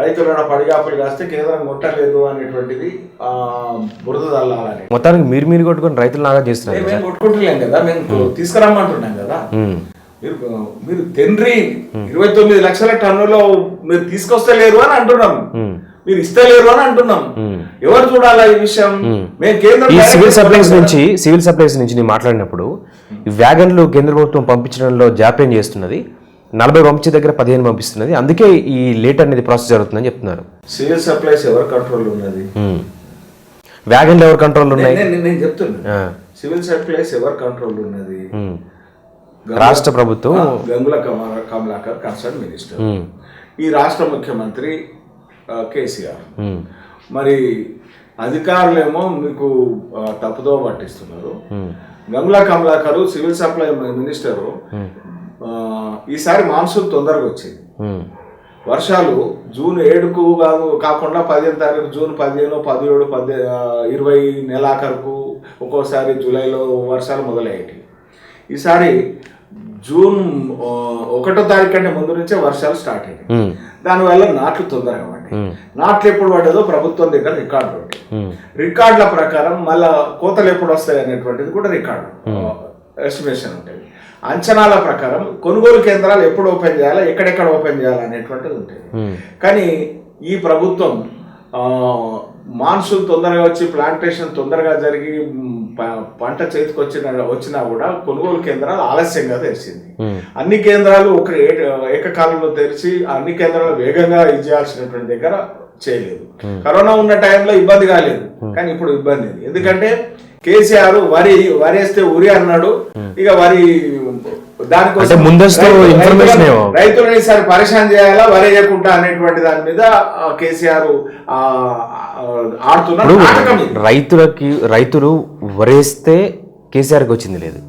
రైతుల పడిగాపులు కాస్తే కేంద్రం కొట్టలేదు అనేటువంటిది బురద చల్లాలని. మొత్తానికి మీరు కొట్టుకొని రైతులు నాగా చేస్తున్నారు. మేము కొట్టుకుంటలేం కదా, మేము తీసుకురమ్మంటున్నాం కదా. మీరు తండ్రి 29 లక్షల టన్నులో మీరు తీసుకొస్తలేరు అని అంటున్నాం, మీరు ఇస్తలేరు అని అంటున్నాం. ఎవరు చూడాలా ఈ విషయం? మేము కేంద్రం సివిల్ సప్లైస్ నుంచి నేను మాట్లాడినప్పుడు ఈ వ్యాగన్లు కేంద్ర ప్రభుత్వం పంపించడంలో జాప్యం చేస్తున్నది, 40 పంపించే దగ్గర 15 పంపిస్తున్నది, అందుకే ఈ లేట్ అనేది ప్రాసెస్ జరుగుతుందని చెప్తున్నారు. సివిల్ సప్లైస్ ఎవరి కంట్రోల్ ఉన్నది? వ్యాగన్లు ఎవరి కంట్రోల్ ఉన్నాయి? నేను చెప్తున్నా, సివిల్ సప్లైస్ ఎవరి కంట్రోల్ ఉన్నది? రాష్ట్ర ప్రభుత్వం. గంగుల కమలాకర్ కన్సర్న్ మినిస్టర్, ఈ రాష్ట్ర ముఖ్యమంత్రి కేసీఆర్. మరి అధికారులేమో మీకు తప్పుదో పట్టిస్తున్నారు. Gangula Kamalakar civil supply minister. ఈసారి మాన్సూన్ తొందరగా వచ్చింది, వర్షాలు జూన్ 7కు కాకుండా 15 తారీఖు, జూన్ 15, 17, 20 నెలాఖరుకు, ఒక్కోసారి జూలైలో వర్షాలు మొదలయ్యేవి. ఈసారి జూన్ 1వ తారీఖు కంటే ముందు నుంచే వర్షాలు స్టార్ట్ అయ్యాయి. దానివల్ల నాట్లు తొందరగా పడ్డాయి. నాట్లు ఎప్పుడు పడ్డదో ప్రభుత్వం దగ్గర రికార్డులు ఉంటాయి. రికార్డుల ప్రకారం మళ్ళా కోతలు ఎప్పుడు వస్తాయి అనేటువంటిది కూడా రికార్డు ఎస్టిమేషన్ ఉంటుంది. అంచనాల ప్రకారం కొనుగోలు కేంద్రాలు ఎప్పుడు ఓపెన్ చేయాలా, ఎక్కడెక్కడ ఓపెన్ చేయాలి అనేటువంటిది ఉంటుంది. కానీ ఈ ప్రభుత్వం మాన్సూన్ తొందరగా వచ్చి ప్లాంటేషన్ తొందరగా జరిగి పంట చేతికి వచ్చినా కూడా కొనుగోలు కేంద్రాలు ఆలస్యంగా తెరిచింది. అన్ని కేంద్రాలు ఏకకాలంలో తెరిచి అన్ని కేంద్రాలు వేగంగా ఇచ్చేయాల్సినటువంటి దగ్గర చేయలేదు. కరోనా ఉన్న టైంలో ఇబ్బంది కాలేదు, కానీ ఇప్పుడు ఇబ్బంది. ఎందుకంటే కేసీఆర్ వరేస్తే ఉరి అన్నాడు. ఇక వరి దానికోసం రైతులని ఈసారి పరిశాన్ చేయాలా, వరేయకుండా అనేటువంటి దాని మీద కేసీఆర్ ఆడుతున్నారు. రైతులు వరేస్తే కేసీఆర్కి వచ్చింది లేదు,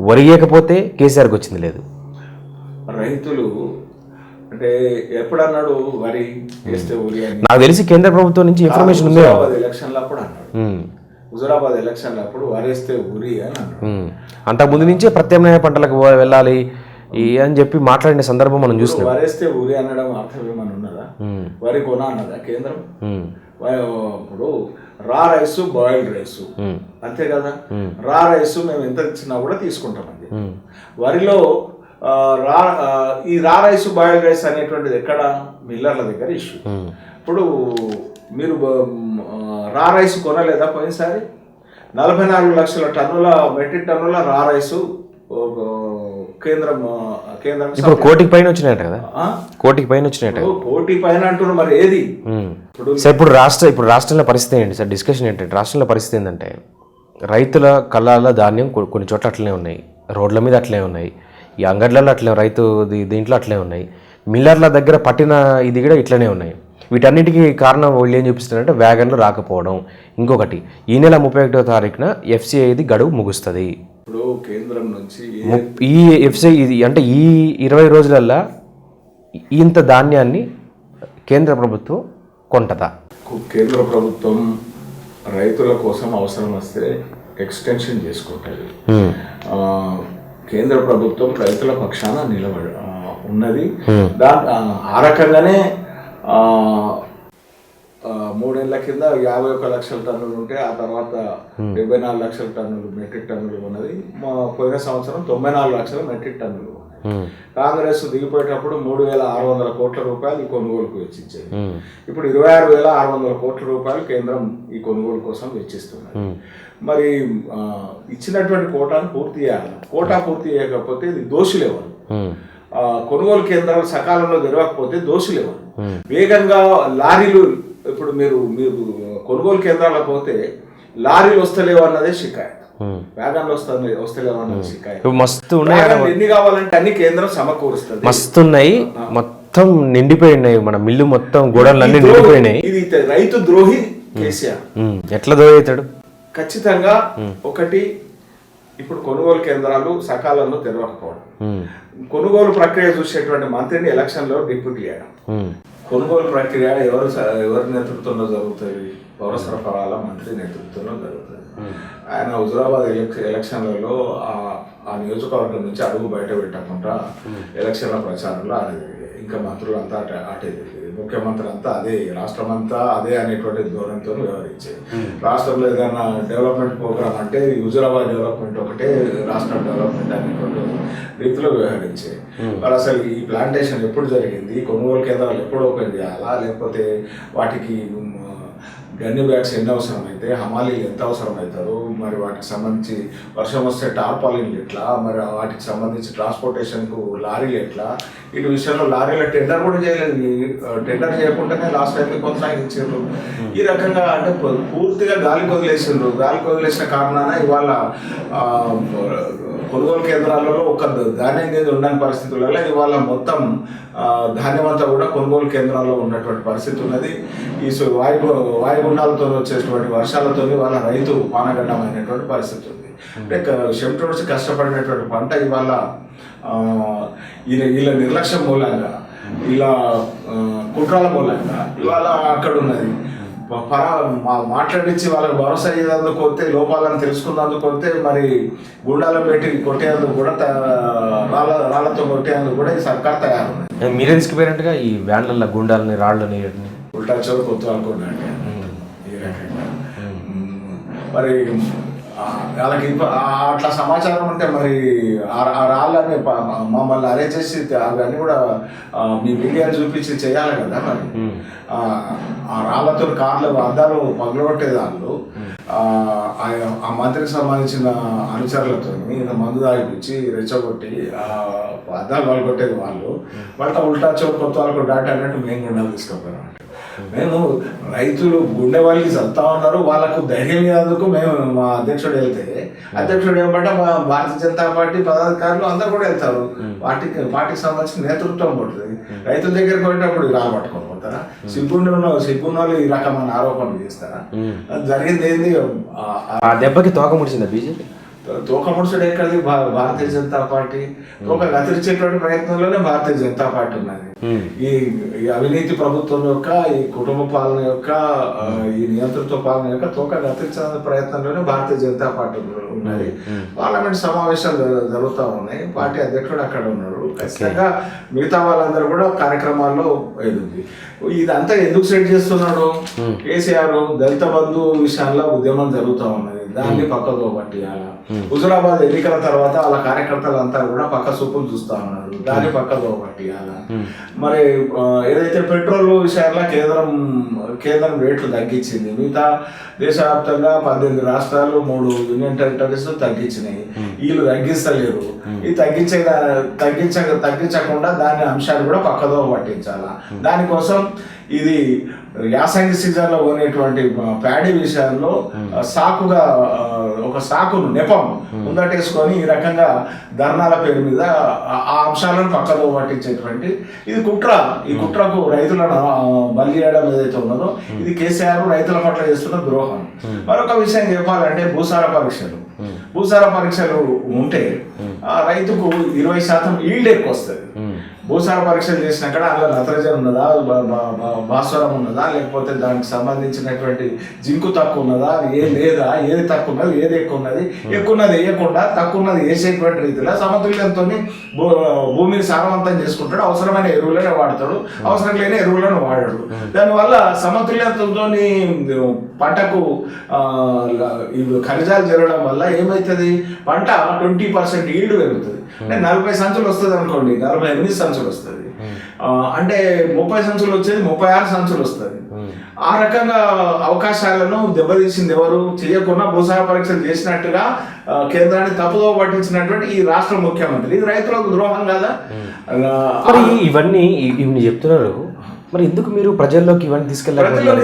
వరియకపోతే కేసీఆర్కి వచ్చింది లేదు. రైతులు అంటే ఎప్పుడన్నాడు వరి వేస్తే ఉరి అని? నాకు తెలిసి కేంద్ర ప్రభుత్వం నుంచి ఇన్ఫర్మేషన్ ఉంది. ఎలక్షన్లు అప్పుడు అన్నాడు, హుజురాబాద్ ఎలక్షన్లు అప్పుడు వరేస్తే ఉరి అని అన్నాడు. అంతకుముందు నుంచే ప్రత్యామ్నాయ పంటలకు వెళ్ళాలి అని చెప్పి మాట్లాడిన సందర్భం మనం చూస్తున్నాం. వరేస్తే ఉరి అనడం అర్థం ఏమని ఉన్నదా? వరి కొన అన్నదా కేంద్రం? ఇప్పుడు రా రైస్, బాయిల్డ్ రైస్ అంతే కదా. రా రైస్ మేము ఎంత ఇచ్చినా కూడా తీసుకుంటామండి. వరిలో ఈ రా రైస్, బాయిల్డ్ రైస్ అనేటువంటిది ఎక్కడ? మిల్లర్ల దగ్గర ఇష్యూ. ఇప్పుడు మీరు రా రైస్ కొనలేదా పోయినసారి? 44 లక్షల టన్నుల మెట్రిక్ టన్నుల రా రైసు కేంద్రం ఇప్పుడు కోటికి పైన వచ్చినాయట కదా, కోటికి పైన వచ్చినాయట. కోటి పైన అంటున్నారు, మరి ఏది? ఇప్పుడు రాష్ట్రంలో పరిస్థితి ఏంటి సార్? డిస్కషన్ ఏంటంటే రాష్ట్రంలో పరిస్థితి ఏంటంటే రైతుల కళ్ళాల ధాన్యం కొన్ని చోట్ల అట్లనే ఉన్నాయి, రోడ్ల మీద అట్లే ఉన్నాయి, ఈ అంగడ్లలో అట్లే, రైతు దీంట్లో అట్లే ఉన్నాయి, మిల్లర్ల దగ్గర పట్టిన ఇది కూడా ఇట్లనే ఉన్నాయి. వీటన్నిటికీ కారణం వాళ్ళు ఏం చూపిస్తున్నారంటే వ్యాగన్లు రాకపోవడం. ఇంకొకటి, ఈ నెల 31వ తారీఖున FCI ఇది గడువు ముగుస్తుంది. ఇప్పుడు కేంద్రం నుంచి ఈ FCI ఇది అంటే ఈ 20 రోజులల్లా ఇంత ధాన్యాన్ని కేంద్ర ప్రభుత్వం కొంటదా? కేంద్ర ప్రభుత్వం రైతుల కోసం అవసరం వస్తే ఎక్స్టెన్షన్ చేసుకుంటుంది. కేంద్ర ప్రభుత్వం రైతుల పక్షాన నిలబడి ఉన్నది. ఆ రకంగానే 3 ఏళ్ల కింద 51 లక్షల టన్నులు ఉంటే ఆ తర్వాత 74 లక్షల టన్నులు మెట్రిక్ టన్నులు ఉన్నది. పోయిన సంవత్సరం 94 లక్షల మెట్రిక్ టన్నులు. కాంగ్రెస్ దిగిపోయేటప్పుడు 3,600 కోట్ల రూపాయలు ఈ కొనుగోలుకు వెచ్చించేది. ఇప్పుడు 26,600 కోట్ల రూపాయలు కేంద్రం ఈ కొనుగోలు కోసం వెచ్చిస్తున్నారు. మరి ఇచ్చినటువంటి కోటాను పూర్తి చేయాలి. కోటా పూర్తి చేయకపోతే ఇది దోషులు ఎవరు? కొనుగోలు కేంద్రాలు సకాలంలో తెరవకపోతే దోషులు ఎవరు? వేగంగా లారీలు, ఇప్పుడు మీరు కొనుగోలు కేంద్రాలకు పోతే లారీలు వస్తలేవు అన్నదే షికాయత్, వేగంగా వస్తలేవు అన్నది షికాయత్. మస్తు ఉన్నాయి, ఎన్ని కావాలంటే అన్ని కేంద్రం సమకూరుస్తుంది. మస్తు ఉన్నాయి, మొత్తం నిండిపోయి ఉన్నాయి. మన మిల్లు మొత్తం గోడలు అన్ని నిండిపోయినాయి. ఇది రైతు ద్రోహి కేసీఆర్. ఎట్లా దోహవుతాడు? ఖచ్చితంగా ఒకటి, ఇప్పుడు కొనుగోలు కేంద్రాలు సకాలంలో తెరవకపోవడం, కొనుగోలు ప్రక్రియ చూసేటువంటి మంత్రిని ఎలక్షన్లో డిప్యూటీ చేయడం. కొనుగోలు ప్రక్రియ ఎవరి నేతృత్వంలో జరుగుతుంది? పౌర సరఫరాల మంత్రి నేతృత్వంలో జరుగుతుంది. ఆయన హుజురాబాద్ ఎలక్షన్లలో ఆ నియోజకవర్గం నుంచి అడుగు బయట పెట్టకుండా ఎలక్షన్ల ప్రచారంలో ఇంకా మంత్రులు అంతా అటే తిరిగేది, ముఖ్యమంత్రి అంతా అదే, రాష్ట్రం అంతా అదే అనేటువంటి ధోరణితో వ్యవహరించేది. రాష్ట్రంలో ఏదైనా డెవలప్మెంట్ ప్రోగ్రామ్ అంటే హుజురాబాద్ డెవలప్మెంట్ ఒకటే, రాష్ట్ర డెవలప్మెంట్ అనేటువంటి రీతిలో వ్యవహరించేది. మరి అసలు ఈ ప్లాంటేషన్ ఎప్పుడు జరిగింది, కొనుగోలు కేంద్రాలు ఎప్పుడు ఓపెన్ చేయాలా, లేకపోతే వాటికి గన్ని బ్యాగ్స్ ఎన్ని అవసరం అయితే, హమాలీలు ఎంత అవసరం అవుతారు, మరి వాటికి సంబంధించి వర్షం వస్తే టార్పాలిన్లు ఎట్లా, మరి వాటికి సంబంధించి ట్రాన్స్పోర్టేషన్కు లారీలు ఎట్లా, వీటి విషయంలో లారీల టెండర్ కూడా చేయలేదు. టెండర్ చేయకుండానే లాస్ట్ టైంకి కొనసాగించారు. ఈ రకంగా అంటే పూర్తిగా గాలికి వదిలేసిండ్రు. గాలికి వదిలేసిన కారణాన ఇవాళ కొనుగోలు కేంద్రాలలో ఒక ధాన్యం అనేది ఉండని పరిస్థితులలో ఇవాళ మొత్తం ధాన్యం అంతా కూడా కొనుగోలు కేంద్రాల్లో ఉన్నటువంటి పరిస్థితి ఉన్నది. ఈ వాయుగుండాలతో వచ్చేటువంటి వర్షాలతో వాళ్ళ రైతు పానగడ్డమైనటువంటి పరిస్థితి ఉంది. అంటే చెమటోడ్చి కష్టపడినటువంటి పంట ఇవాళ వీళ్ళ నిర్లక్ష్యం మూలంగా, ఇలా కుట్రాల మూలంగా ఇవాళ అక్కడ ఉన్నది. మాట్లాడించి వాళ్ళకి భరోసా అయ్యేందుకు వస్తే, లోపాలను తెలుసుకున్నందుకు వస్తే, మరి గుండాలను పెట్టి కొట్టేందుకు కూడా, రాళ్లతో కొట్టేందుకు కూడా ఈ సర్కార్ తయారుంది. మీరే తీసుకుపోయారంటగా ఈ వ్యాన్ల గుండాలని, రాళ్ళని, ఉల్టా చోరు కొత్త అనుకున్నాండి. ఈ రకంగా మరి వాళ్ళకి అట్లా సమాచారం ఉంటే మరి ఆ రాళ్ళని మమ్మల్ని అరేంజ్ చేసి అవన్నీ కూడా మీ మీడియాని చూపించి చేయాలి కదా. మరి ఆ రాళ్లతో కార్లు అద్దాలు పగలగొట్టేదాళ్ళు ఆ మంత్రికి సంబంధించిన అనుచరులతో మందు తాగిపించి రెచ్చగొట్టి అద్దాలు పగలగొట్టేది వాళ్ళు. వాళ్ళ ఉల్టా చోరు కొత్త వాళ్ళకు డాటా అన్నట్టు మేము గుండాలు తీసుకుపోయాం. మేము రైతులు గుండె వాళ్ళకి చదువుతా ఉన్నారు, వాళ్ళకు ధైర్యం ఇవ్వడానికి మేము మా అధ్యక్షుడు వెళ్తే, అధ్యక్షుడు ఏమంటే మా భారతీయ జనతా పార్టీ పదాధికారులు అందరు కూడా వెళ్తారు. పార్టీకి సంబంధించిన నేతృత్వం పడుతుంది. రైతుల దగ్గరికి పోయేటప్పుడు రాళ్ళు పట్టుకొని పోతారా? సిగ్గున్న వాళ్ళు ఈ రకమైన ఆరోపణలు చేస్తారా? జరిగింది ఏంది? ఆ దెబ్బకి తోక ముడిచిందా బీజేపీ? తోకముడుచుడు ఎక్కడిది? భారతీయ జనతా పార్టీ తోక గతిరించేటువంటి ప్రయత్నంలోనే భారతీయ జనతా పార్టీ ఉన్నది. ఈ అవినీతి ప్రభుత్వం యొక్క, ఈ కుటుంబ పాలన యొక్క, ఈ నియంతృత్వ పాలన యొక్క తోక గతిరించే ప్రయత్నంలోనే భారతీయ జనతా పార్టీ ఉన్నది. పార్లమెంట్ సమావేశాలు జరుగుతూ ఉన్నాయి. పార్టీ అధ్యక్షుడు అక్కడ ఉన్నాడు. ఖచ్చితంగా మిగతా వాళ్ళందరూ కూడా కార్యక్రమాల్లో ఎదుగుతుంది. ఇదంతా ఎందుకు సెట్ చేస్తున్నాడు కేసీఆర్? దళిత బంధు విషయాల్లో ఉద్యమం జరుగుతూ ఉన్నది, దాన్ని పక్కతో పట్టియాల. హుజురాబాద్ ఎన్నికల తర్వాత వాళ్ళ కార్యకర్తలంతా కూడా పక్క చూపులు చూస్తా ఉన్నారు, దాన్ని పక్కతో పట్టియాల. మరి ఏదైతే పెట్రోల్ విషయాల్లో కేంద్రం రేట్లు తగ్గించింది, మిగతా దేశవ్యాప్తంగా 18 రాష్ట్రాలు 3 యూనియన్ టెరిటరీస్ తగ్గించినాయి. వీళ్ళు తగ్గిస్తలేరు. ఇది తగ్గించకుండా దాని అంశాలు కూడా పక్కదో పట్టించాలా. దానికోసం ఇది యాసంగి సీజన్లో కొనేటువంటి ప్యాడీ విషయాల్లో ఒక సాకును నెపం ముందటేసుకొని ఈ రకంగా ధర్నాల పేరు మీద ఆ అంశాలను పక్కదో పట్టించేటువంటి ఇది కుట్ర. ఈ కుట్రకు రైతులను బలి చేయడం ఏదైతే ఉన్నదో ఇది కేసీఆర్ రైతుల పట్ల చేస్తున్న ద్రోహం. మరొక విషయం చెప్పాలంటే భూసార పరీక్షలు ఉంటే రైతుకు 20% ఈల్డ్ ఎక్కువ వస్తుంది. భూసార పరీక్షలు చేసినాక అందులో నత్రజని ఉన్నదా, భాస్వరం ఉన్నదా, లేకపోతే దానికి సంబంధించినటువంటి జింకు తక్కువ ఉన్నదా, లేదా, ఏది తక్కువ ఉన్నది, ఏది ఎక్కువ ఉన్నది వేయకుండా తక్కువ ఉన్నది వేసేటువంటి రీతిలో సమతుల్యంతో భూమిని సారవంతం చేసుకుంటాడు. అవసరమైన ఎరువులనే వాడతాడు, అవసరం లేని ఎరువులను వాడాడు. దానివల్ల సమతుల్యంతో పంటకు ఖనిజాలు జరగడం వల్ల ఏమవుతుంది, పంట 20% ఈల్డ్ పెరుగుతుంది. అంటే 40 సంచులు వస్తుంది అనుకోండి, 48 సంచులు వస్తుంది, అంటే 30 సంచులు వచ్చేది 36 సంచులు వస్తుంది. ఆ రకంగా అవకాశాలను దెబ్బతీసింది ఎవరు? చేయకుండా భూసార పరీక్షలు చేసినట్టుగా కేంద్రాన్ని తప్పుదో పట్టించినటువంటి ఈ రాష్ట్ర ముఖ్యమంత్రి. ఇది రైతులకు ద్రోహం కదా. మరి ఇవన్నీ చెప్తున్నారు, మరి ఎందుకు మీరు ప్రజల్లోకి ఇవన్నీ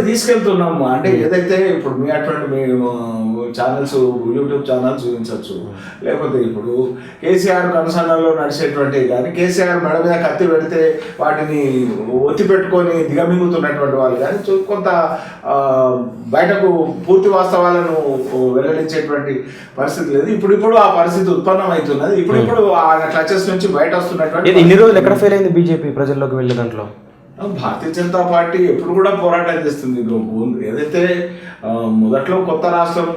తీసుకెళ్తున్నాము అంటే ఏదైతే ఇప్పుడు మీ అటువంటి మీ ఛానల్స్, యూట్యూబ్ ఛానల్స్ చూపించవచ్చు, లేకపోతే ఇప్పుడు కేసీఆర్ కనుసన్నల్లో నడిచేటువంటి కానీ కేసీఆర్ మెడ మీద కత్తి పెడితే వాటిని ఒత్తి పెట్టుకొని దిగమింగుతున్నటువంటి వాళ్ళు కానీ కొంత బయటకు పూర్తి వాస్తవాలను వెల్లడించేటువంటి పరిస్థితి లేదు. ఇప్పుడు ఆ పరిస్థితి ఉత్పన్నం అవుతున్నది. ఇప్పుడు ఆ క్లచెస్ నుంచి బయట వస్తున్నటువంటి ఇన్ని రోజులు ఎక్కడ ఫెయిల్ అయింది బీజేపీ ప్రజల్లోకి వెళ్ళే దాంట్లో? భారతీయ జనతా పార్టీ ఎప్పుడు కూడా పోరాటం చేస్తుంది. ఏదైతే మొదట్లో కొత్త రాష్ట్రం,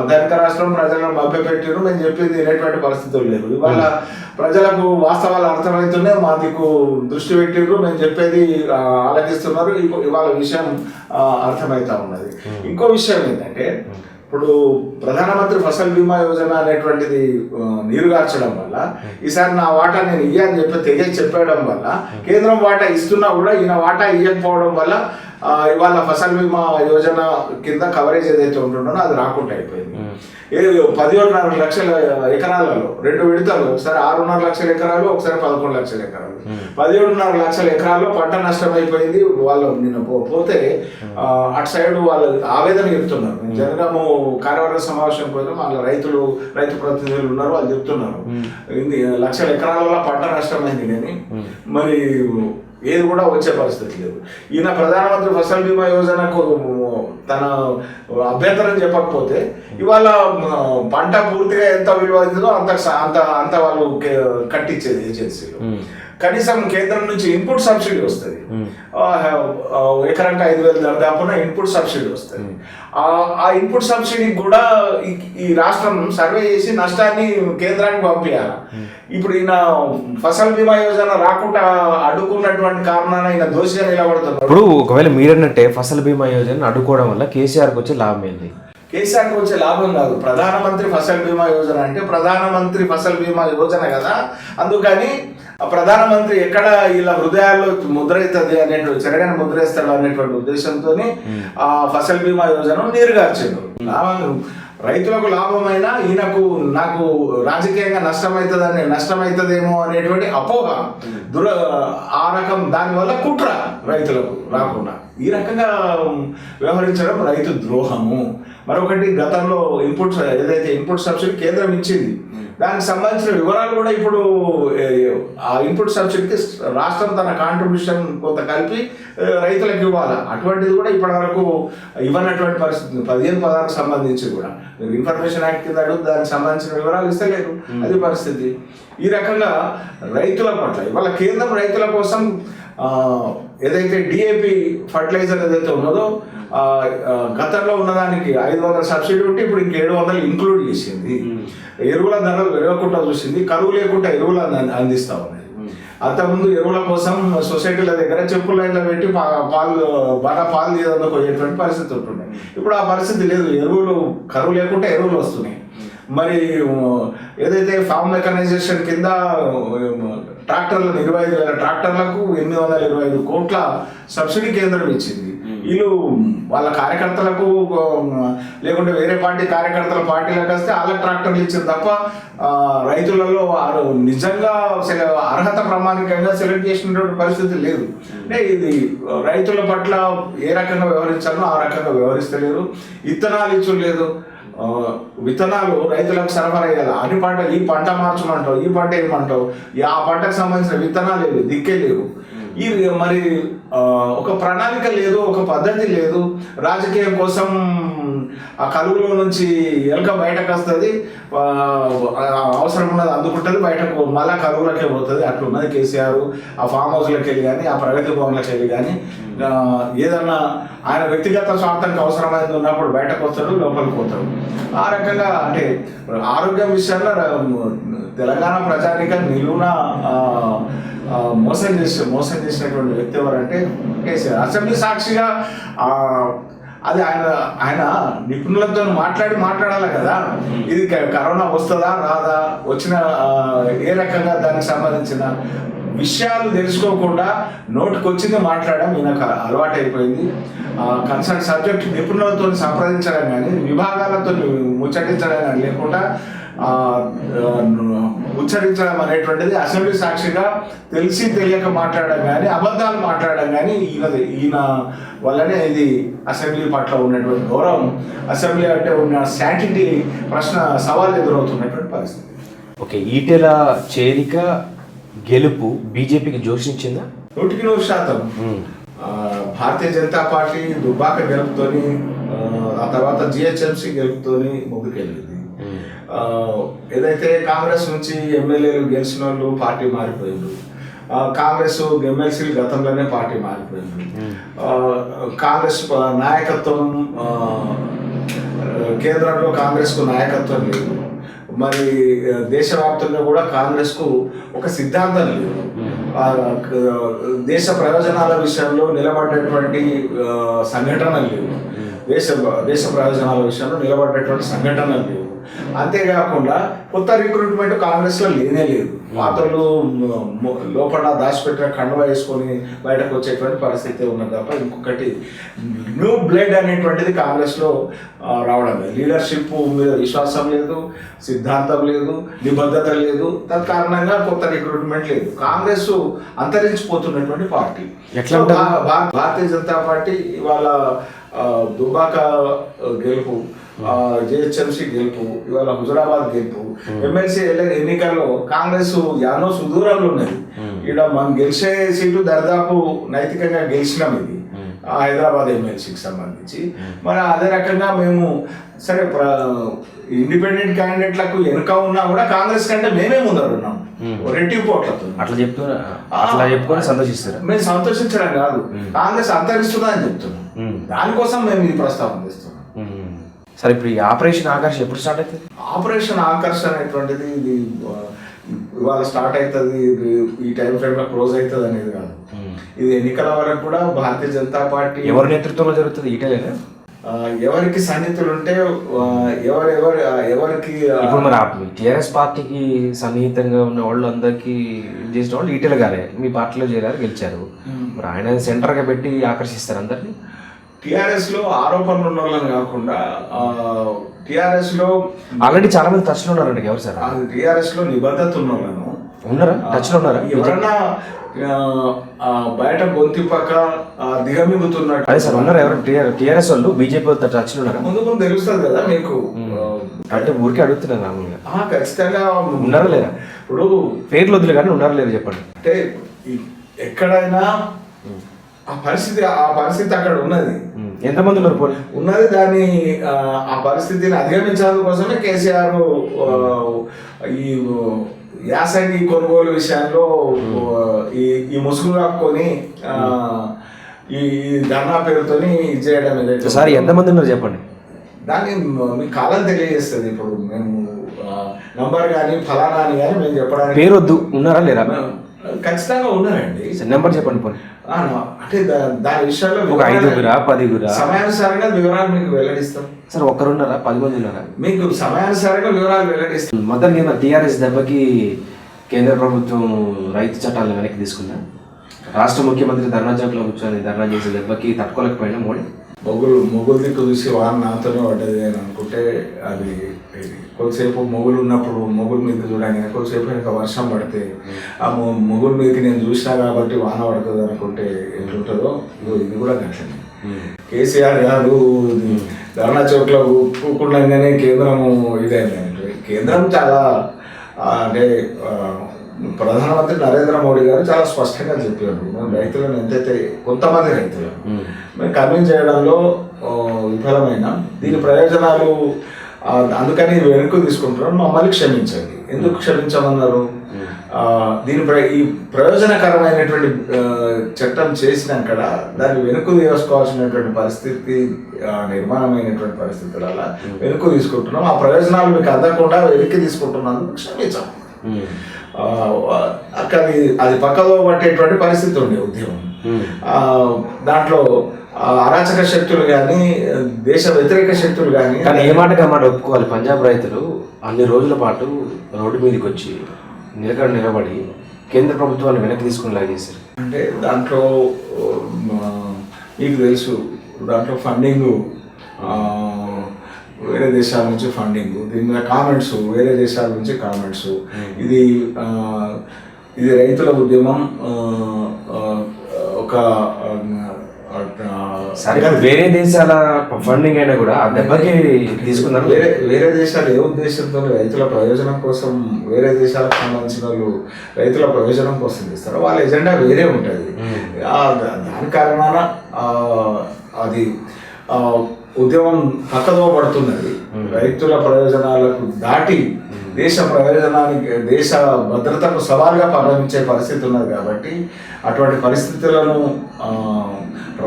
ధనిక రాష్ట్రం ప్రజలను మభ్యపెట్టారు, మేము చెప్పింది వినేటువంటి పరిస్థితులు లేవు. ఇవాళ ప్రజలకు వాస్తవాలు అర్థమవుతున్నాయి, మా దిక్కు దృష్టి పెట్టిర్రు, మేము చెప్పేది ఆలోచిస్తున్నారు. ఇవాళ విషయం అర్థమవుతా ఉన్నది. ఇంకో విషయం ఏంటంటే ఇప్పుడు ప్రధానమంత్రి ఫసల్ బీమా యోజన అనేటువంటిది నీరుగార్చడం వల్ల ఈసారి నా వాటా నేను ఇయ్యని తెగేసి చెప్పడం వల్ల కేంద్రం వాటా ఇస్తున్నా కూడా ఈయన వాటా ఇవ్వకపోవడం వల్ల ఇవాళ ఫసల్ బీమా యోజన కింద కవరేజ్ ఏదైతే ఉంటుందో అది రాకుండా అయిపోయింది. 11.5 లక్షల ఎకరాలలో 2 విడతలు, ఒకసారి 6.5 లక్షల ఎకరాలు, ఒకసారి 11 లక్షల ఎకరాలు, 17.5 లక్షల ఎకరాల్లో పంట నష్టం అయిపోయింది. వాళ్ళు నిన్న పోతే అటు సైడ్ వాళ్ళు ఆవేదన చెప్తున్నారు. జనగాము కార్యవర్గ సమావేశం పోతే వాళ్ళ రైతు ప్రతినిధులు ఉన్నారు, వాళ్ళు చెప్తున్నారు లక్షల ఎకరాలలో పంట నష్టమైంది కానీ మరి ఏది కూడా వచ్చే పరిస్థితి లేదు. ఈయన ప్రధానమంత్రి ఫసల్ బీమా యోజనకు తన అభ్యంతరం చెప్పకపోతే ఇవాళ పంట పూర్తిగా ఎంత విలువ అవుతుందో అంత వాళ్ళు కట్టించేది ఏజెన్సీలు. కనీసం కేంద్రం నుంచి ఇన్పుట్ సబ్సిడీ వస్తుంది, ఎకరానికి 5,000 దాదాపున ఇన్పుట్ సబ్సిడీ వస్తుంది. ఆ ఇన్పుట్ సబ్సిడీకి కూడా ఈ రాష్ట్రం సర్వే చేసి నష్టాన్ని కేంద్రానికి పంపించాలి. ఇప్పుడు ఈయన ఫసల్ బీమా యోజన రాకుండా అడ్డుకున్నటువంటి కారణాన్ని ఈయన దోషిగా నిలబడుతున్నారు. ఇప్పుడు ఒకవేళ మీరన్నట్టే ఫసల్ బీమా యోజన అడ్డుకోవడం వల్ల కేసీఆర్కి వచ్చే లాభం ఏంటి? కేసీఆర్కి వచ్చే లాభం కాదు. ప్రధానమంత్రి ఫసల్ బీమా యోజన అంటే ప్రధానమంత్రి ఫసల్ బీమా యోజన కదా, అందుకని ప్రధానమంత్రి ఎక్కడ ఇలా హృదయాల్లో ముద్ర అవుతుంది అనేటువంటి చెరగని ముద్ర వేస్తాడు అనేటువంటి ఉద్దేశంతో ఆ ఫసల్ బీమా యోజన నీరుగార్చాడు. రైతులకు లాభమైనా ఈయనకు నాకు రాజకీయంగా నష్టమవుతుందేమో అనేటువంటి అపోహ ఆ రకం, దానివల్ల కుట్ర రైతులకు రాకుండా ఈ రకంగా వ్యవహరించడం రైతు ద్రోహము. మరొకటి, గతంలో ఏదైతే ఇన్పుట్ సబ్సిడీ కేంద్రం ఇచ్చింది దానికి సంబంధించిన వివరాలు కూడా ఇప్పుడు ఆ ఇన్పుట్ సబ్సిడీకి రాష్ట్రం తన కాంట్రిబ్యూషన్ కొంత కలిపి రైతులకు ఇవ్వాలి. అటువంటిది కూడా ఇప్పటి వరకు ఇవ్వనటువంటి పరిస్థితి. 15-16 సంబంధించి కూడా ఇన్ఫర్మేషన్ యాక్ట్ కింద అడుగు దానికి సంబంధించిన వివరాలు ఇస్తలేరు, అది పరిస్థితి. ఈ రకంగా రైతుల పట్ల ఇవాళ కేంద్రం రైతుల కోసం ఏదైతే డిఏపి ఫర్టిలైజర్ ఏదైతే ఉన్నదో గతంలో ఉన్నదానికి 500 సబ్సిడీ ఉంటే ఇప్పుడు ఇంక 700 ఇంక్లూడ్ చేసింది. ఎరువుల ధరలు పెరగకుండా చూసింది, కరువు లేకుండా ఎరువులు అందిస్తా ఉన్నది. అంతకుముందు ఎరువుల కోసం సొసైటీల దగ్గర చెప్పుల లైన్లో పెట్టి బాగా పాలు తీయడానికి పోయేటువంటి పరిస్థితి ఉంటుండే. ఇప్పుడు ఆ పరిస్థితి లేదు, ఎరువులు కరువు లేకుండా ఎరువులు వస్తున్నాయి. మరి ఏదైతే ఫార్మ్ మెకనైజేషన్ కింద ట్రాక్టర్లు 25,000 ట్రాక్టర్లకు 825 కోట్ల సబ్సిడీ కేంద్రం ఇచ్చింది. వీళ్ళు వాళ్ళ కార్యకర్తలకు లేకుంటే వేరే పార్టీలకు వస్తే వాళ్ళ ట్రాక్టర్లు ఇచ్చింది తప్ప రైతులలో వారు నిజంగా అర్హత ప్రామాణికంగా సెలెక్ట్ చేసినటువంటి పరిస్థితి లేదు. అంటే ఇది రైతుల పట్ల ఏ రకంగా వ్యవహరించాలో ఆ రకంగా వ్యవహరిస్తలేరు. విత్తనాలు ఇచ్చలేదు, విత్తనాలు రైతులకు సరఫరా చేయాలి. ఈ పంట మార్చమంటావు, ఈ పంట ఏమంటావు, ఆ పంటకు సంబంధించిన విత్తనాలు లేవు, దిక్కే లేవు. ఈ మరి ఒక ప్రణాళిక లేదు, ఒక పద్ధతి లేదు. రాజకీయం కోసం ఆ కలుగులో నుంచి ఎలక బయటకు వస్తుంది, అవసరం ఉన్నది అందుకుంటుంది, బయటకు మళ్ళా కలుగులకే పోతుంది. అట్లున్నది కేసీఆర్. ఆ ఫామ్ హౌస్లోకి వెళ్ళి కానీ ఆ ప్రగతి భవన్లోకి వెళ్ళి కానీ ఏదన్నా ఆయన వ్యక్తిగత స్వార్థానికి అవసరమైంది ఉన్నప్పుడు బయటకు వస్తాడు, లోపలికి పోతాడు. ఆ రకంగా అంటే ఆరోగ్యం విషయంలో తెలంగాణ ప్రజానిక నిలువున మోసం చేసినటువంటి వ్యక్తి ఎవరంటే కేసీఆర్. అసెంబ్లీ సాక్షిగా అది ఆయన నిపుణులతో మాట్లాడాలి కదా. ఇది కరోనా వస్తుందా రాదా, వచ్చిన ఏ రకంగా దానికి సంబంధించిన విషయాలు తెలుసుకోకుండా నోటికి వచ్చింది మాట్లాడడం ఈయనకు అలవాటు అయిపోయింది. కన్సర్న్ సబ్జెక్ట్ నిపుణులతో సంప్రదించడం కానీ, విభాగాలతో ముచ్చటించడం కానీ లేకుండా ఉచ్చరించడం అనేటువంటిది అసెంబ్లీ సాక్షిగా తెలిసి తెలియక మాట్లాడడం కానీ, అబద్ధాలు మాట్లాడడం కానీ ఈయన వల్లనే ఇది అసెంబ్లీ పట్ల ఉన్నటువంటి గౌరవం, అసెంబ్లీ అంటే ఉన్న శాంటిటీ ప్రశ్న సవాల్ ఎదురవుతున్నటువంటి పరిస్థితి. ఓకే, ఈటెల చేరిక గెలుపు బీజేపీకి జోషించిందా? 100%. భారతీయ జనతా పార్టీ దుబ్బాక గెలుపుతోని, ఆ తర్వాత జిహెచ్ఎంసీ గెలుపుతోని ముందుకెళ్ళింది. ఏదైతే కాంగ్రెస్ నుంచి ఎమ్మెల్యేలు గెలిచిన వాళ్ళు పార్టీ మారిపోయింది. కాంగ్రెస్ ఎమ్మెల్సీలు గతంలోనే పార్టీ మారిపోయింది. కాంగ్రెస్ నాయకత్వం, కేంద్రంలో కాంగ్రెస్కు నాయకత్వం లేదు. మరి దేశవ్యాప్తంగా కూడా కాంగ్రెస్కు ఒక సిద్ధాంతం లేదు. దేశ ప్రయోజనాల విషయంలో నిలబడ్డటువంటి సంఘటనలు లేవు. దేశ ప్రయోజనాల విషయంలో నిలబడ్డటువంటి సంఘటనలు లేవు. అంతేకాకుండా కొత్త రిక్రూట్మెంట్ కాంగ్రెస్లో లేనే లేదు. పాత్రలు లోపల దాచిపెట్టిన కండువ వేసుకొని బయటకు వచ్చేటువంటి పరిస్థితి ఉన్నది తప్ప ఇంకొకటి న్యూ బ్లడ్ అనేటువంటిది కాంగ్రెస్లో రావడం లేదు. లీడర్షిప్ మీద విశ్వాసం లేదు, సిద్ధాంతం లేదు, నిబద్ధత లేదు. తత్కారణంగా కొత్త రిక్రూట్మెంట్ లేదు. కాంగ్రెస్ అంతరించిపోతున్నటువంటి పార్టీ. భారతీయ జనతా పార్టీ ఇవాళ దుబ్బాక గెలుపు, జిహెచ్ఎంసీ గెలుపు, ఇవాళ హుజురాబాద్ గెలుపు, ఎమ్మెల్సీ ఎన్నికల్లో కాంగ్రెస్ యానో సుదూరంలో ఉన్నది. ఇక్కడ మనం గెలిచే సీటు దరిదాపు నైతికంగా గెలిచినాం ఇది హైదరాబాద్ ఎమ్మెల్సీకి సంబంధించి. మరి అదే రకంగా మేము సరే ఇండిపెండెంట్ క్యాండిడేట్లకు వెనుక ఉన్నా కూడా కాంగ్రెస్ కంటే మేమే ముందర ఉన్నాం రెట్టింపు ఓట్లతో. అట్లా చెప్పుకొని సంతోషిస్తారు. మేము సంతోషించడం కాదు, కాంగ్రెస్ అంతరిస్తుందా అని చెప్తున్నాం. దానికోసం మేము ఈ ప్రస్తావన చేస్తున్నాం. సరే, ఇప్పుడు ఈ ఆపరేషన్ ఆకర్షణ ఎప్పుడు స్టార్ట్ అవుతుంది? ఆపరేషన్ ఆకర్షణ అనేటువంటిది ఇది ఇవాళ స్టార్ట్ అవుతుంది, ఈ టైం ఫ్రేమ్లో క్లోజ్ అవుతుంది అనేది కాదు. ఇది ఎన్నికల వరకు కూడా భారతీయ జనతా పార్టీ ఎవరి నేతృత్వంలో జరుగుతుంది? ఈటలేనా? ఎవరికి సన్నిహితులు ఉంటే ఎవరికి ఇప్పుడు మరి టీఆర్ఎస్ పార్టీకి సన్నిహితంగా ఉన్న వాళ్ళు అందరికీ చేసిన వాళ్ళు ఈటెల గారే మీ పార్టీలో చేరారు, గెలిచారు. మరి ఆయన సెంటర్గా పెట్టి ఆకర్షిస్తారు అందరినీ. టీఆర్ఎస్ లో ఆరోపణలు ఉన్న వాళ్ళని కాకుండా టీఆర్ఎస్ లో ఆల్రెడీ చాలా మంది టచ్ లో ఉన్నారండి. ఎవరు సార్? టీఆర్ఎస్ లో నిబద్ధత ఉన్న వాళ్ళను ఉన్నారా? టచ్ లో ఉన్నారా? ఎవరన్నా బయట గొంతు పక్క దిగమింగుతున్నట్టు? అదే సార్, ఉన్నారు ఎవరు టీఆర్ఎస్ వాళ్ళు బీజేపీ టచ్ లో ఉన్నారా? ముందు తెలుస్తుంది కదా మీకు. అంటే ఊరికే అడుగుతున్నారు మామూలుగా. ఖచ్చితంగా ఉన్నారా లేదా? ఇప్పుడు పేర్లు వదిలే కానీ ఉన్నారా లేదా చెప్పండి. అంటే ఎక్కడైనా ఆ పరిస్థితి అక్కడ ఉన్నది. ఎంతమంది ఉన్నారు ఉన్నది. దాన్ని ఆ పరిస్థితిని అధిగమించడం కోసమే కేసీఆర్ ఈ యాసంగి కొనుగోలు విషయంలో ఈ ముసుగు కాపుకొని ఈ ధర్నా పేరుతోని ఇది చేయడం ఏదైతే. సార్ ఎంతమంది ఉన్నారు చెప్పండి. దాన్ని మీ కాలం తెలియజేస్తుంది. ఇప్పుడు మేము నంబర్ కానీ ఫలానా అని కానీ మేము చెప్పడానికి పేరు వద్దు. ఉన్నారా లేరా? ఖచ్చితంగా ఉన్నారండి. నెంబర్ చెప్పండి పోనీ. అంటే దాని విషయాల్లో ఒక 5గురా 10గురా సమయానుసారంగా వివరాలు మీకు వెల్లడిస్తాం. సార్ ఒక్కరున్నారా 10 మంది ఉన్నారా? మీకు సమయానుసారంగా వివరాలు వెల్లడిస్తాం. మొత్తం టీఆర్ఎస్ దెబ్బకి కేంద్ర ప్రభుత్వం రైతు చట్టాలను వెనక్కి తీసుకుందా? రాష్ట్ర ముఖ్యమంత్రి ధర్నా చౌక్లో కూర్చొని ధర్నా చేసే దెబ్బకి తట్టుకోలేకపోయినా మోడీ. మొగులు దిక్కు చూసి వారు నాతోనే పడ్డది అని అనుకుంటే అది కొద్దిసేపు మొగులు ఉన్నప్పుడు మొగుల మీదకి చూడగానే కొద్దిసేపు ఇంకా వర్షం పడితే ఆ మొగుల మీదకి నేను చూసినా కాబట్టి వాన పడుతుంది అనుకుంటే ఎట్లుంటుందో ఇది కూడా గట్లనే. కేసీఆర్ గారు ధర్నా చౌక్లో కూకుండగానే కేంద్రము ఇదైందంటే కేంద్రం చాలా అంటే ప్రధానమంత్రి నరేంద్ర మోడీ గారు చాలా స్పష్టంగా చెప్పారు. మేము రైతులను ఎంతైతే కొంతమంది రైతులను మేము కన్విన్స్ చేయడంలో విఫలమైన దీని ప్రయోజనాలు అందుకని వెనక్కు తీసుకుంటున్నాం, మమ్మల్ని క్షమించండి. ఎందుకు క్షమించమన్నారు? ఈ ప్రయోజనకరమైనటువంటి చట్టం చేసినాక దాన్ని వెనుక్కు తీసుకోవాల్సినటువంటి పరిస్థితి నిర్మాణమైనటువంటి పరిస్థితుల వల్ల వెనుక్కు తీసుకుంటున్నాం. ఆ ప్రయోజనాలు మీకు అందకుండా వెనక్కి తీసుకుంటున్నందుకు క్షమించాం. అక్కడ అది పక్కదో పట్టేటువంటి పరిస్థితి ఉండే ఉద్యమం. దాంట్లో అరాచక శక్తులు కానీ దేశ వ్యతిరేక శక్తులు కానీ. కానీ ఏ మాటగా మాట ఒప్పుకోవాలి, పంజాబ్ రైతులు అన్ని రోజుల పాటు రోడ్డు మీదకి వచ్చి నిలబడి కేంద్ర ప్రభుత్వాన్ని వెనక్కి తీసుకుని లాగేశారు. అంటే దాంట్లో మీకు తెలుసు, దాంట్లో ఫండింగ్ వేరే దేశాల నుంచి ఫండింగ్, దీని మీద కామెంట్స్ వేరే దేశాల నుంచి కామెంట్స్. ఇది రైతుల ఉద్యమం ఒక వేరే దేశాల ఫండింగ్ అయినా కూడా ఆ దెబ్బకి తీసుకున్నారు. వేరే దేశాలు ఏ ఉద్దేశంతో రైతుల ప్రయోజనం కోసం, వేరే దేశాలకు సంబంధించిన వాళ్ళు రైతుల ప్రయోజనం కోసం ఇస్తారు, వాళ్ళ ఎజెండా వేరే ఉంటుంది. దాని కారణాన అది ఉద్యమం పక్కదో పడుతున్నది. రైతుల ప్రయోజనాలకు దాటి దేశ ప్రయోజనానికి, దేశ భద్రతకు సవాల్గా పరిగణించే పరిస్థితి ఉన్నది. కాబట్టి అటువంటి పరిస్థితులను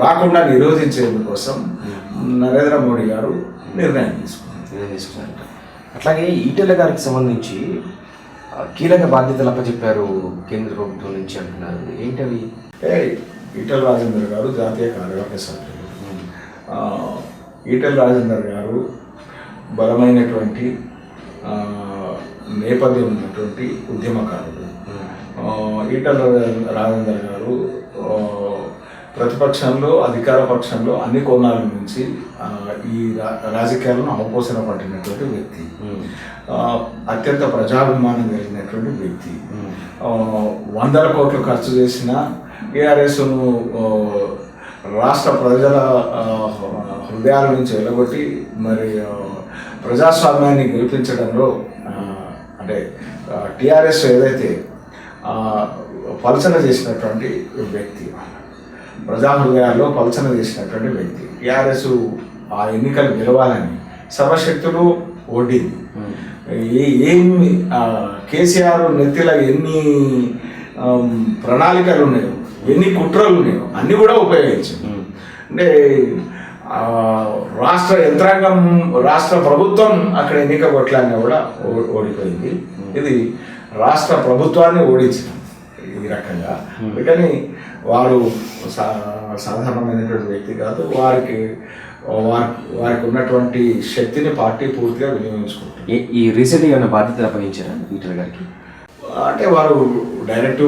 రాకుండా నిరోధించేందుకోసం నరేంద్ర మోడీ గారు నిర్ణయం తీసుకున్నారు. అట్లాగే ఈటెల గారికి సంబంధించి కీలక బాధ్యతలు అప్పచెప్పారు కేంద్ర ప్రభుత్వం నుంచి అంటున్నారు, ఏంటవి? ఈటెల రాజేందర్ గారు జాతీయ కార్యవర్గ సభ్యులు. ఈటెల రాజేందర్ గారు బలమైనటువంటి నేపథ్యం ఉన్నటువంటి ఉద్యమకారుడు. ఈటెల రాజేందర్ గారు ప్రతిపక్షంలో, అధికార పక్షంలో అన్ని కోణాల నుంచి ఈ రాజకీయాలను అవపోసన పట్టినటువంటి వ్యక్తి, అత్యంత ప్రజాభిమానం కలిగినటువంటి వ్యక్తి. 100 కోట్లు ఖర్చు చేసిన టీఆర్ఎస్ను రాష్ట్ర ప్రజల హృదయాల నుంచి వెళ్ళగొట్టి మరి ప్రజాస్వామ్యాన్ని గెలిపించడంలో, అంటే టీఆర్ఎస్ ఏదైతే పలచన చేసినటువంటి వ్యక్తి, ప్రజా హృదయాల్లో పలచన చేసినటువంటి వ్యక్తి. టీఆర్ఎస్ ఆ ఎన్నికలు గెలవాలని సర్వశక్తులు ఓడింది. ఏమి కేసీఆర్ నెత్తిలో ఎన్ని ప్రణాళికలు ఉన్నాయో, ఎన్ని కుట్రలు ఉన్నాయో అన్నీ కూడా ఉపయోగించింది. అంటే రాష్ట్ర యంత్రాంగం, రాష్ట్ర ప్రభుత్వం అక్కడ ఎన్నిక కొట్లాడినా కూడా ఓడిపోయింది. ఇది రాష్ట్ర ప్రభుత్వాన్ని ఓడించింది ఈ రకంగా. కానీ వారు సాధారణమైనటువంటి వ్యక్తి కాదు. వారికి ఉన్నటువంటి శక్తిని పార్టీ పూర్తిగా వినియోగించుకుంటారు. ఈ రీసెంట్గా ఏమైనా బాధ్యత అప్పగించారా ఈటెల గారికి? అంటే వారు డైరెక్ట్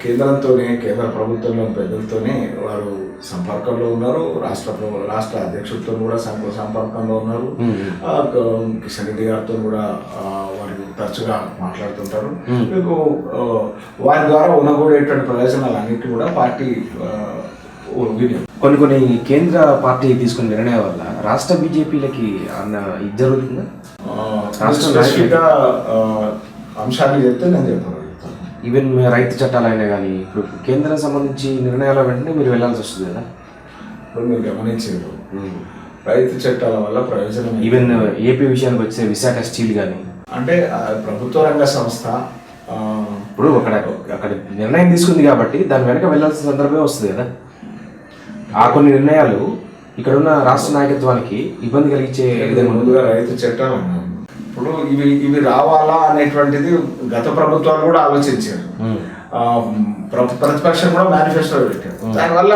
కేంద్రంతోనే, కేంద్ర ప్రభుత్వంలోని పెద్దలతోనే వారు సంపర్కంలో ఉన్నారు. రాష్ట్ర అధ్యక్షులతో కూడా సంపర్కంలో ఉన్నారు. కిషన్ రెడ్డి గారితో కూడా వారు తరచుగా మాట్లాడుతుంటారు. మీకు వారి ద్వారా ఉన్నగూడేటువంటి ప్రయోజనాలు అన్నిటి కూడా పార్టీ కొన్ని కేంద్ర పార్టీ తీసుకున్న నిర్ణయం వల్ల రాష్ట్ర బీజేపీలకి అన్న ఇది జరుగుతుందా? రాష్ట్ర అంశాన్ని చెప్తే నేను చెప్పగలుగుతాను. ఈవెన్ రైతు చట్టాలైనా కానీ ఇప్పుడు కేంద్రం సంబంధించి నిర్ణయాల వెంటనే మీరు వెళ్ళాల్సి వస్తుంది కదా. ఇప్పుడు మీరు గమనించారు, రైతు చట్టాల వల్ల ప్రయోజనం. ఈవెన్ ఏపీ విషయానికి వచ్చే విశాఖ స్టీల్ కానీ, అంటే ప్రభుత్వ రంగ సంస్థ ఇప్పుడు అక్కడ నిర్ణయం తీసుకుంది కాబట్టి దాని వెనక వెళ్ళాల్సిన సందర్భమే వస్తుంది కదా. ఆ కొన్ని నిర్ణయాలు ఇక్కడ ఉన్న రాష్ట్ర నాయకత్వానికి ఇబ్బంది కలిగించే విధంగా ముందుగా రైతు చట్టాలు అన్నారు. ఇప్పుడు ఇవి రావాలా అనేటువంటిది గత ప్రభుత్వాలు కూడా ఆలోచించారు. ప్రతిపక్షం కూడా మేనిఫెస్టో పెట్టారు. దానివల్ల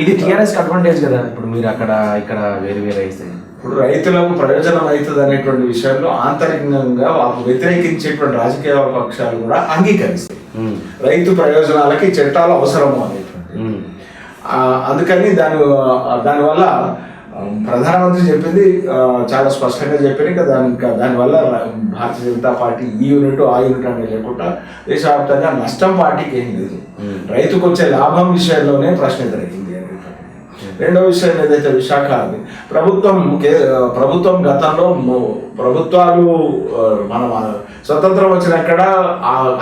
ఇది టీఆర్ఎస్కి అడ్వాంటేజ్ కదా. ఇప్పుడు మీరు అక్కడ వేరు అయితే ఇప్పుడు రైతులకు ప్రయోజనం అవుతుంది అనేటువంటి విషయంలో ఆంతరికంగా వ్యతిరేకించేటువంటి రాజకీయ పక్షాలు కూడా అంగీకరిస్తాయి. రైతు ప్రయోజనాలకి చట్టాలు అవసరము అనేటువంటి. అందుకని దానివల్ల ప్రధానమంత్రి చెప్పింది చాలా స్పష్టంగా చెప్పింది కదా. దానివల్ల భారతీయ జనతా పార్టీ ఈ యూనిట్ ఆ యూనిట్ అనేది లేకుండా దేశవ్యాప్తంగా నష్టం పార్టీకి ఏం లేదు. రైతుకు వచ్చే లాభం విషయంలోనే ప్రశ్న ఎదురైంది. రెండో విషయం ఏదైతే విశాఖ ప్రభుత్వం గతంలో ప్రభుత్వాలు మనం స్వతంత్రం వచ్చినక్కడ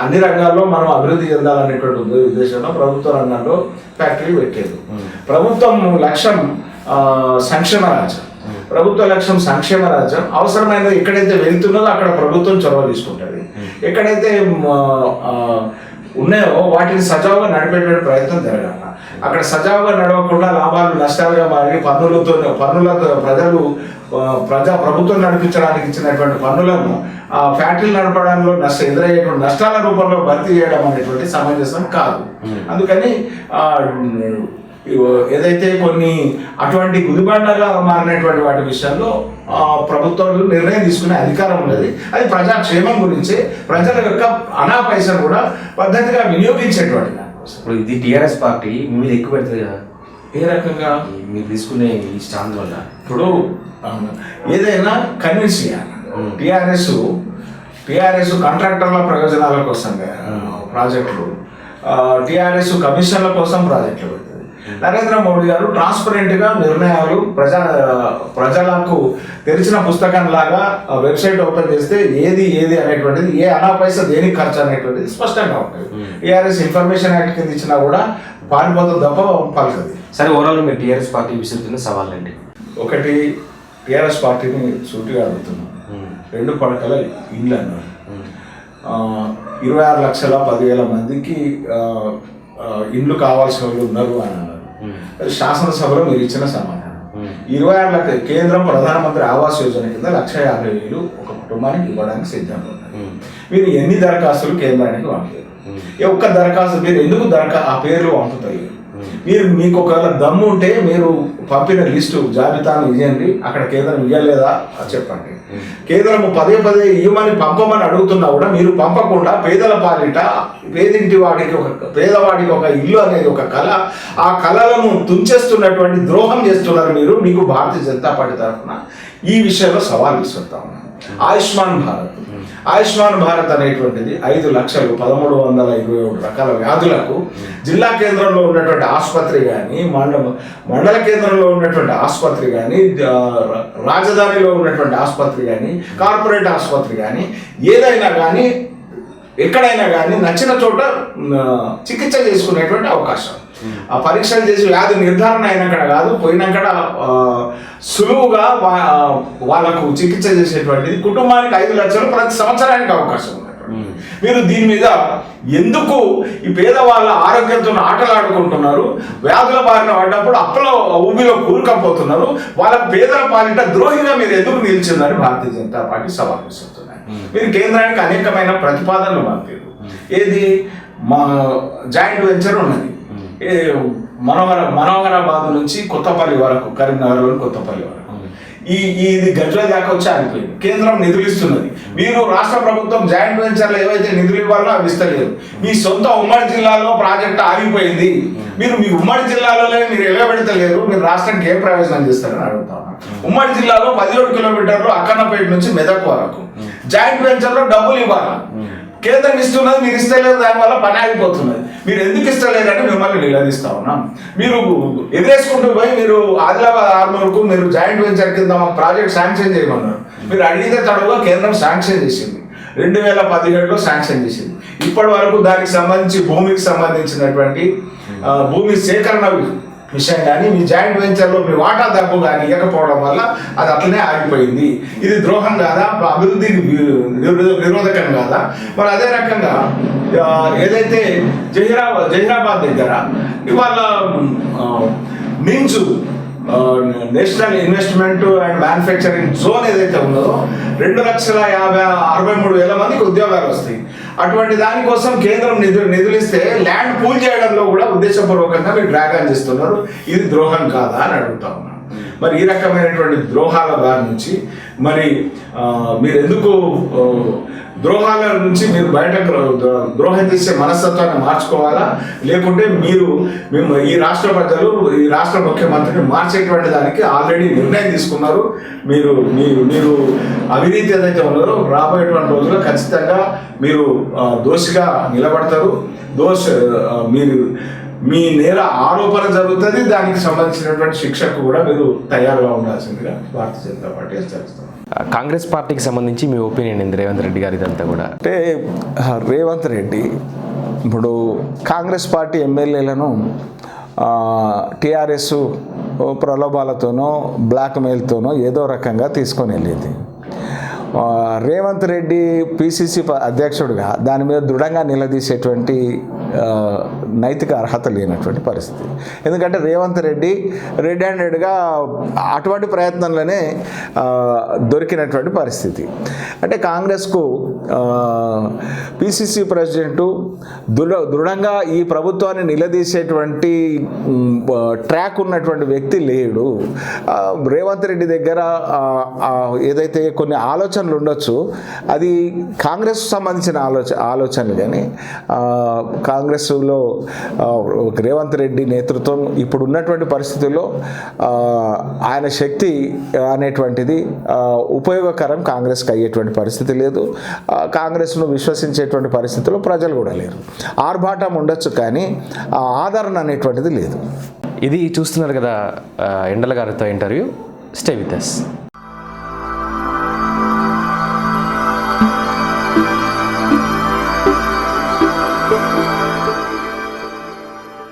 అన్ని రంగాల్లో మనం అభివృద్ధి చెందాలనేటువంటి ఉద్దేశంలో ప్రభుత్వ రంగంలో ఫ్యాక్టరీ పెట్టేది. ప్రభుత్వం లక్ష్యం సంక్షేమ రాజ్యం. ప్రభుత్వ లక్ష్యం సంక్షేమ రాజ్యం. అవసరమైనది ఎక్కడైతే వెళ్తున్నదో అక్కడ ప్రభుత్వం చొరవ తీసుకుంటుంది. ఎక్కడైతే ఉన్నాయో వాటిని సజావుగా నడిపేటువంటి ప్రయత్నం జరగాలి. అక్కడ సజావుగా నడవకుండా లాభాలు నష్టాలుగా మారి పన్నులతో ప్రభుత్వం నడిపించడానికి ఇచ్చినటువంటి పన్నులను ఫ్యాక్టరీలు నడపడంలో ఎదురయ్యేటువంటి నష్టాల రూపంలో భర్తీ చేయడం అనేటువంటి సమంజసం కాదు. అందుకని ఏదైతే కొన్ని అటువంటి గుదిబండగా మారినటువంటి వాటి విషయాల్లో ప్రభుత్వాలు నిర్ణయం తీసుకునే అధికారం ఉన్నది. అది ప్రజాక్షేమం గురించి ప్రజల యొక్క అనా పైసలు కూడా పద్ధతిగా వినియోగించేటువంటి దానికోసం. ఇప్పుడు ఇది టీఆర్ఎస్ పార్టీ మీ మీద ఎక్కువ పెడుతుంది కదా, ఏ రకంగా మీరు తీసుకునే ఈ స్టాండ్ వల్ల? ఇప్పుడు ఏదైనా కన్విన్స్ చేయాలి. టీఆర్ఎస్ కాంట్రాక్టర్ల ప్రయోజనాల కోసం ప్రాజెక్టులు, టీఆర్ఎస్ కమిషన్ల కోసం ప్రాజెక్టులు పెడుతుంది. నరేంద్ర మోడీ గారు ట్రాన్స్పరెంట్గా నిర్ణయాలు ప్రజలకు తెరిచిన పుస్తకం లాగా వెబ్సైట్ ఓపెన్ చేస్తే ఏది అనేటువంటిది, ఏ అనా పైసా దేనికి ఖర్చు అనేటువంటిది స్పష్టంగా ఉంటుంది. టీఆర్ఎస్ ఇన్ఫర్మేషన్ యాక్ట్ కింద ఇచ్చినా కూడా పారిపోతుంది తప్ప పలకది. సరే, ఓవరాల్ మీరు టీఆర్ఎస్ పార్టీ విసురుతున్న సవాళ్ళు ఏంటి? ఒకటి, టీఆర్ఎస్ పార్టీని సూటిగా అడుగుతున్నాం. 2 పడకల ఇళ్ళు అన్నారు. 26,10,000 మందికి ఇండ్లు కావాల్సిన వాళ్ళు ఉన్నారు అని అన్నారు. శాసనసభలో మీరు ఇచ్చిన సమాధానం 26 లక్ష కేంద్రం ప్రధానమంత్రి ఆవాస్ యోజన కింద 1,50,000 ఒక కుటుంబానికి ఇవ్వడానికి సిద్ధంగా ఉన్నారు. మీరు ఎన్ని దరఖాస్తులు కేంద్రానికి పంపారు? ఒక్క దరఖాస్తు మీరు ఎందుకు ఆ పేర్లు పంపుతాయి? మీకు ఒకవేళ దమ్ము ఉంటే మీరు పంపిన లిస్టు జాబితాను ఇవ్వండి. అక్కడ కేంద్రం ఇవ్వలేదా చెప్పండి. కేంద్రం పదే ఇవ్వమని పంపమని అడుగుతున్నా కూడా మీరు పంపకుండా పేదల పాలిట పేదవాడికి ఒక ఇల్లు అనేది ఒక కళ, ఆ కళలను తుంచేస్తున్నటువంటి ద్రోహం చేస్తున్నారు మీరు. మీకు భారతీయ జనతా పార్టీ తరఫున ఈ విషయంలో సవాల్ విసురుతా ఉన్నాను. ఆయుష్మాన్ భారత్ అనేటువంటిది 5 లక్షలు 1,327 రకాల వ్యాధులకు జిల్లా కేంద్రంలో ఉన్నటువంటి ఆసుపత్రి కానీ, మండల కేంద్రంలో ఉన్నటువంటి ఆసుపత్రి కానీ, రాజధానిలో ఉన్నటువంటి ఆసుపత్రి కానీ, కార్పొరేట్ ఆసుపత్రి కానీ, ఏదైనా కానీ ఎక్కడైనా కానీ నచ్చిన చోట చికిత్స చేసుకునేటువంటి అవకాశం. ఆ పరీక్షలు చేసి వ్యాధి నిర్ధారణ అయినాకడ కాదు, పోయినాకడ సులువుగా వాళ్ళకు చికిత్స చేసేటువంటిది. కుటుంబానికి 5 లక్షలు ప్రతి సంవత్సరానికి అవకాశం ఉన్నటువంటి. మీరు దీని మీద ఎందుకు ఈ పేదవాళ్ళ ఆరోగ్యంతో ఆటలాడుకుంటున్నారు? వ్యాధుల బారిన పడ్డప్పుడు అప్పలో ఊబిలో కూరుకపోతున్నారు. వాళ్ళ పేదల పాలిట ద్రోహిగా మీరు ఎందుకు నిలిచిందని భారతీయ జనతా పార్టీ సవాల్ విసురుతున్నారు. మీరు కేంద్రానికి అనేకమైన ప్రతిపాదనలు పంపారు. ఏది మా జాయింట్ వెంచర్ ఉన్నది, మనోహరాబాద్ నుంచి కొత్తపల్లి వరకు, కరీంనగర్లోని కొత్తపల్లి వరకు, ఇది గజ్వెల్ దాకా వచ్చి ఆగిపోయింది. కేంద్రం నిధులు ఇస్తున్నది. మీరు రాష్ట్ర ప్రభుత్వం జాయింట్ వెంచర్లు ఏవైతే నిధులు ఇవ్వాలో అవి ఇస్తలేదు. మీ సొంత ఉమ్మడి జిల్లాలో ప్రాజెక్ట్ ఆగిపోయింది. మీరు మీ ఉమ్మడి జిల్లాలోనే మీరు ఎగబెడతలేరు. మీరు రాష్ట్రానికి ఏం ప్రయోజనం చేస్తారని అడుగుతా ఉన్నాను. ఉమ్మడి జిల్లాలో 17 కిలోమీటర్లు అక్కన్నపేట నుంచి మెదక్ వరకు జాయింట్ వెంచర్లో డబ్బులు ఇవ్వాలి. కేంద్రం ఇస్తున్నది, మీరు ఇస్తలేదు, దానివల్ల పని ఆగిపోతున్నది. మీరు ఎందుకు ఇస్తలేరని మిమ్మల్ని నిలదీస్తా ఉన్నాం. మీరు ఎదురేసుకుంటూ పోయి మీరు ఆదిలాబాద్ ఆర్మూర్కు మీరు జాయింట్ వెంచర్ కింద ప్రాజెక్ట్ శాంక్షన్ చేయమన్నారు. మీరు అడిగితే తడవుగా కేంద్రం శాంక్షన్ చేసింది. 2017లో శాంక్షన్ చేసింది. ఇప్పటి వరకు దానికి సంబంధించి భూమికి సంబంధించినటువంటి భూమి సేకరణ విషయం కానీ, మీ జాయింట్ వెంచర్లో మీ వాటా డబ్బు కానీ ఇవ్వకపోవడం వల్ల అది అట్లనే ఆగిపోయింది. ఇది ద్రోహం కాదా? అభివృద్ధి నిరోధకం కాదా? మరి అదే రకంగా ఏదైతే జహీరాబాద్ దగ్గర ఇవాళ NIMZ national investment and manufacturing zone ఏదైతే ఉన్నదో 2,63,000 మందికి ఉద్యోగాలు వస్తాయి. అటువంటి దానికోసం కేంద్రం నిధులు ఇస్తే ల్యాండ్ పూల్ చేయడంలో కూడా ఉద్దేశపూర్వకంగా మీరు డ్రాగన్ చేస్తున్నారు. ఇది ద్రోహం కాదా అని అడుగుతా ఉన్నాను. మరి ఈ రకమైనటువంటి ద్రోహాల దాని నుంచి మరి మీరు ఎందుకు ద్రోహాల నుంచి మీరు బయటకు ద్రోహం చేసే మనస్తత్వాన్ని మార్చుకోవాలా? లేకుంటే మేము ఈ రాష్ట్ర ప్రజలు ఈ రాష్ట్ర ముఖ్యమంత్రిని మార్చేటువంటి దానికి ఆల్రెడీ నిర్ణయం తీసుకున్నారు. మీరు అవినీతి ఏదైతే ఉన్నదో రాబోయేటువంటి రోజుల్లో ఖచ్చితంగా మీరు దోషిగా నిలబడతారు. మీ నేర ఆరోపణ జరుగుతుంది. దానికి సంబంధించినటువంటి శిక్షకు కూడా మీరు తయారుగా ఉండాల్సిందిగా భారతీయ జనతా పార్టీ హెచ్చరిస్తాం. కాంగ్రెస్ పార్టీకి సంబంధించి మీ ఒపీనియన్ ఏంది? రేవంత్ రెడ్డి గారి ఇదంతా కూడా అంటే రేవంత్ రెడ్డి ఇప్పుడు కాంగ్రెస్ పార్టీ ఎమ్మెల్యేలను టీఆర్ఎస్ ప్రలోభాలతోనో బ్లాక్మెయిల్తోనో ఏదో రకంగా తీసుకొని వెళ్ళేది. రేవంత్ రెడ్డి పిసిసి అధ్యక్షుడిగా దాని మీద దృఢంగా నిలదీసేటువంటి నైతిక అర్హత లేనటువంటి పరిస్థితి. ఎందుకంటే రేవంత్ రెడ్డి రెడ్ హ్యాండెడ్గా అటువంటి ప్రయత్నంలోనే దొరికినటువంటి పరిస్థితి. అంటే కాంగ్రెస్కు పిసిసి ప్రెసిడెంటు దృఢంగా ఈ ప్రభుత్వాన్ని నిలదీసేటువంటి ట్రాక్ ఉన్నటువంటి వ్యక్తి లేడు. రేవంత్ రెడ్డి దగ్గర ఏదైతే కొన్ని ఆలోచనలు ఉండొచ్చు, అది కాంగ్రెస్ సంబంధించిన ఆలోచనలు, కానీ కాంగ్రెస్లో రేవంత్ రెడ్డి నేతృత్వం ఇప్పుడు ఉన్నటువంటి పరిస్థితుల్లో ఆయన శక్తి అనేటువంటిది ఉపయోగకరం కాంగ్రెస్కి అయ్యేటువంటి పరిస్థితి లేదు. కాంగ్రెస్ను విశ్వసించేటువంటి పరిస్థితిలో ప్రజలు కూడా లేరు. ఆర్భాటం ఉండొచ్చు కానీ ఆదరణ అనేటువంటిది లేదు. ఇది చూస్తున్నారు కదా ఎండల గారితో ఇంటర్వ్యూ. Stay with us.